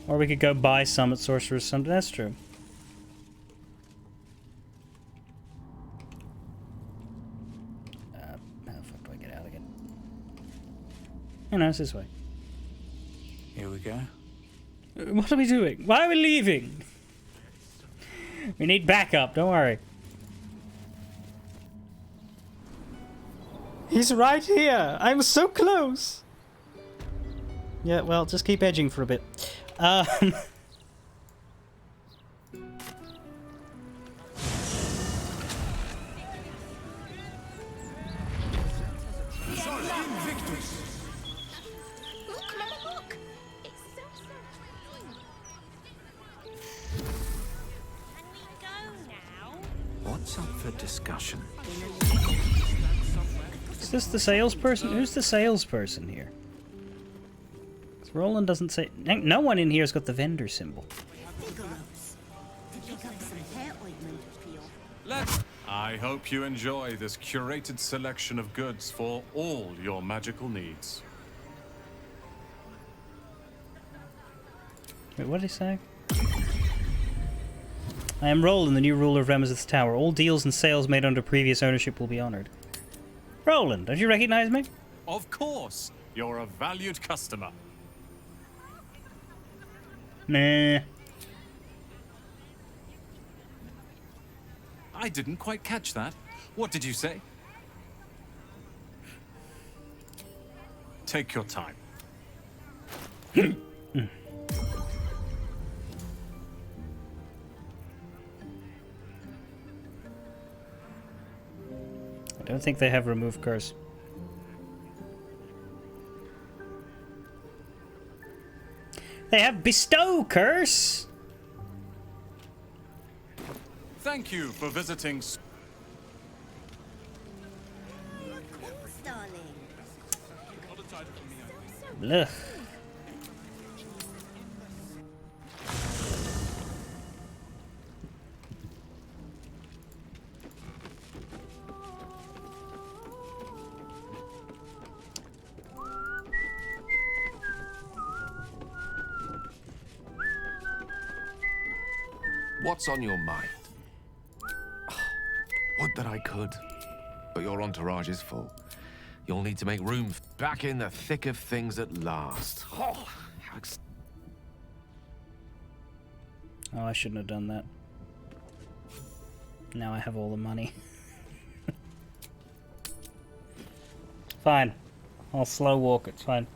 Or we could go buy some at Sorcerer's Summit. That's true. How the fuck do I get out again? Oh no, it's this way. Here we go. What are we doing? Why are we leaving? We need backup, don't worry. He's right here! I'm so close! Yeah, well, just keep edging for a bit. Look, Mama, look! It's so green. Can we go now? What's up for discussion? Is this the salesperson? Who's the salesperson here? 'Cause Roland doesn't say... No one in here's got the vendor symbol. I hope you enjoy this curated selection of goods for all your magical needs. Wait, what did he say? I am Roland, the new ruler of Remazith's Tower. All deals and sales made under previous ownership will be honored. Roland, don't you recognize me? Of course, you're a valued customer. Nah. I didn't quite catch that. What did you say? Take your time. I don't think they have remove curse. They have bestow curse. Thank you for visiting. Ugh. What's on your mind? Would that I could. But your entourage is full. You'll need to make room back in the thick of things at last. Oh, Oh, I shouldn't have done that. Now I have all the money. Fine. I'll slow walk, it's fine.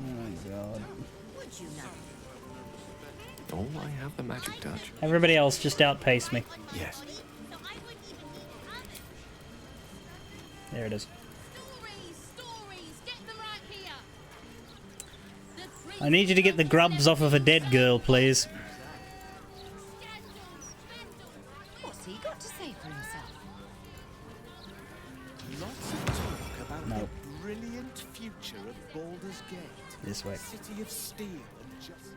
Oh god. Oh, I have the magic touch. Everybody else just outpace me. Yes. There it is. I need you to get the grubs off of a dead girl, please. What's he got to say for himself? Lots of talk about No. the brilliant future of Baldur's Gate. This way. City of steel and just...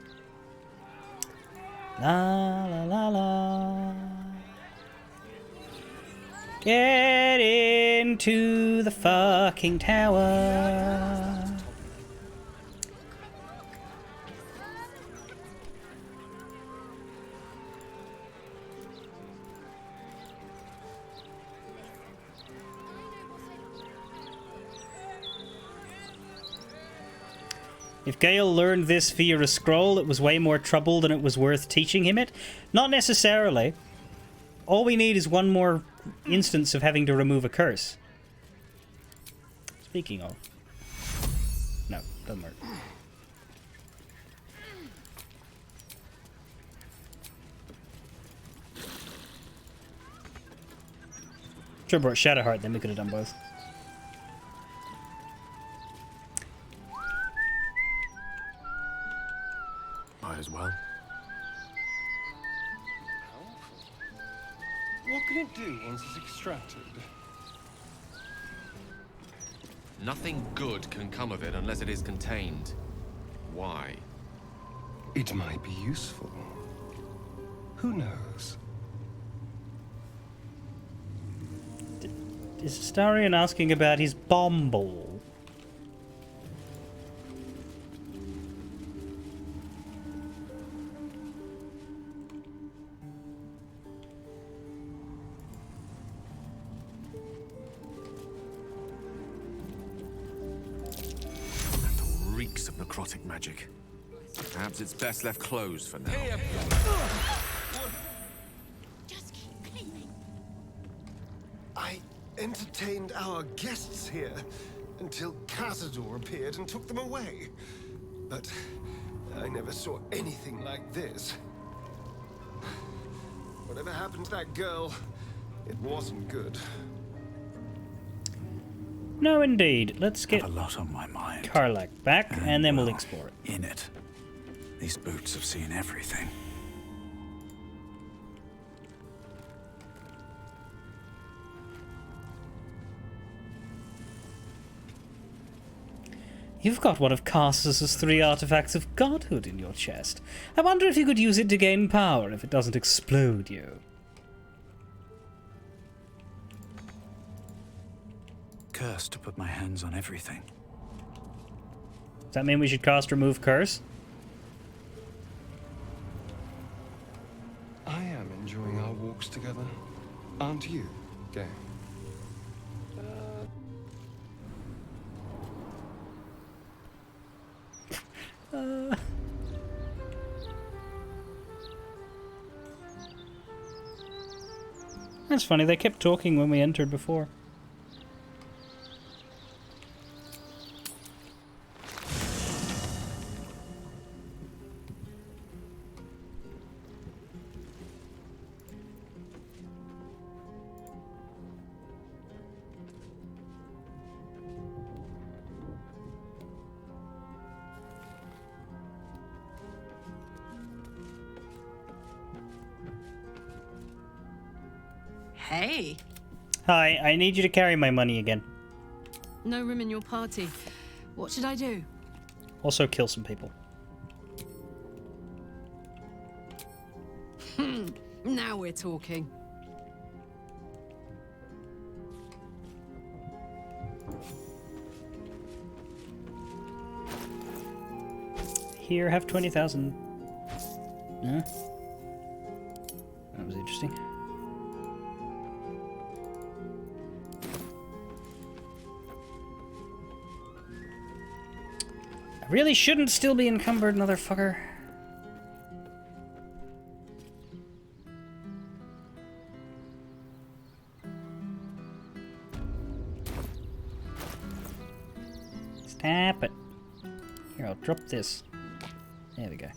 La la la la. Get into the fucking tower. If Gale learned this via a scroll, it was way more trouble than it was worth teaching him it. Not necessarily. All we need is one more instance of having to remove a curse. Speaking of. No, doesn't work. Should have brought Shadowheart, then we could have done both. Might as well. What can it do once it's extracted? Nothing good can come of it unless it is contained. Why? It might be useful. Who knows? Is Astarion asking about his bomb ball? Reeks of necrotic magic. Perhaps it's best left closed for now. I entertained our guests here until Cazador appeared and took them away. But I never saw anything like this. Whatever happened to that girl, it wasn't good. No, indeed. Let's get a lot on my mind. Karlach back, and then we'll explore it. In it. These boots have seen everything. You've got one of Carsus's 3 artifacts of godhood in your chest. I wonder if you could use it to gain power if it doesn't explode you. Cursed to put my hands on everything. Does that mean we should cast Remove Curse? I am enjoying our walks together. Aren't you, Gale? That's funny, they kept talking when we entered before. Hey. Hi, I need you to carry my money again. No room in your party. What should I do? Also kill some people. Now we're talking. Here, have 20,000. Yeah. That was interesting. I really shouldn't still be encumbered, motherfucker. Stop it. Here, I'll drop this. There we go.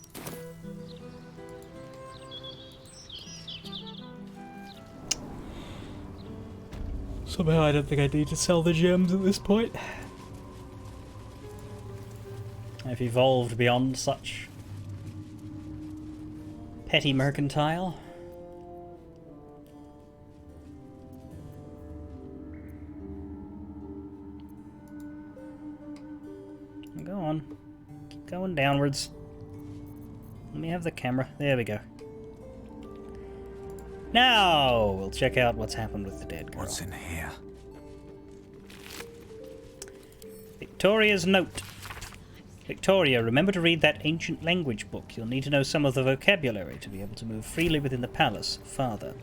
Somehow I don't think I need to sell the gems at this point. I've evolved beyond such petty mercantile. Go on. Keep going downwards. Let me have the camera. There we go. Now we'll check out what's happened with the dead girl. What's in here? Victoria's note. Victoria, remember to read that ancient language book. You'll need to know some of the vocabulary to be able to move freely within the palace. Father.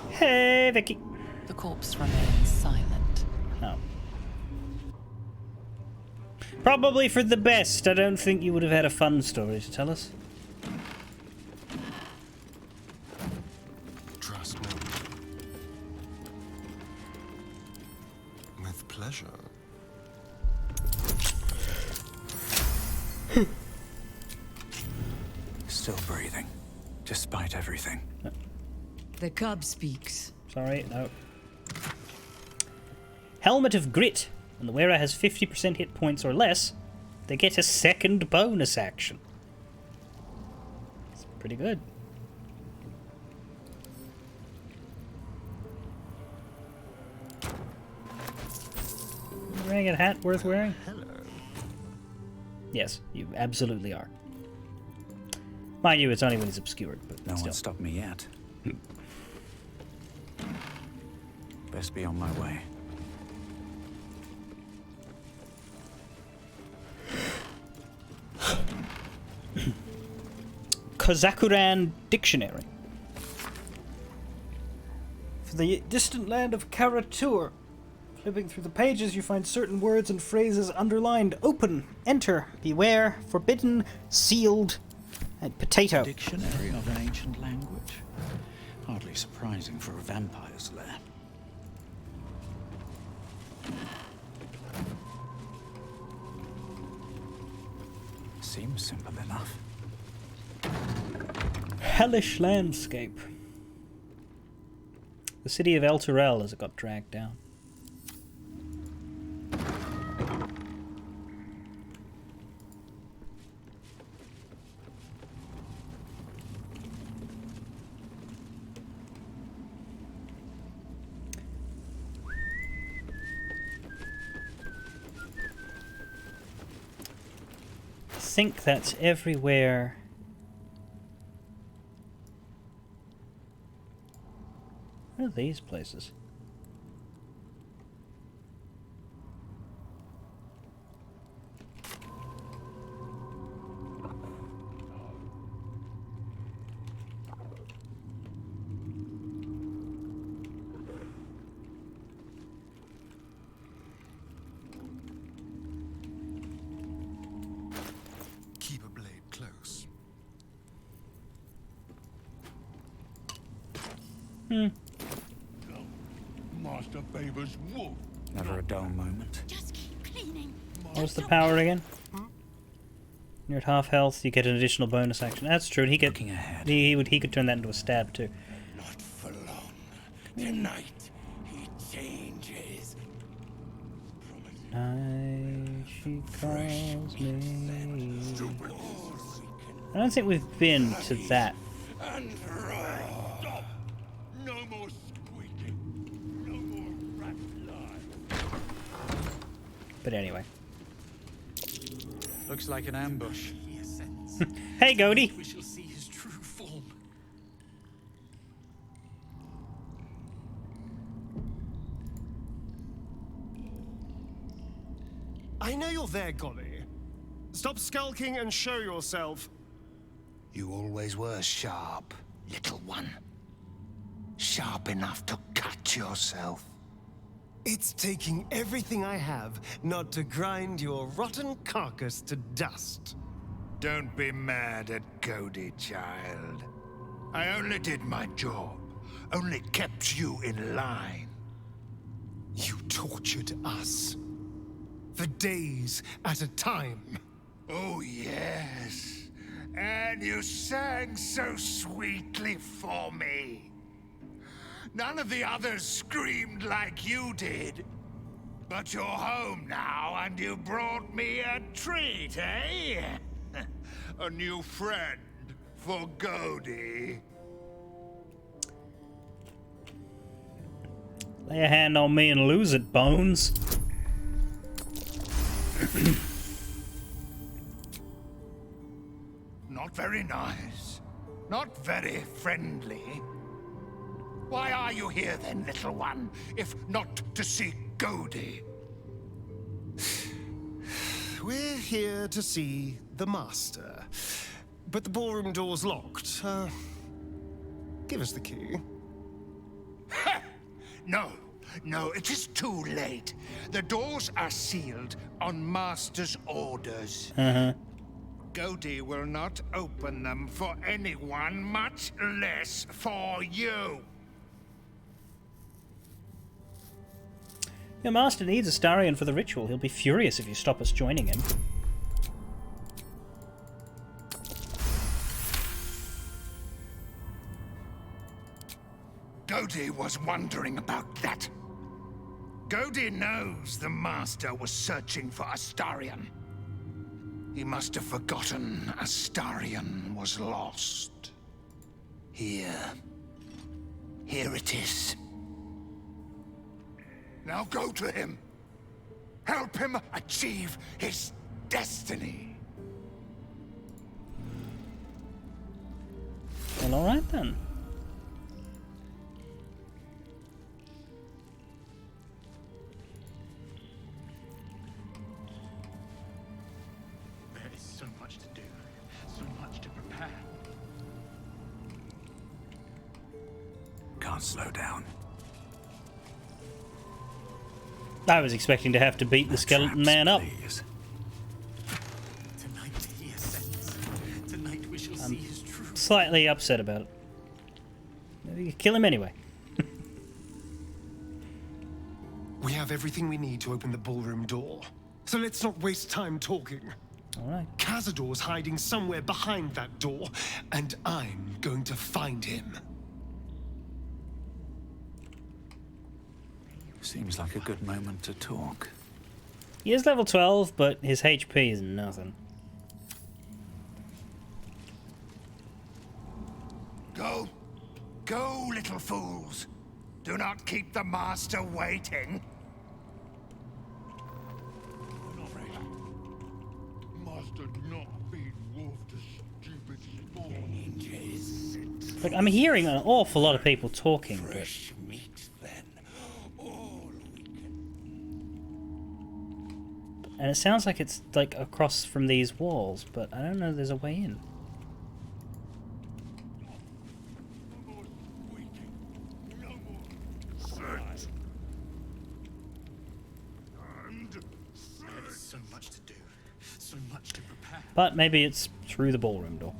Hey, Vicky. The corpse remains silent. Oh. Probably for the best. I don't think you would have had a fun story to tell us. Trust me. With pleasure. Still breathing, despite everything. The cub speaks. Sorry, no. Helmet of Grit. When the wearer has 50% hit points or less, they get a second bonus action. It's pretty good. Wearing a hat worth wearing? Hello. Yes, you absolutely are. Mind you, it's only when it's obscured, but No still. one stopped me yet. Best be on my way. Kazakuran Dictionary. For the distant land of Karatur. Flipping through the pages, you find certain words and phrases underlined. Open, enter, beware, forbidden, sealed, and potato. Dictionary of an ancient language. Hardly surprising for a vampire's lair. Seems simple enough. Hellish landscape. The city of El Turel as it got dragged down. I think that's everywhere. What are these places? Keep a blade close. Master favors wolf. Never a dull moment. Just keep cleaning. What's the power again? You're at half health, you get an additional bonus action. That's true. He could he could turn that into a stab too. Not for long. Tonight, he changes. Night she calls me. I don't think we've been to that. And stop! No more squeaking. No more rat lies. But anyway. Looks like an ambush. Hey, Goaty. We shall see his true form. I know you're there, Golly. Stop skulking and show yourself. You always were sharp, little one. Sharp enough to cut yourself. It's taking everything I have not to grind your rotten carcass to dust. Don't be mad at Cody, child. I only did my job. Only kept you in line. You tortured us. For days at a time. Oh, yes. And you sang so sweetly for me. None of the others screamed like you did. But you're home now, and you brought me a treat, eh? A new friend for Cody. Lay a hand on me and lose it, Bones. Not very nice. Not very friendly. Why are you here then, little one, if not to see Cody? We're here to see the Master. But the ballroom door's locked. Give us the key. No, it is too late. The doors are sealed on Master's orders. Cody will not open them for anyone, much less for you. Your master needs Astarion for the ritual. He'll be furious if you stop us joining him. Cody was wondering about that. Cody knows the Master was searching for Astarion. He must have forgotten Astarion was lost. Here it is. Now go to him. Help him achieve his destiny. Well, alright then. There is so much to do, so much to prepare. Can't slow down. I was expecting to have to beat the skeleton man up. Tonight he ascends. Tonight we shall see his true. Slightly upset about it. Maybe you kill him anyway. We have everything we need to open the ballroom door. So let's not waste time talking. Alright. Cazador's hiding somewhere behind that door, and I'm going to find him. Seems like a good moment to talk. He is level 12, but his HP is nothing. Go, little fools. Do not keep the Master waiting. Master not be wolf to stupid spawn. Look, I'm hearing an awful lot of people talking, but and it sounds like it's like across from these walls, but I don't know if there's a way in. There is so much to do, so much to prepare. But maybe it's through the ballroom door.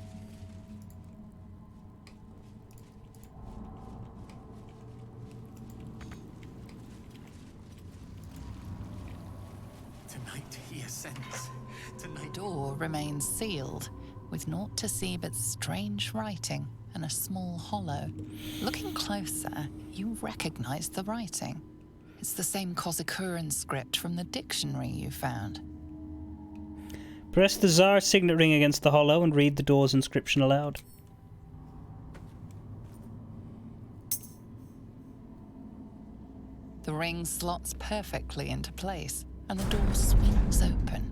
Tonight he ascends. Tonight. The door remains sealed, with naught to see but strange writing and a small hollow. Looking closer, you recognize the writing. It's the same Kozakuran script from the dictionary you found. Press the Tsar signet ring against the hollow and read the door's inscription aloud. The ring slots perfectly into place, and the door swings open.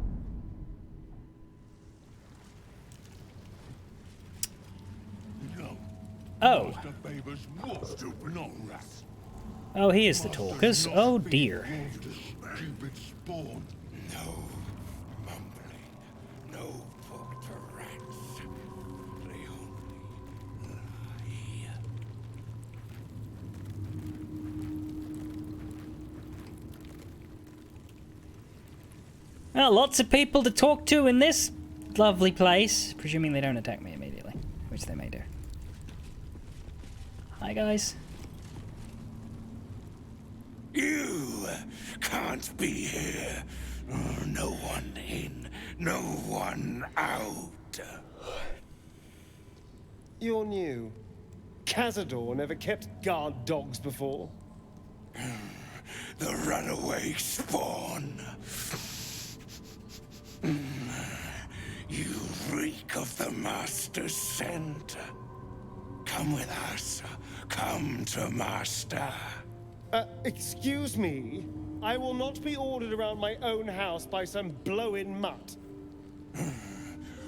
Oh. Master favors most open on us. Oh, he is the talkers. Oh dear. Stupid spawn. No mumbling, no talk to rats. They only lie. Well, lots of people to talk to in this lovely place, presuming they don't attack me immediately, which they may do. Hi, guys. You can't be here. No one in, no one out. You're new. Cazador never kept guard dogs before. The runaway spawn. You reek of the Master's scent. Come with us. Come to Master. Excuse me? I will not be ordered around my own house by some blow-in mutt.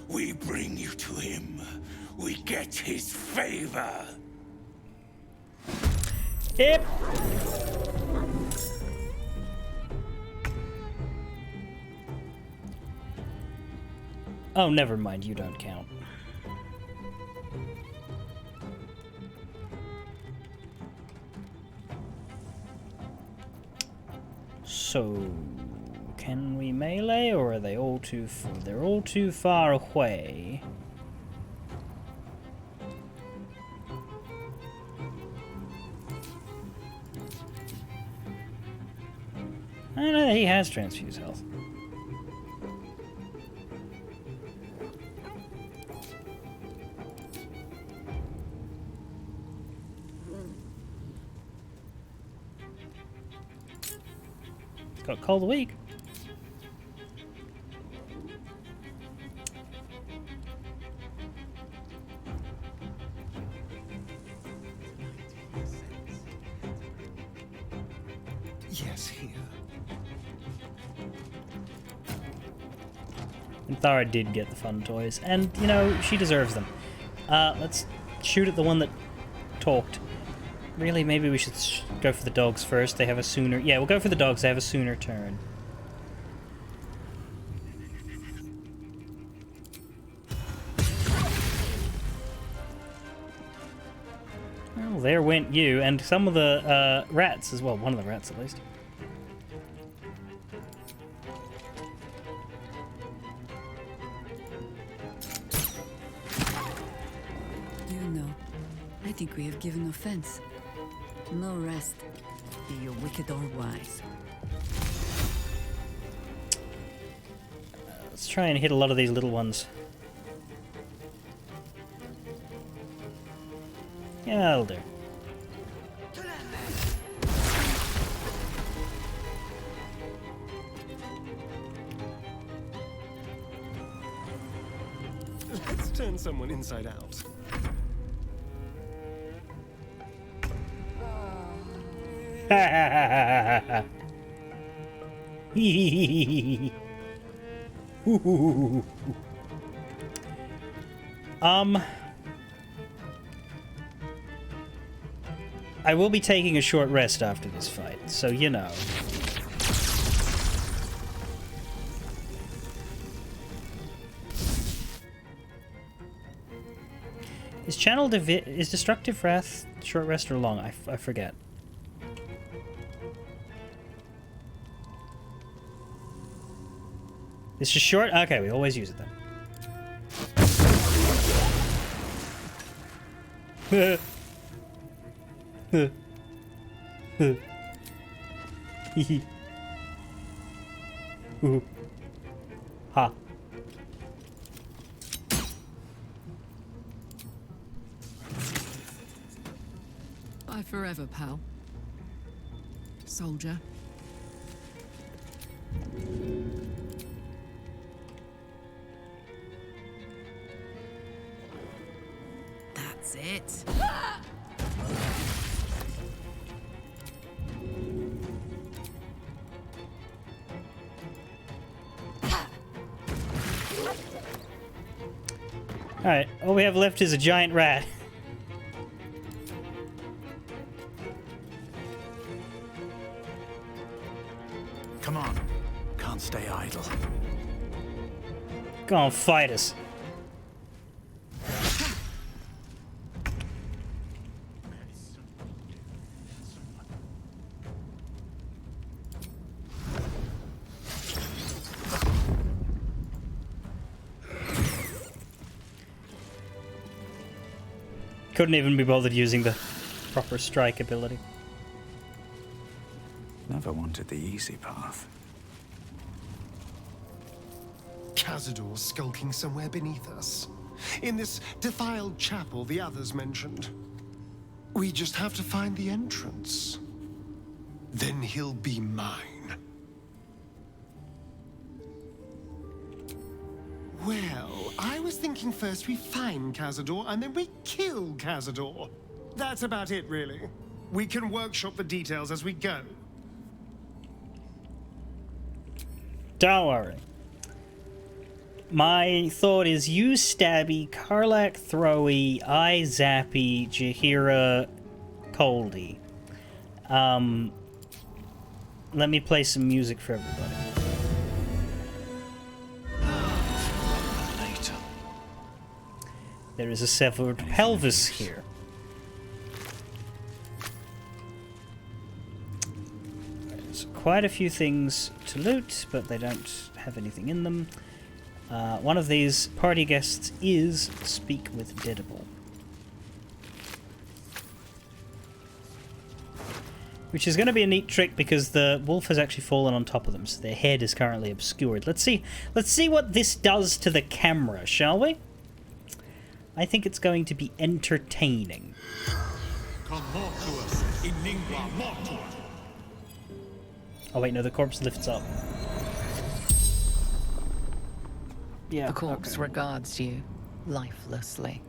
We bring you to him. We get his favor. Yep. Oh, never mind. You don't count. So, can we melee, or are they all too far? They're all too far away. I don't know, he has transfuse health. Got call of the week. Yes, here. And Thara did get the fun toys, and you know, she deserves them. Let's shoot at the one that talked. Really, maybe we should go for the dogs first. They have a sooner... Yeah, we'll go for the dogs. They have a sooner turn. Well, there went you, and some of the rats as well. One of the rats, at least. You know, I think we have given offense. No rest, be you wicked or wise. Let's try and hit a lot of these little ones. Yeah, that'll do. Let's turn someone inside out. I will be taking a short rest after this fight, so you know. Is is Destructive Wrath short rest or long? I forget. It's just short? Okay, we always use it then. Ha. Bye forever, pal. Soldier. That's it. Alright, all we have left is a giant rat. Come on. Can't stay idle. Go on, fight us. Couldn't even be bothered using the proper strike ability. Never wanted the easy path. Cazador skulking somewhere beneath us. In this defiled chapel the others mentioned. We just have to find the entrance. Then he'll be mine. Well, I was thinking first we find Cazador and then we kill Cazador. That's about it, really. We can workshop the details as we go. Don't worry. My thought is you stabby, Karlak throwy, I zappy, Jaheira coldy. Let me play some music for everybody. Later. There is a severed pelvis here. There's quite a few things to loot, but they don't have anything in them. One of these party guests is Speak with Deadable, which is going to be a neat trick because the wolf has actually fallen on top of them, so their head is currently obscured. Let's see what this does to the camera, shall we? I think it's going to be entertaining. Oh wait, no, the corpse lifts up. Yeah, the corpse regards you lifelessly.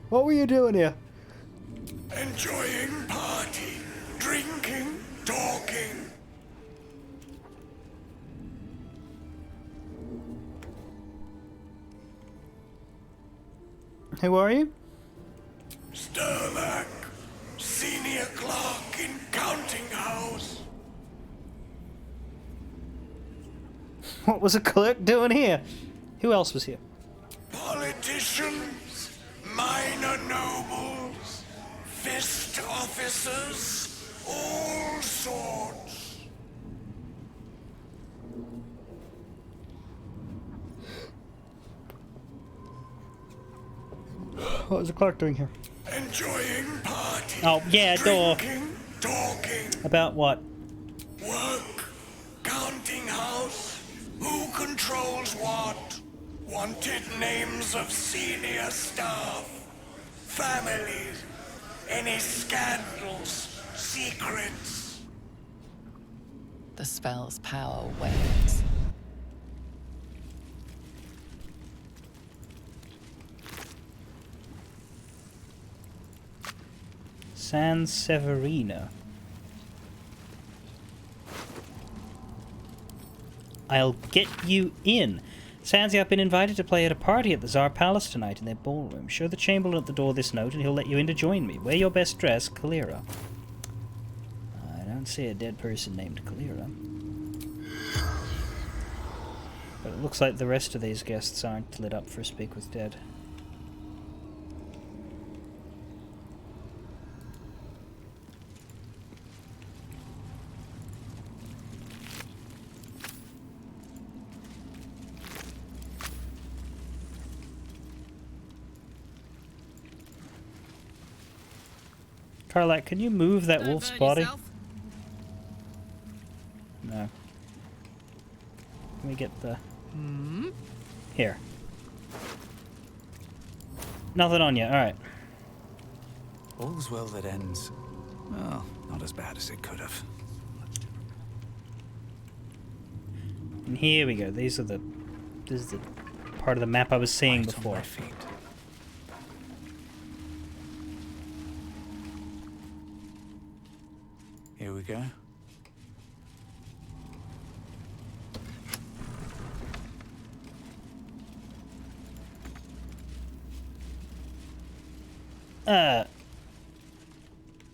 What were you doing here? Enjoying party, drinking, talking. Who are you? Sterlak, senior clerk in counting house. What was a clerk doing here? Who else was here? Politicians, minor nobles, fist officers, all sorts. What was the clerk doing here? Enjoying party. Oh, yeah, door. Drinking, talking. About what? Work, counting house. Who controls what? Wanted names of senior staff, families, any scandals, secrets. The spell's power wanes. San Severina. I'll get you in. Sansi, I've been invited to play at a party at the Tsar Palace tonight in their ballroom. Show the Chamberlain at the door this note and he'll let you in to join me. Wear your best dress, Kalira. I don't see a dead person named Kalira. But it looks like the rest of these guests aren't lit up for Speak with Dead. Karlak, can you move that wolf's body? No. Let me get the... Here. Nothing on you, alright. All's well that ends. Well, not as bad as it could have. And here we go, these are the This is the part of the map I was seeing before. Here we go.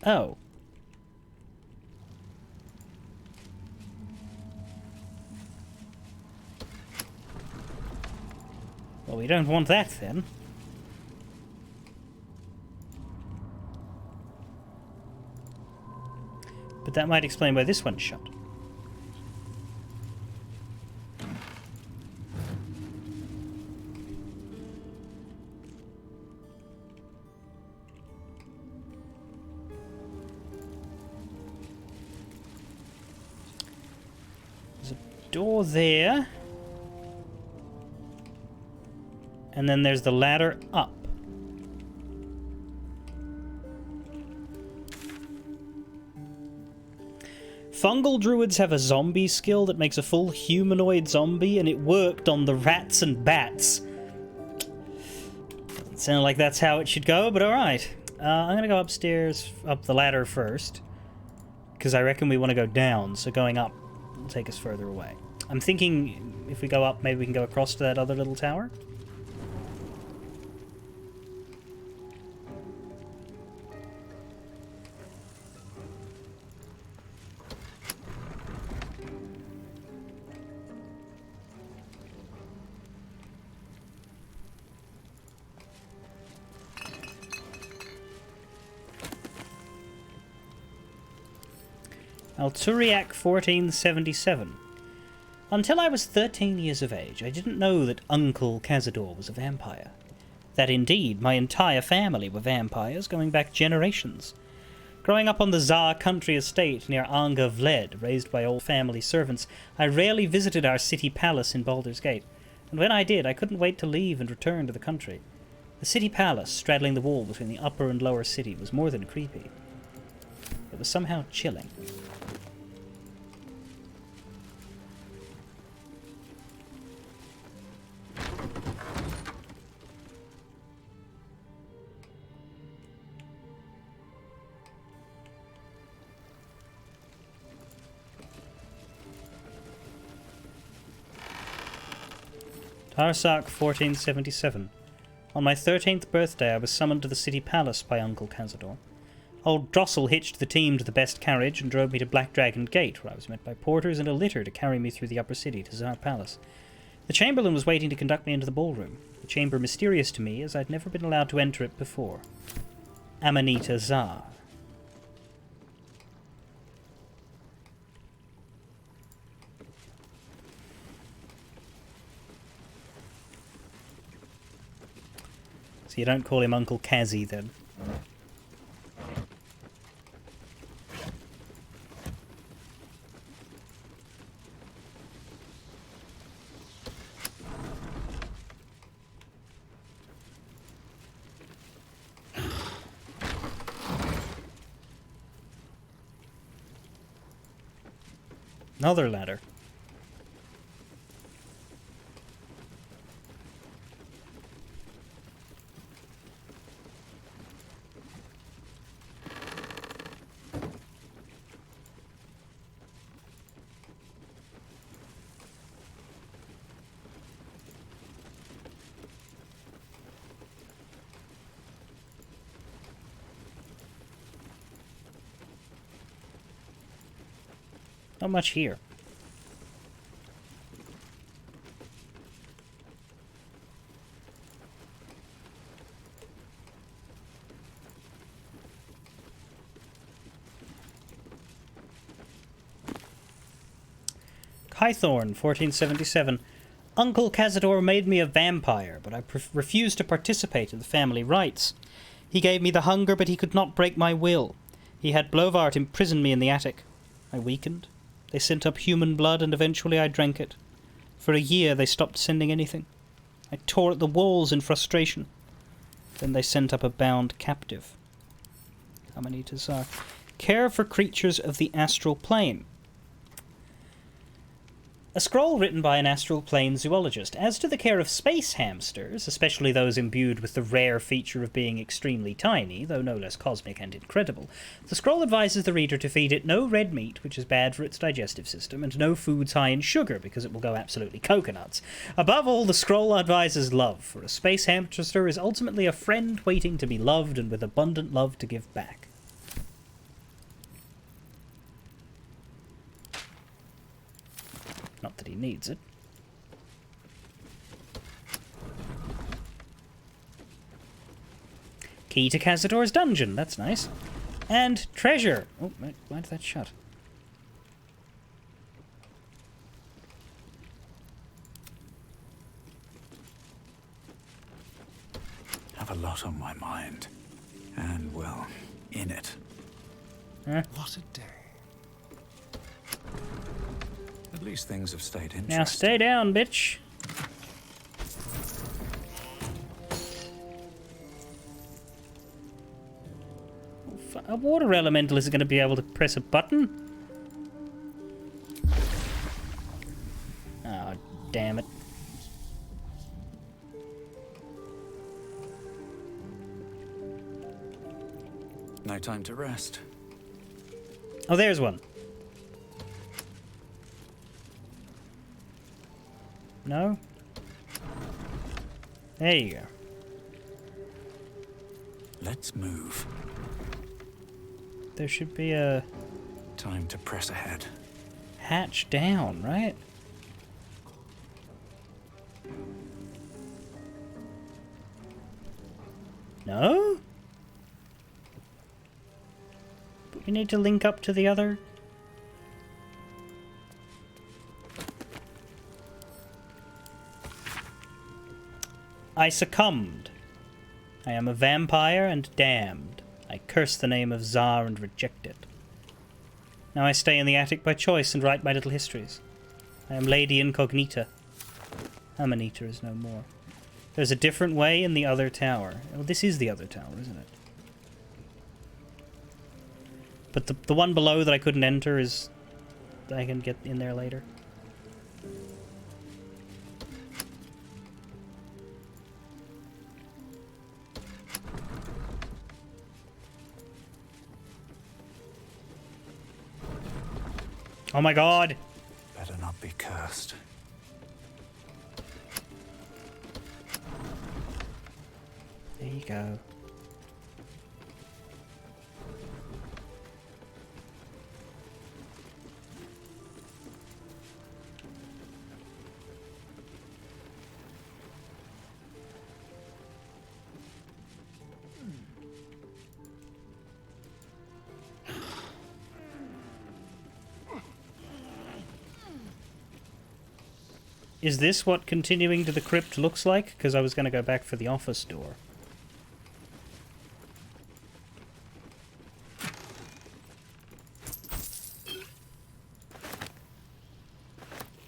Oh. Well, we don't want that then. But that might explain why this one's shut. There's a door there. And then there's the ladder up. Fungal druids have a zombie skill that makes a full humanoid zombie, and it worked on the rats and bats. Doesn't sound like that's how it should go, but alright. I'm gonna go upstairs, up the ladder first, because I reckon we want to go down, so going up will take us further away. I'm thinking if we go up, maybe we can go across to that other little tower. Alturiac 1477. Until I was 13 years of age, I didn't know that Uncle Cazador was a vampire. That indeed, my entire family were vampires, going back generations. Growing up on the Tsar country estate near Anga Vled, raised by old family servants, I rarely visited our city palace in Baldur's Gate, and when I did, I couldn't wait to leave and return to the country. The city palace, straddling the wall between the upper and lower city, was more than creepy. It was somehow chilling. Tarsak 1477. On my 13th birthday I was summoned to the city palace by Uncle Cazador. Old Drossel hitched the team to the best carriage and drove me to Black Dragon Gate, where I was met by porters and a litter to carry me through the upper city to Tsar Palace. The Chamberlain was waiting to conduct me into the ballroom, the chamber mysterious to me as I'd never been allowed to enter it before. Amanita Tsar. So you don't call him Uncle Kazi, then? Another ladder. Not much here. Kythorn, 1477. Uncle Cazador made me a vampire, but I refused to participate in the family rites. He gave me the hunger, but he could not break my will. He had Blovart imprison me in the attic. I weakened. They sent up human blood, and eventually I drank it. For a year they stopped sending anything. I tore at the walls in frustration. Then they sent up a bound captive. Amanita Tsar. Care for creatures of the astral plane. A scroll written by an astral plane zoologist. As to the care of space hamsters, especially those imbued with the rare feature of being extremely tiny, though no less cosmic and incredible, the scroll advises the reader to feed it no red meat, which is bad for its digestive system, and no foods high in sugar, because it will go absolutely coconuts. Above all, the scroll advises love, for a space hamster is ultimately a friend waiting to be loved and with abundant love to give back. Not that he needs it. Key to Cazador's dungeon. That's nice. And treasure. Oh, why did that shut? Have a lot on my mind. And, well, in it. Huh? What a day. At least things have stayed interesting. Now stay down, bitch. A water elemental isn't going to be able to press a button? Oh, damn it. No time to rest. Oh, there's one. No? There you go. Let's move. There should be a... Time to press ahead. Hatch down, right? No? But we need to link up to the other... I succumbed. I am a vampire and damned. I curse the name of Tsar and reject it. Now I stay in the attic by choice and write my little histories. I am Lady Incognita. Amanita is no more. There's a different way in the other tower. Well, this is the other tower, isn't it? But the one below that I couldn't enter is... I can get in there later. Oh my god! Better not be cursed. There you go. Is this what continuing to the crypt looks like? Because I was going to go back for the office door.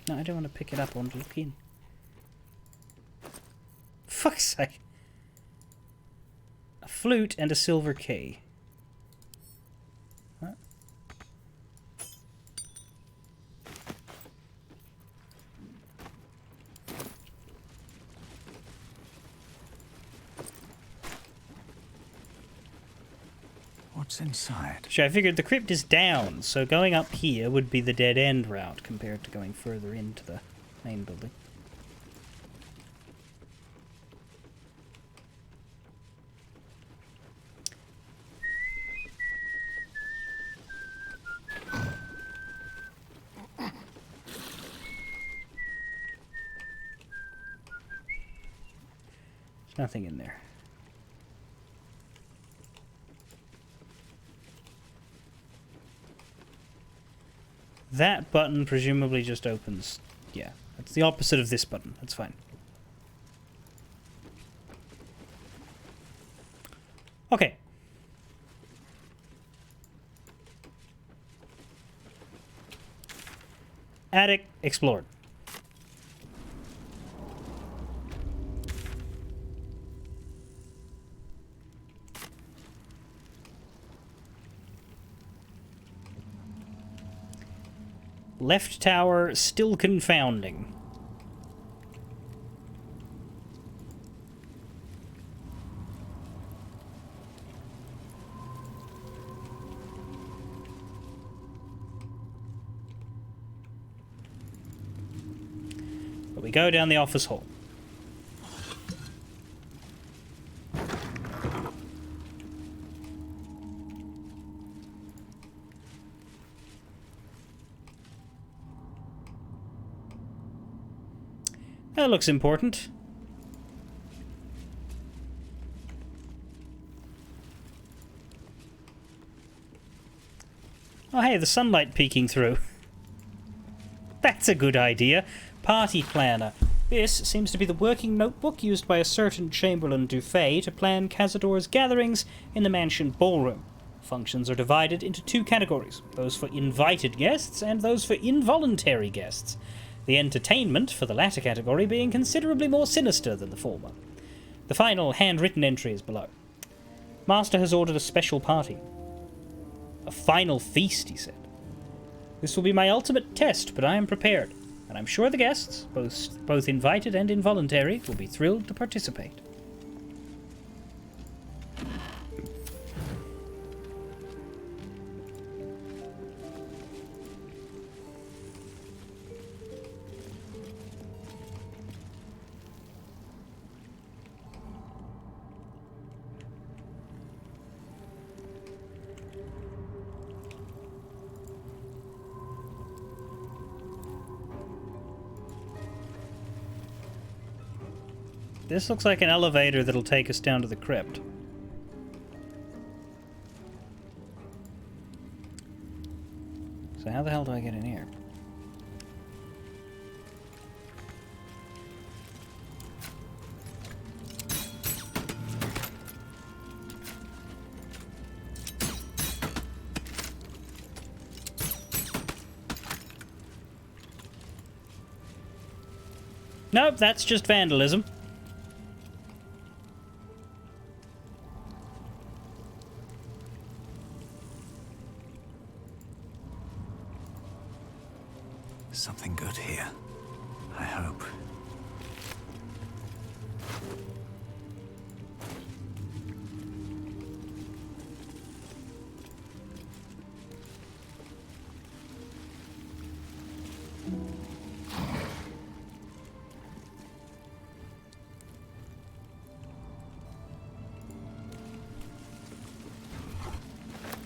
No, I don't want to pick it up. I want to look in. Fuck's sake. A flute and a silver key. Huh? What's inside? Sure, I figured the crypt is down, so going up here would be the dead end route compared to going further into the main building. There's nothing in there. That button presumably just opens... Yeah, that's the opposite of this button. That's fine. Okay. Attic explored. Left tower still confounding. But we go down the office hall. That looks important. Oh hey, the sunlight peeking through. That's a good idea. Party planner. This seems to be the working notebook used by a certain Chamberlain Dufay to plan Cazador's gatherings in the mansion ballroom. Functions are divided into two categories, those for invited guests and those for involuntary guests. The entertainment for the latter category being considerably more sinister than the former. The final handwritten entry is below. Master has ordered a special party. A final feast, he said. This will be my ultimate test, but I am prepared, and I'm sure the guests, both invited and involuntary, will be thrilled to participate. This looks like an elevator that'll take us down to the crypt. So how the hell do I get in here? Nope, that's just vandalism. Something good here. I hope.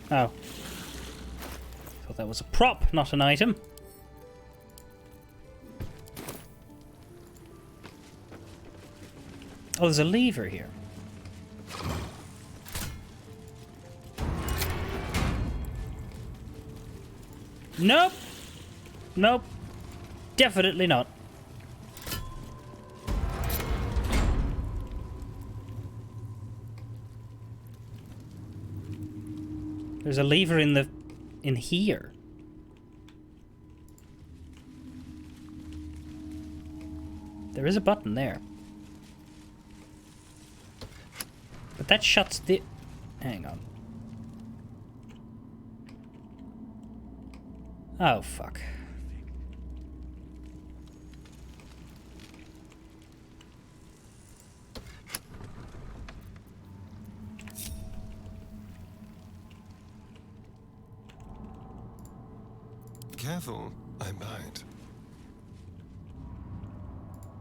Oh. Thought that was a prop, not an item. Oh, there's a lever here. Nope. Nope. Definitely not. There's a lever in here. There is a button there. But that shuts the... Hang on. Oh, fuck. Careful, I might.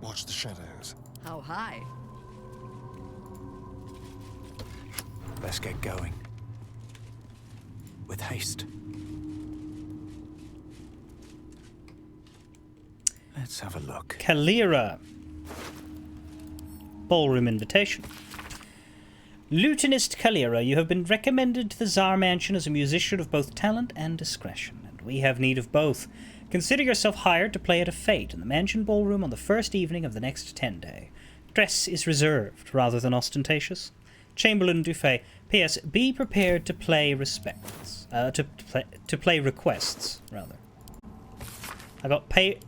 Watch the shadows. How high? Let's get going. With haste. Let's have a look. Kalira. Ballroom invitation. Lutenist Kalira, you have been recommended to the Tsar Mansion as a musician of both talent and discretion, and we have need of both. Consider yourself hired to play at a fete in the Mansion Ballroom on the first evening of the next 10-day. Dress is reserved rather than ostentatious. Chamberlain Dufay. P.S. Be prepared to play respects. To play requests, rather. I got pay